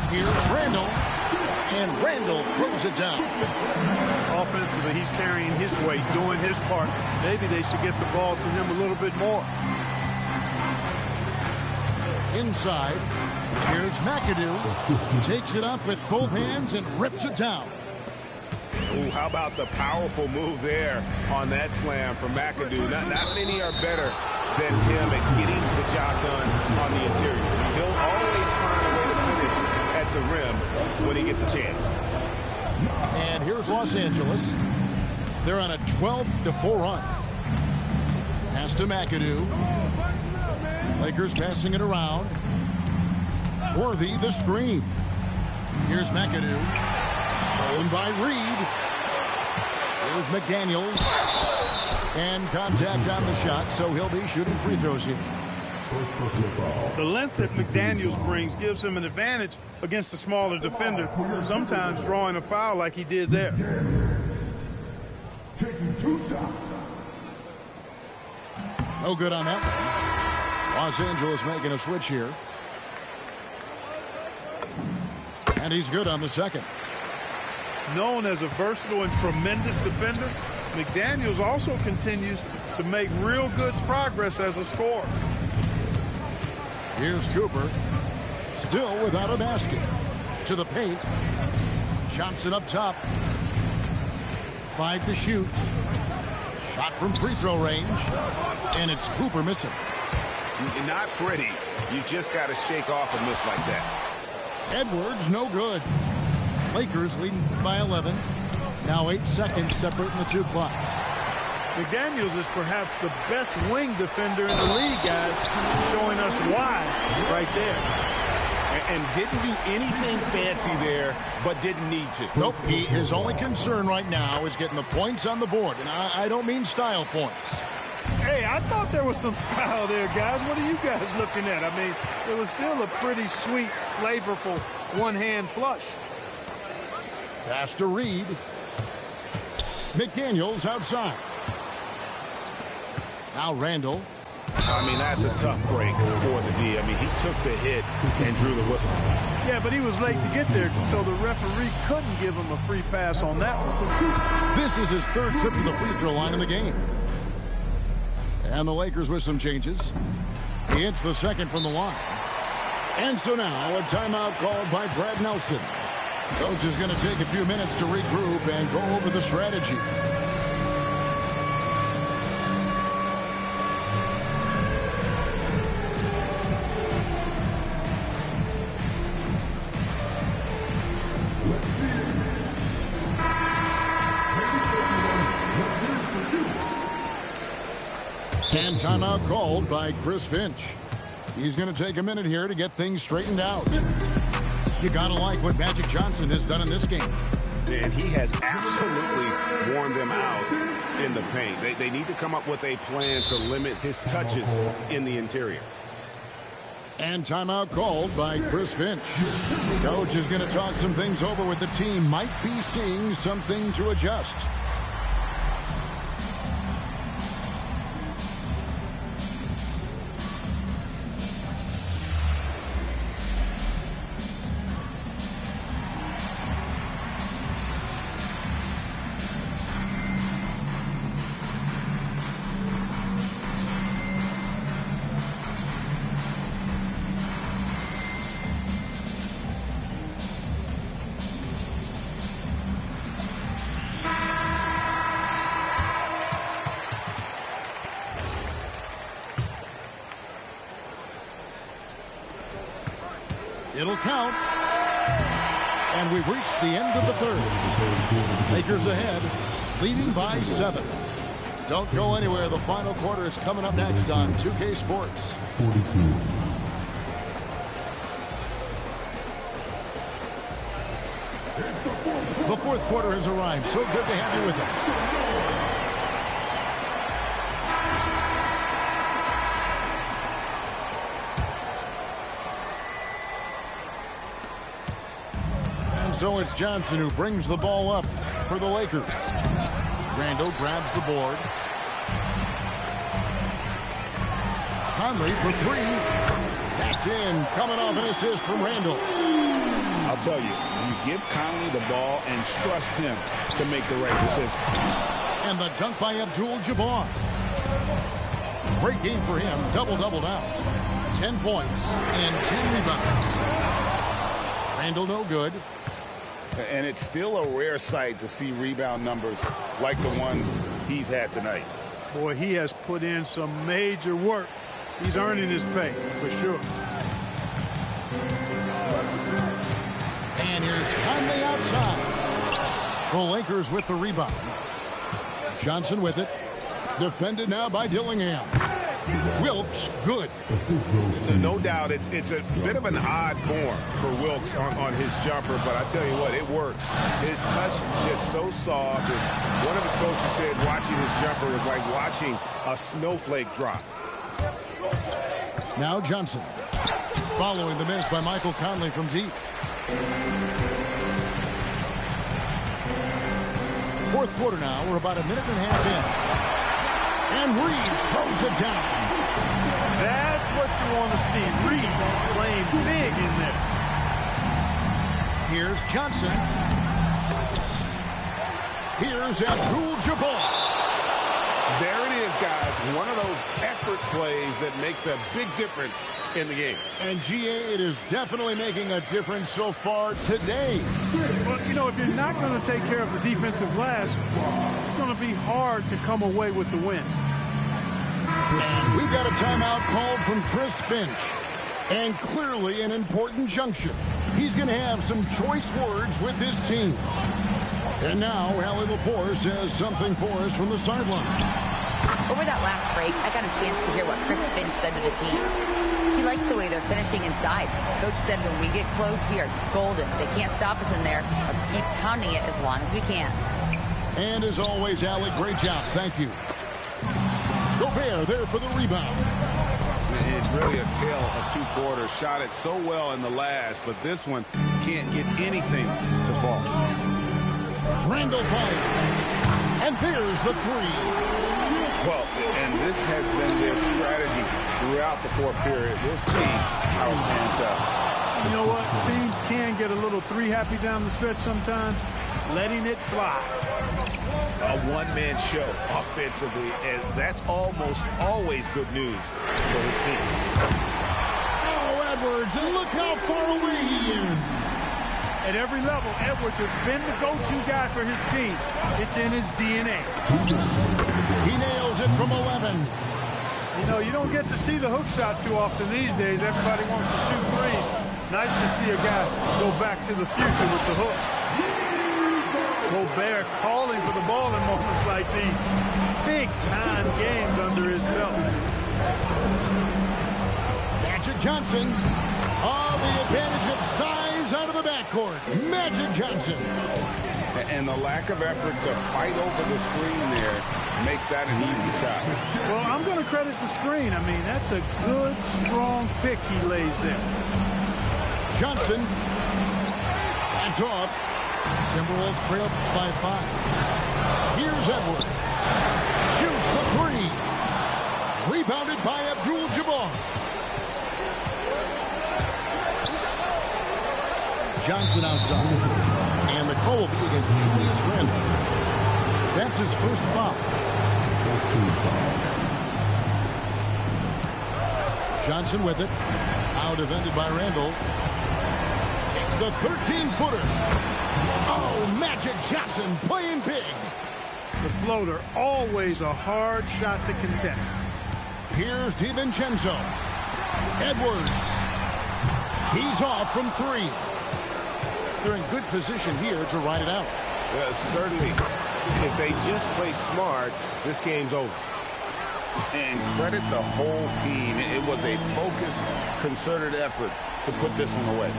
Here's Randall. And Randall throws it down. Offensively, he's carrying his weight, doing his part. Maybe they should get the ball to him a little bit more. inside. Here's McAdoo. Takes it up with both hands and rips it down. Ooh, how about the powerful move there on that slam from McAdoo? Not many are better than him at getting the job done on the interior. He'll always find a way to finish at the rim when he gets a chance. And here's Los Angeles. They're on a 12-4 run. Pass to McAdoo. Lakers passing it around. Worthy the screen. Here's McAdoo. Stolen by Reed. Here's McDaniels. And contact on the shot, so he'll be shooting free throws here. The length that McDaniels brings gives him an advantage against the smaller defender, sometimes drawing a foul like he did there. No good on that one. Los Angeles making a switch here. And he's good on the second. Known as a versatile and tremendous defender, McDaniels also continues to make real good progress as a scorer. Here's Cooper. Still without a basket. To the paint. Johnson up top. 5 to shoot. Shot from free throw range. And it's Cooper missing. Not pretty. You just got to shake off a miss like that. Edwards, no good. Lakers leading by 11. Now 8 seconds separating the two clocks. McDaniels is perhaps the best wing defender in the league, guys, showing us why right there. And didn't do anything fancy there, but didn't need to. Nope, his only concern right now is getting the points on the board. And I don't mean style points. Hey, I thought there was some style there, guys. What are you guys looking at? I mean, it was still a pretty sweet, flavorful one-hand flush. Pass to Reed. McDaniels outside. Now Randall. I mean, that's a tough break for the D. I mean, he took the hit and drew the whistle. Yeah, but he was late to get there, so the referee couldn't give him a free pass on that one. This is his third trip to the free throw line in the game. And the Lakers with some changes. He hits the second from the line. And so now a timeout called by Brad Nelson. Coach is going to take a few minutes to regroup and go over the strategy. And timeout called by Chris Finch. He's going to take a minute here to get things straightened out. You got to like what Magic Johnson has done in this game. And he has absolutely worn them out in the paint. They need to come up with a plan to limit his touches in the interior. And timeout called by Chris Finch. Coach is going to talk some things over with the team. Might be seeing something to adjust. It'll count. And we've reached the end of the third. Lakers ahead, leading by 7. Don't go anywhere. The final quarter is coming up next on 2K Sports. 42. The fourth quarter has arrived. So good to have you with us. So it's Johnson who brings the ball up for the Lakers. Randall grabs the board. Conley for 3. That's in. Coming off an assist from Randall. I'll tell you, you give Conley the ball and trust him to make the right decision. And the dunk by Abdul-Jabbar. Great game for him. Double-double now. 10 points and 10 rebounds. Randall no good. And it's still a rare sight to see rebound numbers like the ones he's had tonight. Boy, he has put in some major work. He's earning his pay, for sure. And here's Conley outside. The Lakers with the rebound. Johnson with it. Defended now by Dillingham. Wilkes, good. No doubt it's a bit of an odd form for Wilkes on his jumper, but I tell you what, it works. His touch is just so soft. And one of his coaches said watching his jumper was like watching a snowflake drop. Now Johnson. Following the miss by Michael Conley from deep. Fourth quarter now. We're about a minute and a half in. And Reed throws it down. That's what you want to see. Reed playing big in there. Here's Johnson. Here's Abdul-Jabbar. There it is, guys. One of those effort plays that makes a big difference in the game. And GA, it is definitely making a difference so far today. Well, you know, if you're not going to take care of the defensive glass, it's going to be hard to come away with the win. And we've got a timeout called from Chris Finch. And clearly an important junction. He's going to have some choice words with his team. And now, Allie LaForce says something for us from the sideline. Over that last break, I got a chance to hear what Chris Finch said to the team. He likes the way they're finishing inside. Coach said when we get close, we are golden. They can't stop us in there. Let's keep pounding it as long as we can. And as always, Allie, great job. Thank you. Gobert there for the rebound. It's really a tale of two quarters. Shot it so well in the last, but this one can't get anything to fall. Randall fire. And there's the three. Well, and this has been their strategy throughout the fourth period. We'll see how it pans out. You know what? Teams can get a little three-happy down the stretch sometimes. Letting it fly. A one-man show offensively, and that's almost always good news for his team. Oh, Edwards, and look how far away he is. At every level, Edwards has been the go-to guy for his team. It's in his DNA. He nails it from 11. You know, you don't get to see the hook shot too often these days. Everybody wants to shoot threes. Nice to see a guy go back to the future with the hook. Gobert calling for the ball in moments like these. Big-time games under his belt. Magic Johnson. Oh, the advantage of size out of the backcourt. Magic Johnson. And the lack of effort to fight over the screen there makes that an easy shot. Well, I'm going to credit the screen. I mean, that's a good, strong pick he lays there. Johnson. That's off. Timberwolves trail by 5. Here's Edwards. Shoots the three. Rebounded by Abdul-Jabbar. Johnson outside. And the call will be against Julius Randle. That's his first foul. Johnson with it. Now defended by Randle. It's the 13-footer. Oh, Magic Johnson playing big. The floater, always a hard shot to contest. Here's DiVincenzo. Edwards. He's off from 3. They're in good position here to ride it out. Certainly. If they just play smart, this game's over. And credit the whole team. It was a focused, concerted effort to put this one away.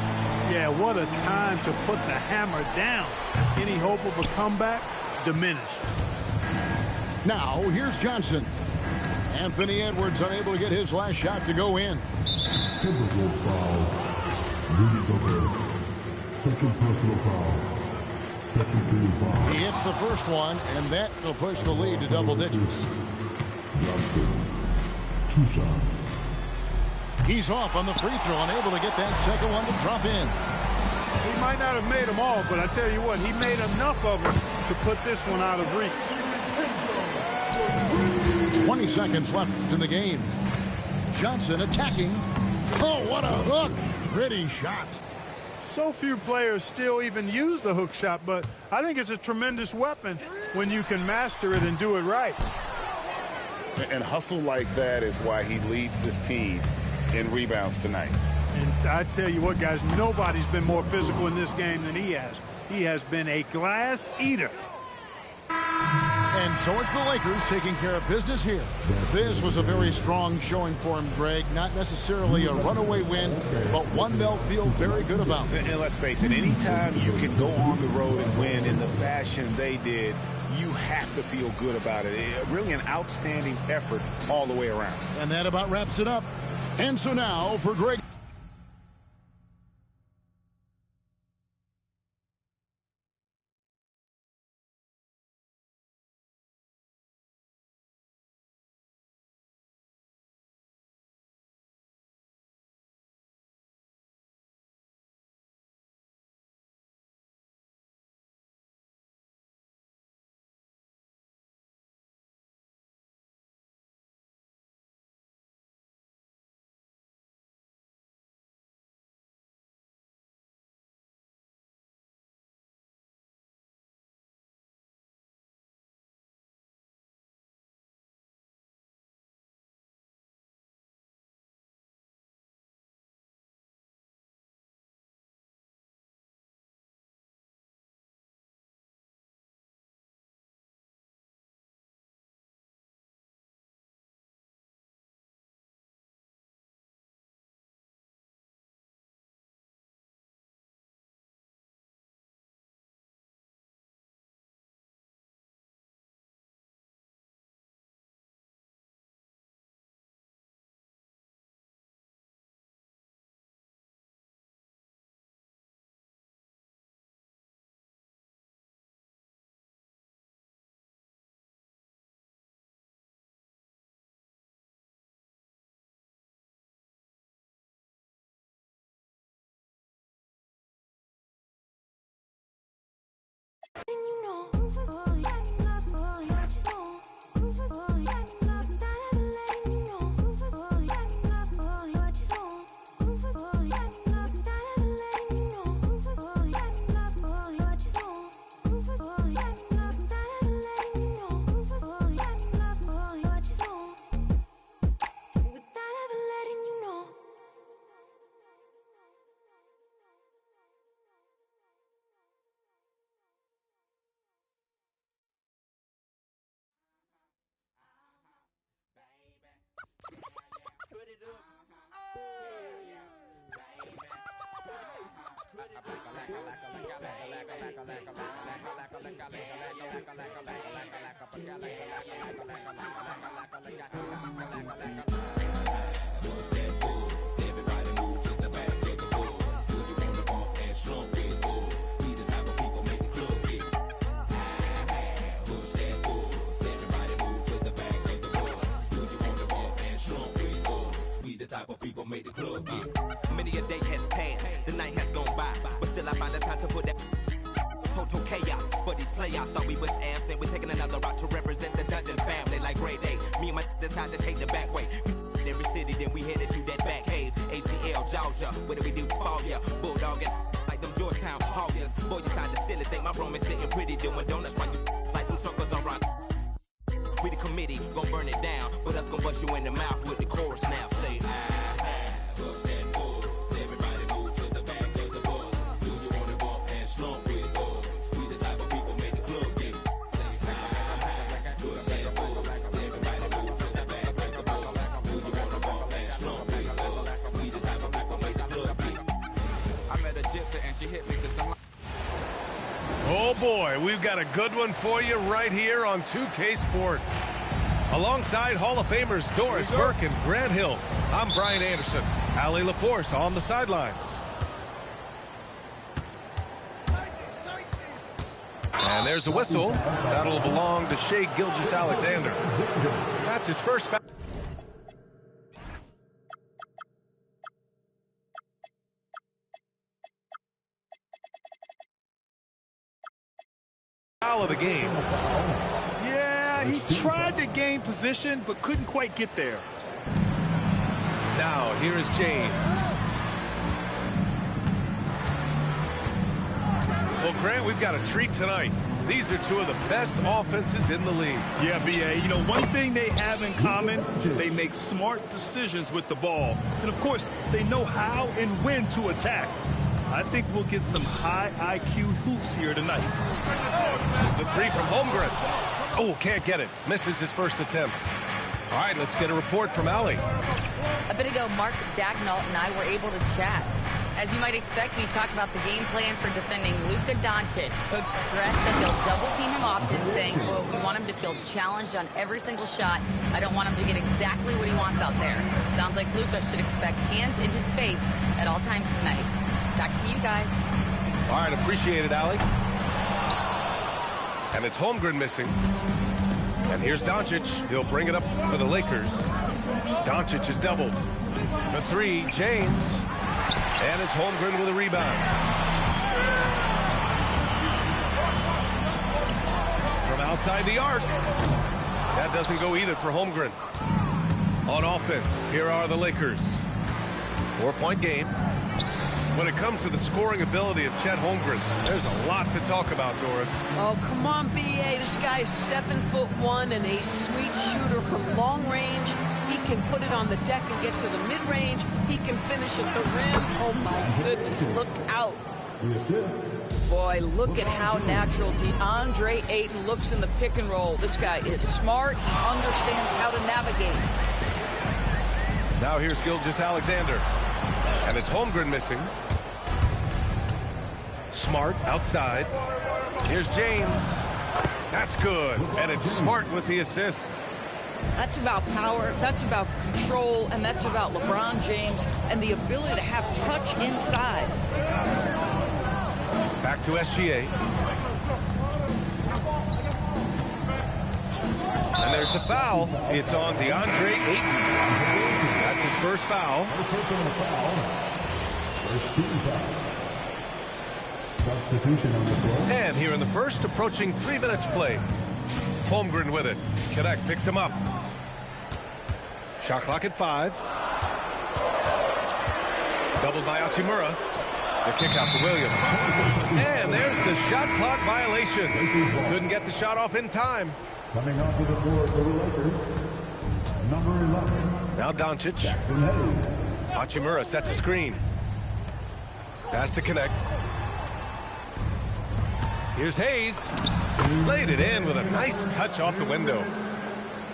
Yeah, what a time to put the hammer down. Any hope of a comeback diminished. Now, here's Johnson. Anthony Edwards unable to get his last shot to go in. Timberwolves foul. Rudy Gobert. Second personal foul. Second team foul. He hits the first one, and that will push the lead to double digits. Johnson. 2 shots. He's off on the free throw, unable to get that second one to drop in. He might not have made them all, but I tell you what, he made enough of them to put this one out of reach. 20 seconds left in the game. Johnson attacking. Oh, what a hook. Pretty shot. So few players still even use the hook shot, but I think it's a tremendous weapon when you can master it and do it right. And hustle like that is why he leads this team in rebounds tonight. And I tell you what, guys, nobody's been more physical in this game than he has. He has been a glass eater. And so it's the Lakers taking care of business here. This was a very strong showing for him, Greg. Not necessarily a runaway win, but one they'll feel very good about. And let's face it, anytime you can go on the road and win in the fashion they did, you have to feel good about it. Really an outstanding effort all the way around. And that about wraps it up. And so now for Greg. Make the club get. Many a day has passed, the night has gone by, but still I find the time to put that total chaos for these playoffs. Thought we was absent, we're taking another route to represent the Dungeon family like grade A. Me and my decide to take the back way. Every city, then we headed to that back cave. ATL, Georgia, what do we do? Fall ya, bulldogging like them Georgetown Hoggers. Boy, you sound the silly, think my room is sitting pretty, doing donuts while you like them suckers around. We the committee, gon' burn it down, but us gon' bust you in the mouth with the chorus now. Say, push that force. Everybody move to the back of the bus. Do you wanna bump and slump with us? We the type of people make the club get. Push that force. Everybody move to the back of the bus. Do you wanna bump and slump with us? We the type of people make the club get. I met a gypsy and she hit me to some. Oh boy, we've got a good one for you right here on 2K Sports. Alongside Hall of Famers Doris Burke and Grant Hill, I'm Brian Anderson. Allie LaForce on the sidelines. And there's a whistle. That'll belong to Shai Gilgeous-Alexander. That's his first foul. Foul of the game. Yeah, he tried to gain position, but couldn't quite get there. Now, here is James. Well, Grant, we've got a treat tonight. These are two of the best offenses in the league. Yeah, B.A. You know, one thing they have in common, they make smart decisions with the ball. And, of course, they know how and when to attack. I think we'll get some high IQ hoops here tonight. The three from Holmgren. Oh, can't get it. Misses his first attempt. All right, let's get a report from Allie. A bit ago, Mark Daigneault and I were able to chat. As you might expect, we talked about the game plan for defending Luka Doncic. Coach stressed that they'll double team him often, saying, quote, we want him to feel challenged on every single shot. I don't want him to get exactly what he wants out there. Sounds like Luka should expect hands in his face at all times tonight. Back to you guys. All right, appreciate it, Allie. And it's Holmgren missing. And here's Doncic. He'll bring it up for the Lakers. Doncic is doubled. For three, James. And it's Holmgren with a rebound. From outside the arc. That doesn't go either for Holmgren. On offense, here are the Lakers. 4-point game. When it comes to the scoring ability of Chet Holmgren, there's a lot to talk about, Doris. Oh, come on, B.A. This guy is 7'1" and a sweet shooter from long range. He can put it on the deck and get to the mid-range. He can finish at the rim. Oh, my goodness, look out. Boy, look at how natural DeAndre Ayton looks in the pick and roll. This guy is smart. He understands how to navigate. Now here's Gilgeous-Alexander. And it's Holmgren missing. Smart outside. Here's James. That's good. And it's Smart with the assist. That's about power, that's about control, and that's about LeBron James and the ability to have touch inside. Back to SGA. And there's the foul. It's on DeAndre Ayton. That's his first foul. First team foul. Substitution on the floor. And here in the first, approaching 3 minutes play. Holmgren with it. Connect picks him up. Shot clock at 5. Doubled by Hachimura. The kick out to Williams. And there's the shot clock violation. Couldn't get the shot off in time. Coming onto the floor for the Lakers, number 11. Now Doncic. Jackson Hayes. Hachimura sets a screen. Pass to Connect. Here's Hayes. Laid it in with a nice touch off the window.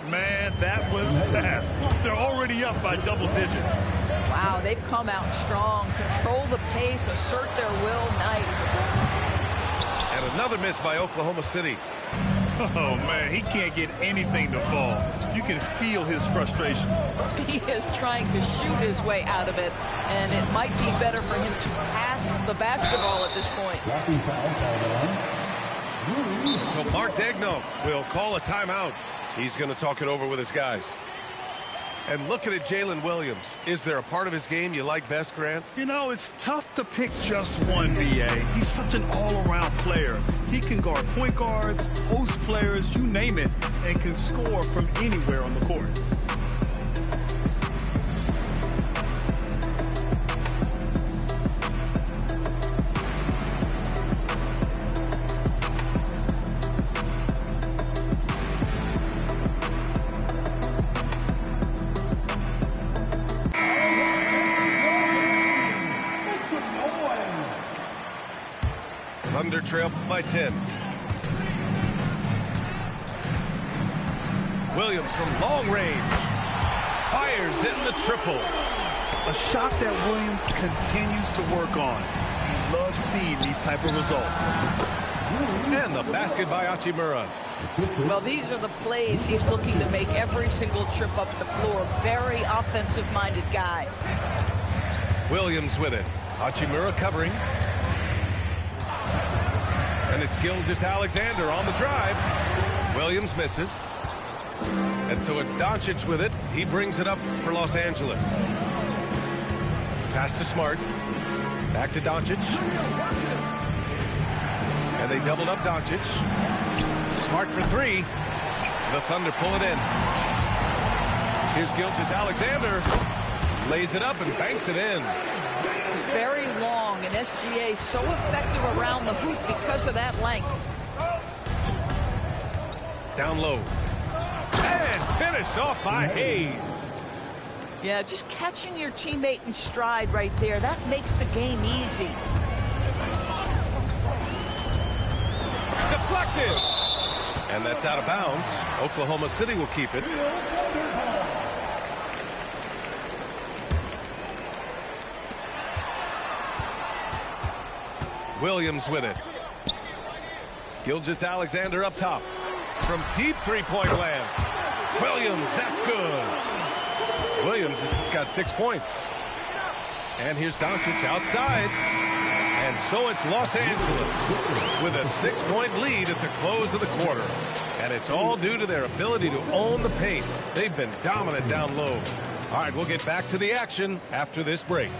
Man, that was fast. They're already up by double digits. Wow, they've come out strong. Control the pace, assert their will. Nice. And another miss by Oklahoma City. Oh, man, he can't get anything to fall. You can feel his frustration. He is trying to shoot his way out of it, and it might be better for him to pass the basketball at this point. So Mark Daigneault will call a timeout. He's going to talk it over with his guys. And looking at Jalen Williams, is there a part of his game you like best, Grant? You know, it's tough to pick just one, B.A. He's such an all-around player. He can guard point guards, post players, you name it, and can score from anywhere on the court. Thunder trail by 10. Williams from long range. Fires in the triple. A shot that Williams continues to work on. He loves seeing these type of results. And the basket by Hachimura. Well, these are the plays he's looking to make every single trip up the floor. Very offensive-minded guy. Williams with it. Hachimura covering. And it's Gilgeous-Alexander on the drive. Williams misses. And so it's Doncic with it. He brings it up for Los Angeles. Pass to Smart. Back to Doncic. And they doubled up Doncic. Smart for 3. The Thunder pull it in. Here's Gilgeous-Alexander. Lays it up and banks it in. It's very long, and SGA so effective around the hoop because of that length. Down low. And finished off by Hayes. Yeah, just catching your teammate in stride right there, that makes the game easy. Deflected. And that's out of bounds. Oklahoma City will keep it. Williams with it. Gilgeous-Alexander up top. From deep three-point land. Williams, that's good. Williams has got 6 points. And here's Doncic outside. And so it's Los Angeles with a 6-point lead at the close of the quarter. And it's all due to their ability to own the paint. They've been dominant down low. All right, we'll get back to the action after this break.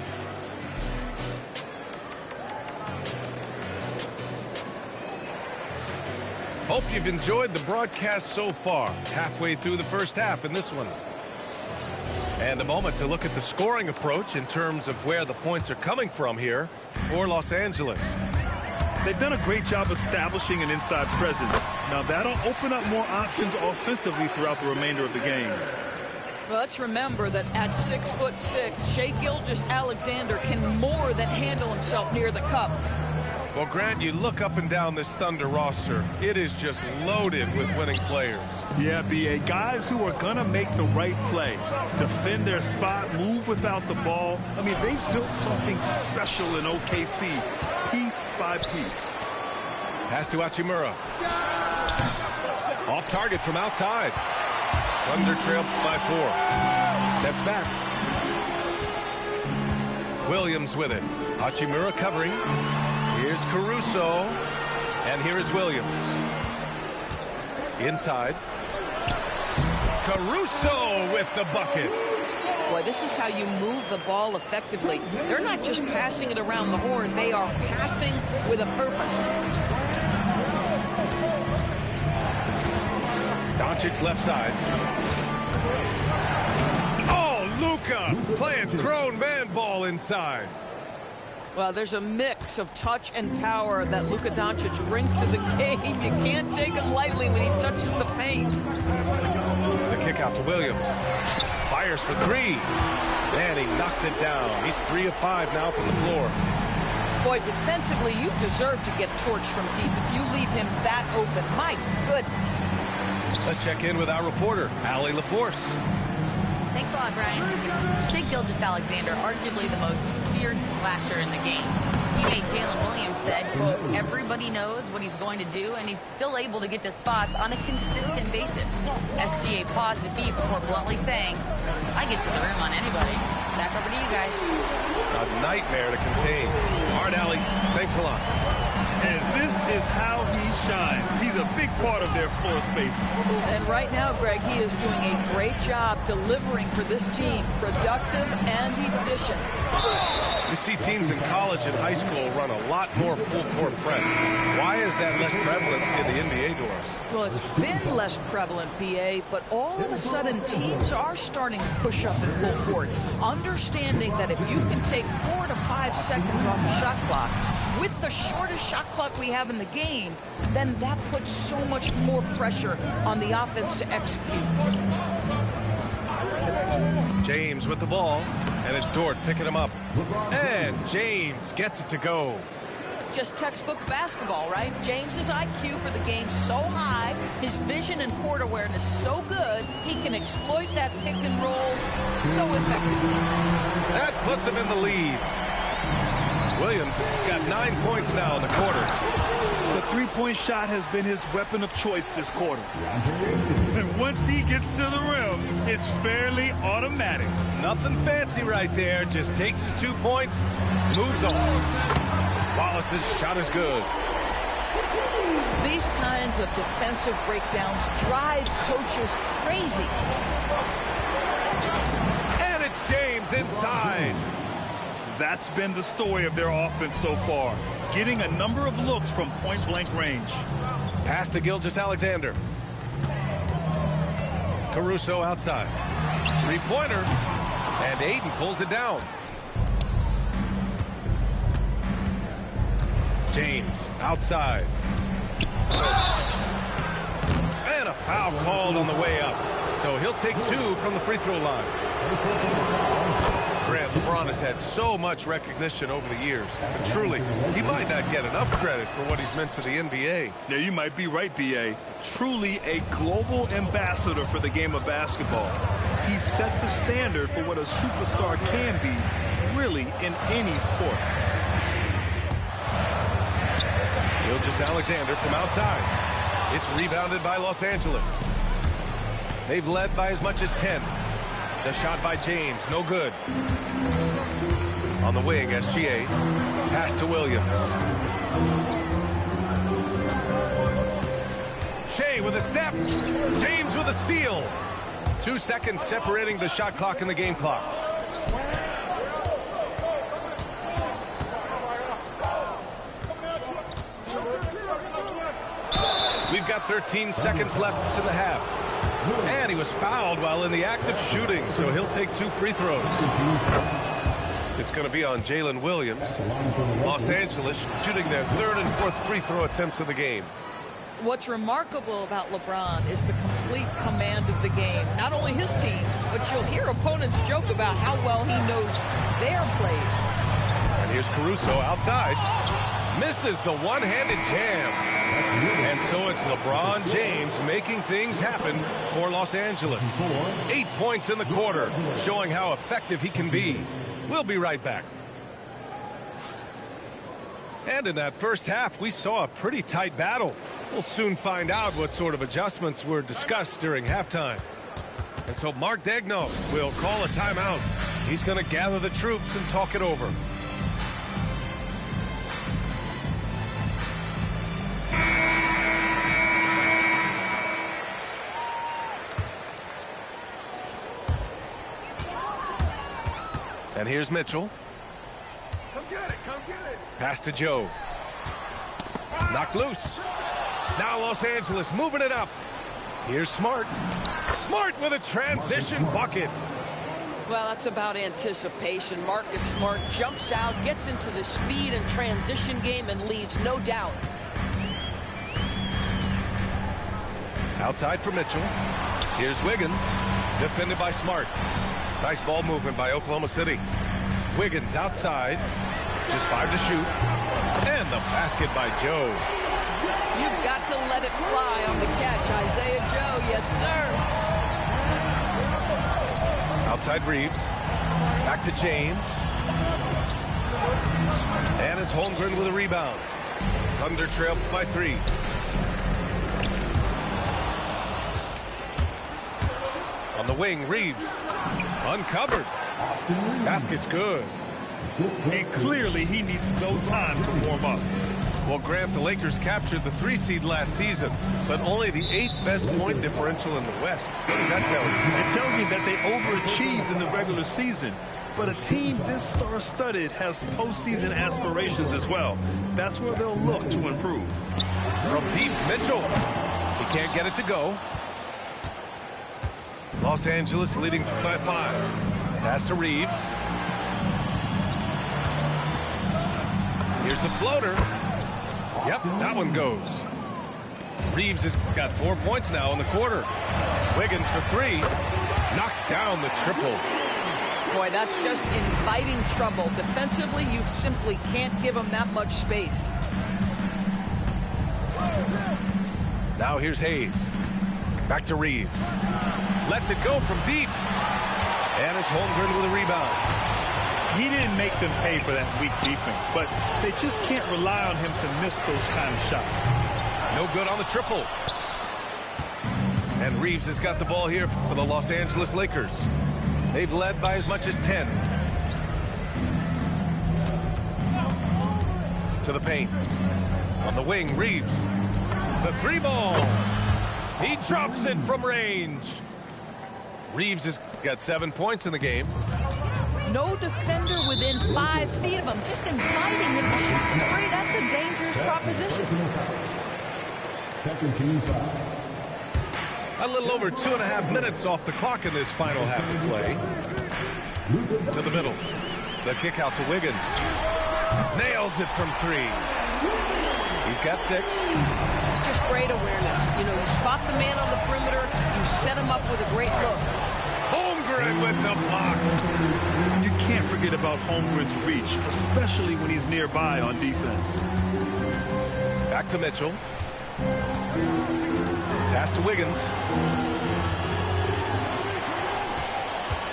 Hope you've enjoyed the broadcast so far. Halfway through the first half in this one. And a moment to look at the scoring approach in terms of where the points are coming from here for Los Angeles. They've done a great job establishing an inside presence. Now that'll open up more options offensively throughout the remainder of the game. Well, let's remember that at 6'6", Shai Gilgeous-Alexander can more than handle himself near the cup. Well, Grant, you look up and down this Thunder roster. It is just loaded with winning players. Yeah, B.A. Guys who are going to make the right play, defend their spot, move without the ball. I mean, they've built something special in OKC, piece by piece. Pass to Hachimura. Off target from outside. Thunder trail by 4. Steps back. Williams with it. Hachimura covering. Here's Caruso, and here is Williams. Inside. Caruso with the bucket. Boy, this is how you move the ball effectively. They're not just passing it around the horn. They are passing with a purpose. Doncic left side. Oh, Luka playing grown man ball inside. Well, there's a mix of touch and power that Luka Doncic brings to the game. You can't take him lightly when he touches the paint. The kick out to Williams. Fires for 3. And he knocks it down. He's 3 of 5 now from the floor. Boy, defensively, you deserve to get torched from deep if you leave him that open. My goodness. Let's check in with our reporter, Allie LaForce. Thanks a lot, Brian. Shai Gilgeous-Alexander, arguably the most feared slasher in the game. Teammate Jalen Williams said, quote, everybody knows what he's going to do, and he's still able to get to spots on a consistent basis. SGA paused a beat before bluntly saying, I get to the rim on anybody. Back over to you guys. A nightmare to contain. All right, Allie, thanks a lot. And this is how he shines. He's a big part of their floor space. And right now, Greg, he is doing a great job delivering for this team. Productive and efficient. You see teams in college and high school run a lot more full-court press. Why is that less prevalent in the NBA doors? Well, it's been less prevalent, BA, but all of a sudden teams are starting to push up in full court, understanding that if you can take 4 to 5 seconds off a shot clock, with the shortest shot clock we have in the game, then that puts so much more pressure on the offense to execute. James with the ball, and it's Dort picking him up. And James gets it to go. Just textbook basketball, right? James's IQ for the game so high, his vision and court awareness so good, he can exploit that pick and roll so effectively. That puts him in the lead. Williams has got 9 points now in the quarter. The three-point shot has been his weapon of choice this quarter. And once he gets to the rim, it's fairly automatic. Nothing fancy right there. Just takes his 2 points, moves on. Wallace's shot is good. These kinds of defensive breakdowns drive coaches crazy. And it's James inside. That's been the story of their offense so far, getting a number of looks from point-blank range. Pass to Gilgeous-Alexander. Caruso outside. Three-pointer. And Ayton pulls it down. James outside. And a foul called on the way up. So he'll take 2 from the free throw line. Grant, LeBron has had so much recognition over the years. And truly, he might not get enough credit for what he's meant to the NBA. Yeah, you might be right, B.A. Truly a global ambassador for the game of basketball. He set the standard for what a superstar can be, really, in any sport. Gilgeous-Alexander from outside. It's rebounded by Los Angeles. They've led by as much as 10. The shot by James, no good. On the wing, SGA. Pass to Williams. Shea with a step. James with a steal. 2 seconds separating the shot clock and the game clock. We've got 13 seconds left to the half. And he was fouled while in the act of shooting, so he'll take 2 free throws. It's going to be on Jalen Williams. Los Angeles shooting their 3rd and 4th free throw attempts of the game. What's remarkable about LeBron is the complete command of the game. Not only his team, but you'll hear opponents joke about how well he knows their plays. And here's Caruso outside. Misses the one-handed jam. And so it's LeBron James making things happen for Los Angeles. 8 points in the quarter, showing how effective he can be. We'll be right back. And in that first half, we saw a pretty tight battle. We'll soon find out what sort of adjustments were discussed during halftime. And so Mark Daigneault will call a timeout. He's going to gather the troops and talk it over. And here's Mitchell. Come get it, come get it. Pass to Joe. Knocked loose. Now Los Angeles moving it up. Here's Smart. Smart with a transition bucket. Well, that's about anticipation. Marcus Smart jumps out, gets into the speed and transition game, and leaves no doubt. Outside for Mitchell. Here's Wiggins. Defended by Smart. Nice ball movement by Oklahoma City. Wiggins outside. Just 5 to shoot. And the basket by Joe. You've got to let it fly on the catch, Isaiah Joe. Yes, sir. Outside Reeves. Back to James. And it's Holmgren with a rebound. Thunder trail by 3. On the wing, Reeves. Uncovered. Basket's good. And clearly he needs no time to warm up. Well, Grant, the Lakers captured the 3 seed last season, but only the 8th best point differential in the West. What does that tell you? It tells me that they overachieved in the regular season. But a team this star-studded has postseason aspirations as well. That's where they'll look to improve. From deep, Mitchell. He can't get it to go. Los Angeles leading by 5. Pass to Reeves. Here's the floater. Yep, that one goes. Reeves has got 4 points now in the quarter. Wiggins for 3. Knocks down the triple. Boy, that's just inviting trouble. Defensively, you simply can't give him that much space. Now here's Hayes. Back to Reeves. Lets it go from deep. And it's Holmgren with a rebound. He didn't make them pay for that weak defense, but they just can't rely on him to miss those kind of shots. No good on the triple. And Reeves has got the ball here for the Los Angeles Lakers. They've led by as much as 10. To the paint. On the wing, Reeves. The 3 ball. He drops it from range. Reeves has got 7 points in the game. No defender within 5 feet of him. Just inviting him to shoot the 3. That's a dangerous proposition. Second team foul. A little over 2.5 minutes off the clock in this final half of play. To the middle. The kick out to Wiggins. Nails it from 3. He's got 6. Just great awareness. You know, you spot the man on the perimeter, you set him up with a great look. Holmgren with the block. You can't forget about Holmgren's reach, especially when he's nearby on defense. Back to Mitchell. Pass to Wiggins.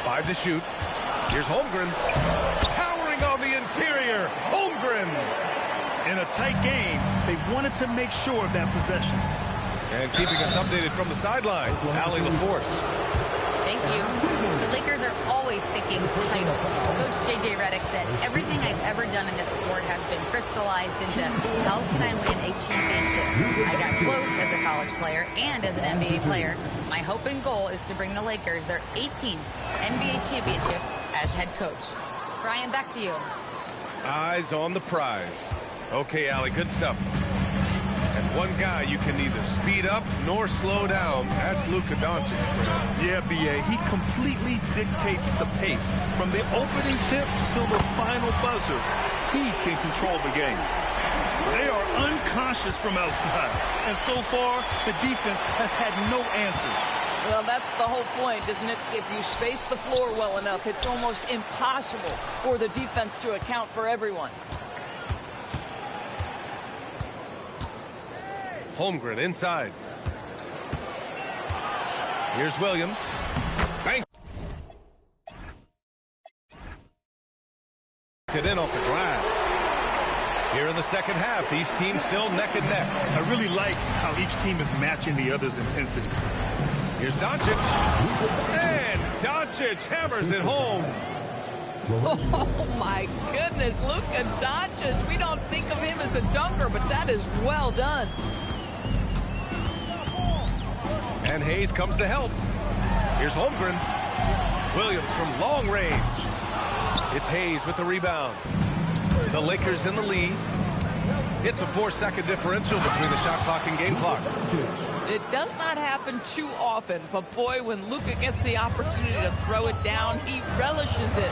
5 to shoot. Here's Holmgren. Towering on the interior. Holmgren. In a tight game, they wanted to make sure of that possession. And keeping us updated from the sideline, Allie LaForce. Thank you. The Lakers are always thinking title. Coach J.J. Redick said, everything I've ever done in this sport has been crystallized into how can I win a championship? I got close as a college player and as an NBA player. My hope and goal is to bring the Lakers their 18th NBA championship as head coach. Brian, back to you. Eyes on the prize. Okay, Allie, good stuff. And one guy you can neither speed up nor slow down, that's Luka Doncic. Yeah, B.A., he completely dictates the pace. From the opening tip till the final buzzer, he can control the game. They are unconscious from outside, and so far, the defense has had no answer. Well, that's the whole point, isn't it? If you space the floor well enough, it's almost impossible for the defense to account for everyone. Holmgren inside. Here's Williams. Bank. It in off the glass. Here in the second half, these teams still neck and neck. I really like how each team is matching the other's intensity. Here's Doncic. And Doncic hammers it home. Oh, my goodness. Luka Doncic. We don't think of him as a dunker, but that is well done. And Hayes comes to help. Here's Holmgren. Williams from long range. It's Hayes with the rebound. The Lakers in the lead. It's a 4-second differential between the shot clock and game clock. It does not happen too often, but boy, when Luka gets the opportunity to throw it down, he relishes it.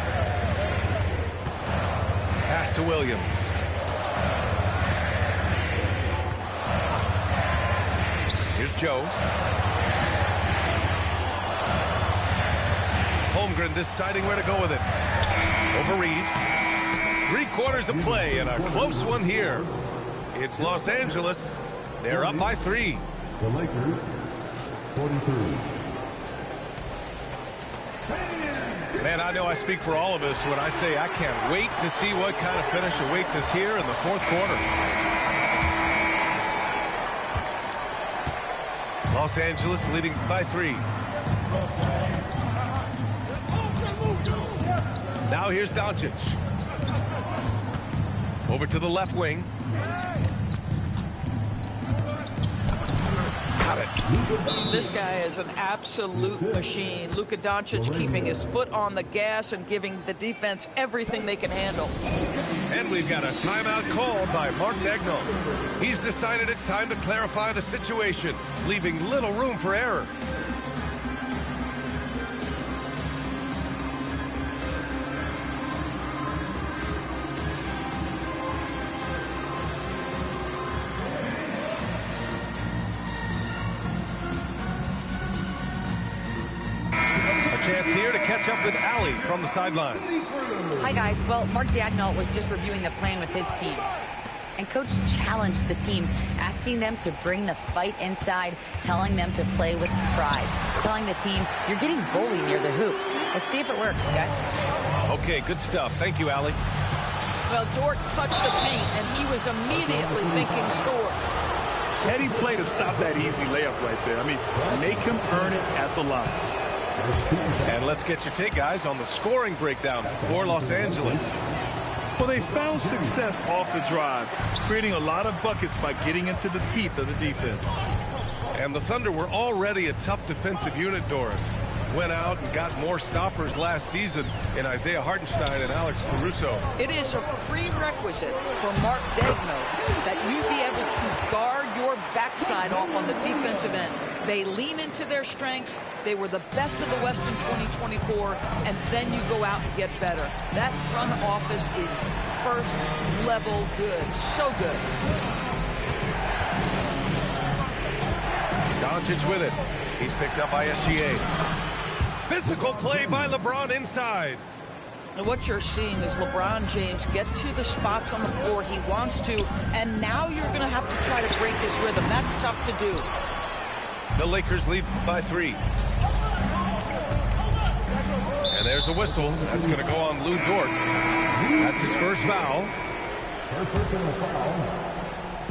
Pass to Williams. Here's Joe. Holmgren deciding where to go with it. Over Reeves. 3 quarters of play and a close one here. It's Los Angeles. They're up by 3. The Lakers, 43. Man, I know I speak for all of us when I say I can't wait to see what kind of finish awaits us here in the 4th quarter. Los Angeles leading by 3. Now here's Doncic. Over to the left wing. Got it. This guy is an absolute machine. Luka Doncic keeping his foot on the gas and giving the defense everything they can handle. And we've got a timeout called by Mark Daigneault. He's decided it's time to clarify the situation, leaving little room for error. Chance here to catch up with Allie from the sideline. Hi, guys. Well, Mark Daigneault was just reviewing the plan with his team. And Coach challenged the team, asking them to bring the fight inside, telling them to play with pride, telling the team, you're getting bullied near the hoop. Let's see if it works, guys. Okay, good stuff. Thank you, Allie. Well, Dort touched the paint, and he was immediately thinking score. Heady play to stop that easy layup right there. I mean, make him earn it at the line. And let's get your take, guys, on the scoring breakdown for Los Angeles. Well, they found success off the drive, creating a lot of buckets by getting into the teeth of the defense. And the Thunder were already a tough defensive unit, Doris. went out and got more stoppers last season in Isaiah Hartenstein and Alex Caruso. It is a prerequisite for Mark Daigneault that you be able to guard your backside off on the defensive end. They lean into their strengths. They were the best of the West in 2024, and then you go out and get better. That front office is first level good. So good. Doncic with it. He's picked up by SGA. Physical play by LeBron inside. And what you're seeing is LeBron James get to the spots on the floor he wants to, and now you're going to have to try to break his rhythm. That's tough to do. The Lakers lead by 3. And there's a whistle. That's going to go on Lou Dort. That's his first foul. First personal foul.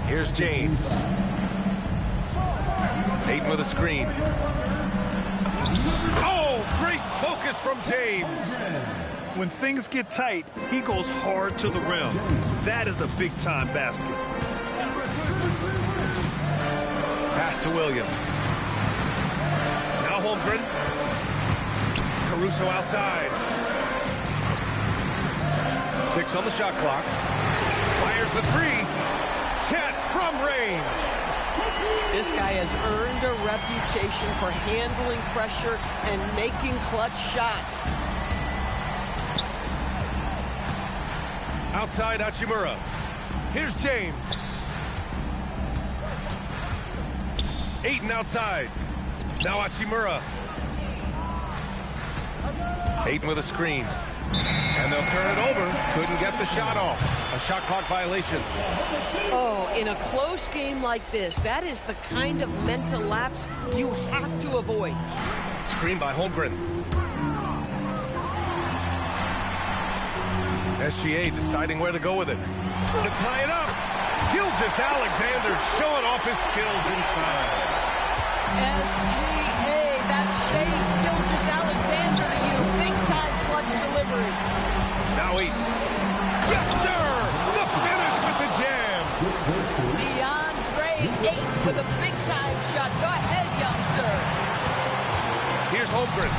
Here's James. Ayton with a screen. Oh, great focus from James. When things get tight, he goes hard to the rim. That is a big-time basket. Pass to Williams. Now Holmgren. Caruso outside. 6 on the shot clock. Fires the 3. Chet from range. This guy has earned a reputation for handling pressure and making clutch shots. Outside Hachimura. Here's James. Ayton outside. Now Hachimura. Ayton with a screen. And they'll turn it over. Couldn't get the shot off. A shot clock violation. Oh, in a close game like this, that is the kind of mental lapse you have to avoid. Screen by Holmgren. SGA deciding where to go with it. To tie it up. Gilgeous-Alexander showing off his skills inside. SGA, that's Shai Gilgeous-Alexander to you. Big time clutch delivery. Now Ayton. Yes, sir! The finish with the jam. DeAndre Ayton with a big time shot. Go ahead, young sir. Here's Holmgren.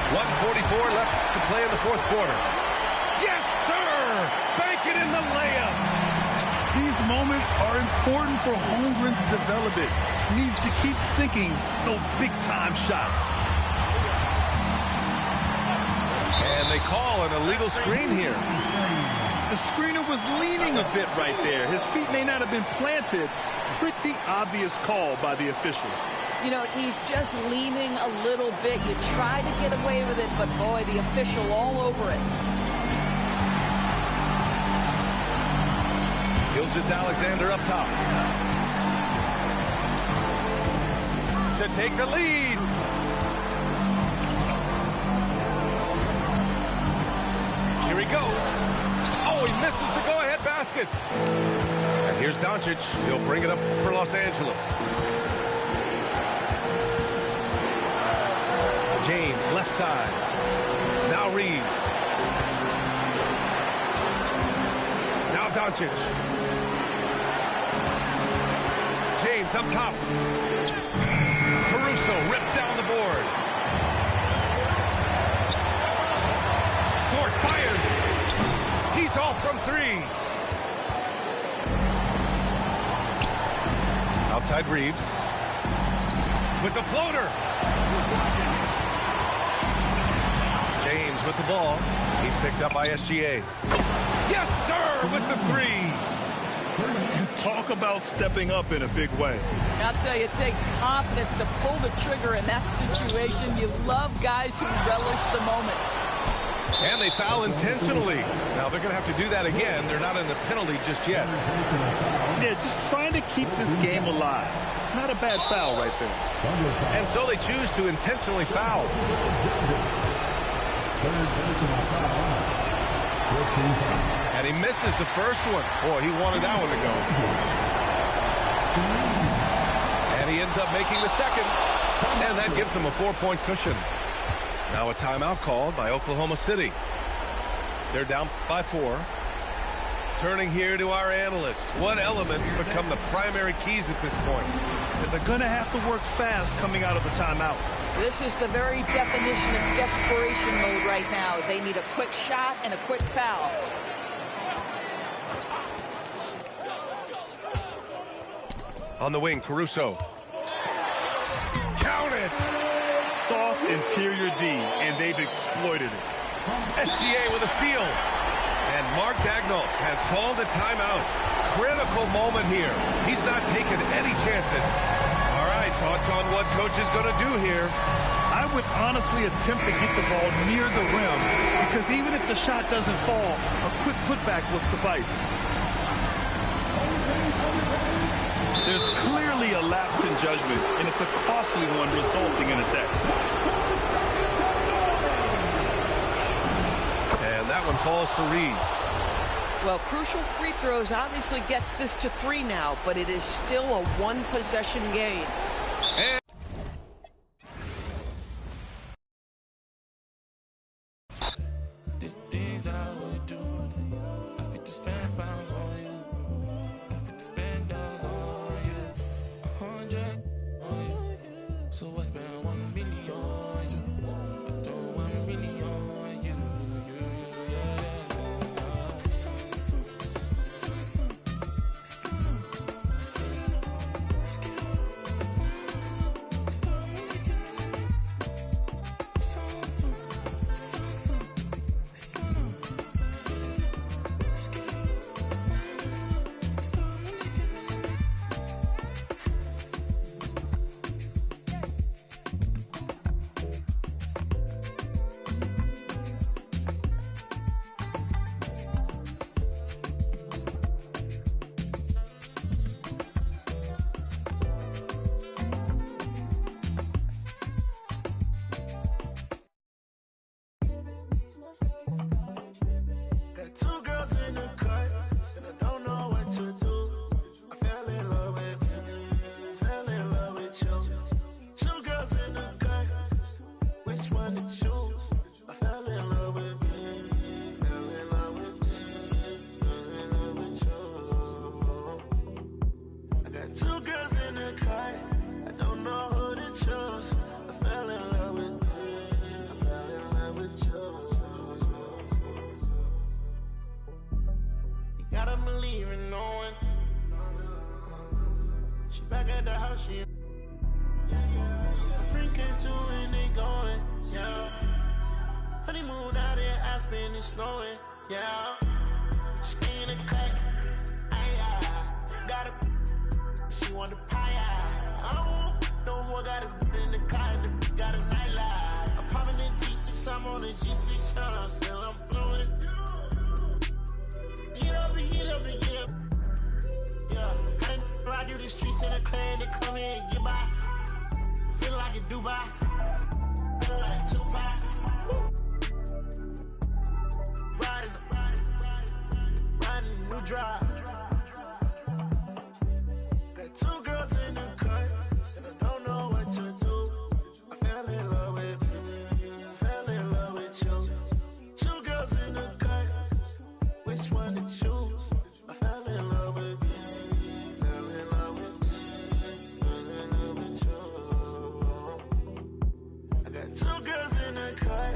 1:44 left to play in the fourth quarter. Yes, sir! Bank it in the layup. These moments are important for Holmgren's development. He needs to keep sinking those big-time shots. And they call an illegal screen here. The screener was leaning a bit right there. His feet may not have been planted. Pretty obvious call by the officials. You know, he's just leaning a little bit. You try to get away with it, but boy, the official all over it. Gilgeous-Alexander up top. To take the lead. Here he goes. Oh, he misses the go-ahead basket. And here's Doncic. He'll bring it up for Los Angeles. James, left side. Now Reeves. Now Doncic. James up top. Caruso rips down the board. Dort fires. He's off from 3. Outside Reeves. With the floater. James with the ball. He's picked up by SGA. Yes, sir, with the 3. And talk about stepping up in a big way. I'll tell you, it takes confidence to pull the trigger in that situation. You love guys who relish the moment. And they foul intentionally. Now they're going to have to do that again. They're not in the penalty just yet. Yeah, just trying to keep this game alive. Not a bad foul right there. And so they choose to intentionally foul. And he misses the first one. Boy, he wanted that one to go. And he ends up making the second. And that gives him a 4-point cushion. Now a timeout called by Oklahoma City. They're down by 4. Turning here to our analyst. What elements become the primary keys at this point? They're going to have to work fast coming out of the timeout. This is the very definition of desperation mode right now. They need a quick shot and a quick foul. On the wing, Caruso. Counted! Soft interior D, and they've exploited it. SGA with a steal. And Mark Daigneault has called a timeout. Critical moment here. He's not taking any chances. All right, thoughts on what coach is going to do here? I would honestly attempt to get the ball near the rim, because even if the shot doesn't fall, a quick putback will suffice. There's clearly a lapse in judgment, and it's a costly one resulting in a tech. And that one falls for Reeves. Well, crucial free throws obviously gets this to 3 now, but it is still a one-possession game. And so I spent 1 million on you. I throw 1 million on you. Two girls in the cut, and I don't know what to do. I fell in love with you. Two girls in the cut, which one to choose? I fell in love with you, fell in love with you. I got two girls in the cut, I don't know who to choose. I fell in love with you, I fell in love with you. Gotta believe in no one. She back at the house, she a friend came to and they going, yeah. Honeymoon out there, Aspen is snowing, yeah. She in a cut, got a, she want the pie, I don't want no more, got a in the car, and the got a nightlife. I'm popping the G6, I'm on the G6, I'm still, I'm flowing. Get up and get up and get up. Yeah, I didn't ride through the streets in a clan to come in and get by. Feel like a Dubai. Feel like Tupac. Riding a new drive. Got two girls in the cut, and I don't know what to do. I fell in love with you. Fell in love with you. Two girls in the cut. Which one to choose? I fell in love with you, fell in love with you, fell in love with you. I got two girls in the cut,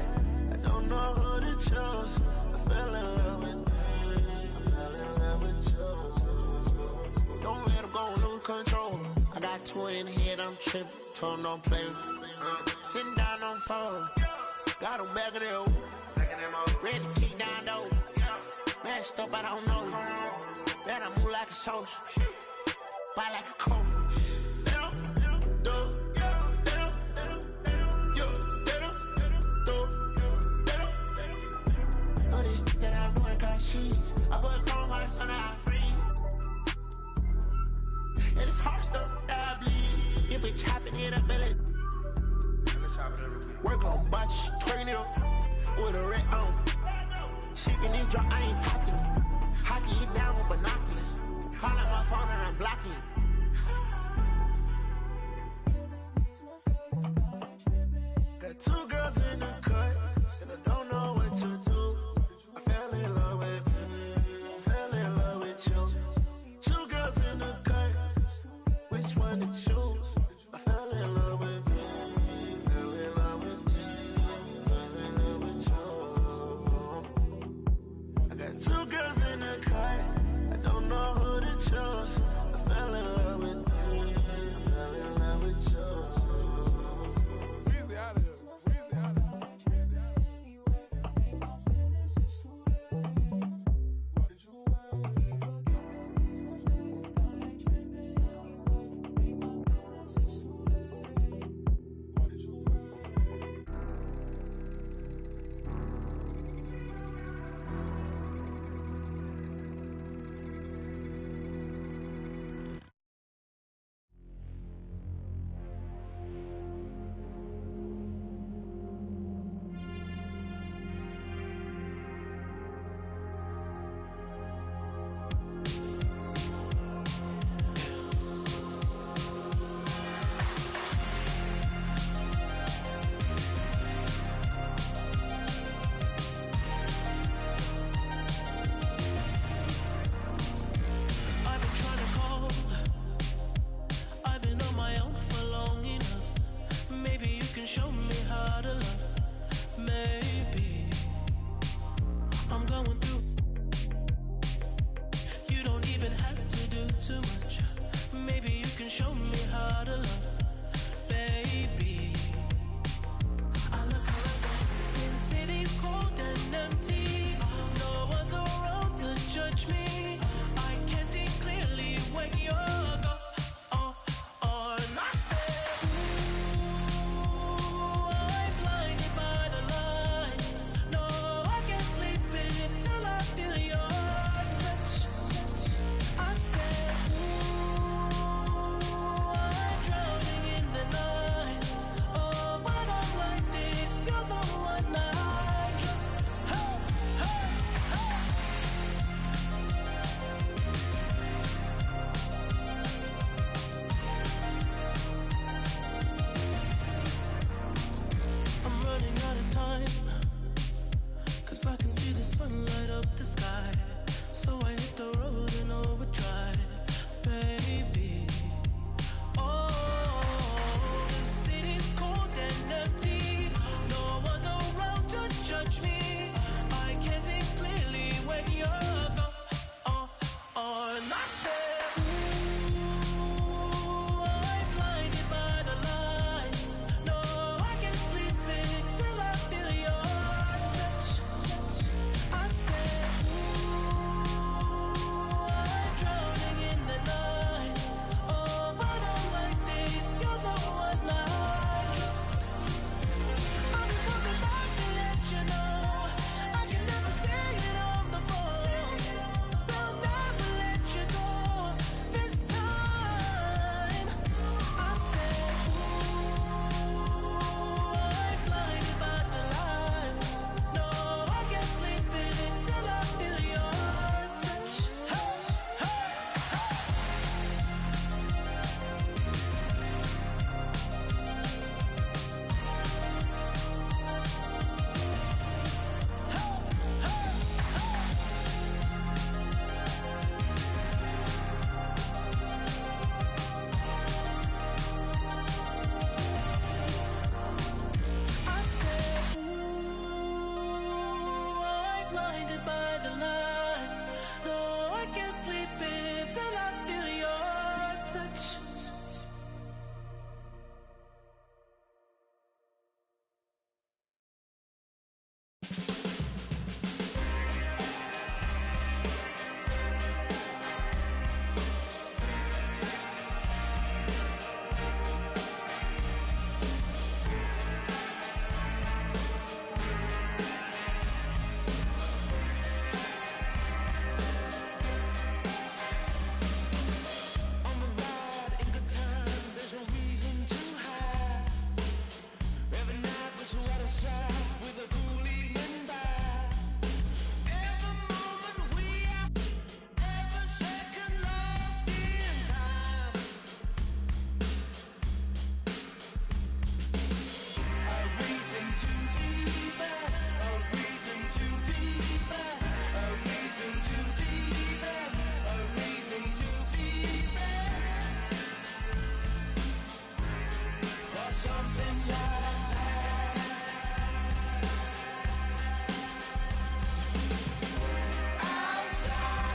I don't know who to choose. I fell in love with you, I fell in love with you. Don't let them go, lose control. I got two in the head, I'm tripping, told don't play. Sitting down on phone, got them back of the ready to kick down though. Messed up, I don't know you. Man, I move like a soldier. Buy like a coat. Know that I'm doing got cheese. I put chrome hearts on our free. And it's hard stuff that I bleed. You be chopping it up, belly. Work on botch, twerking it up with a red on. Shaking this drop, I ain't popping. Hockey you down with binoculars. Call out my phone and I'm blocking you. Got two girls in the cut, and I don't know what to do. I fell in love with you. Fell in love to choose. I fell in love with you. Fell in love with you. Fell in love with you. I got two girls in the car. I don't know who to choose. I fell in love with you. I fell in love with you. Easy out of here. Easy out of here. something that I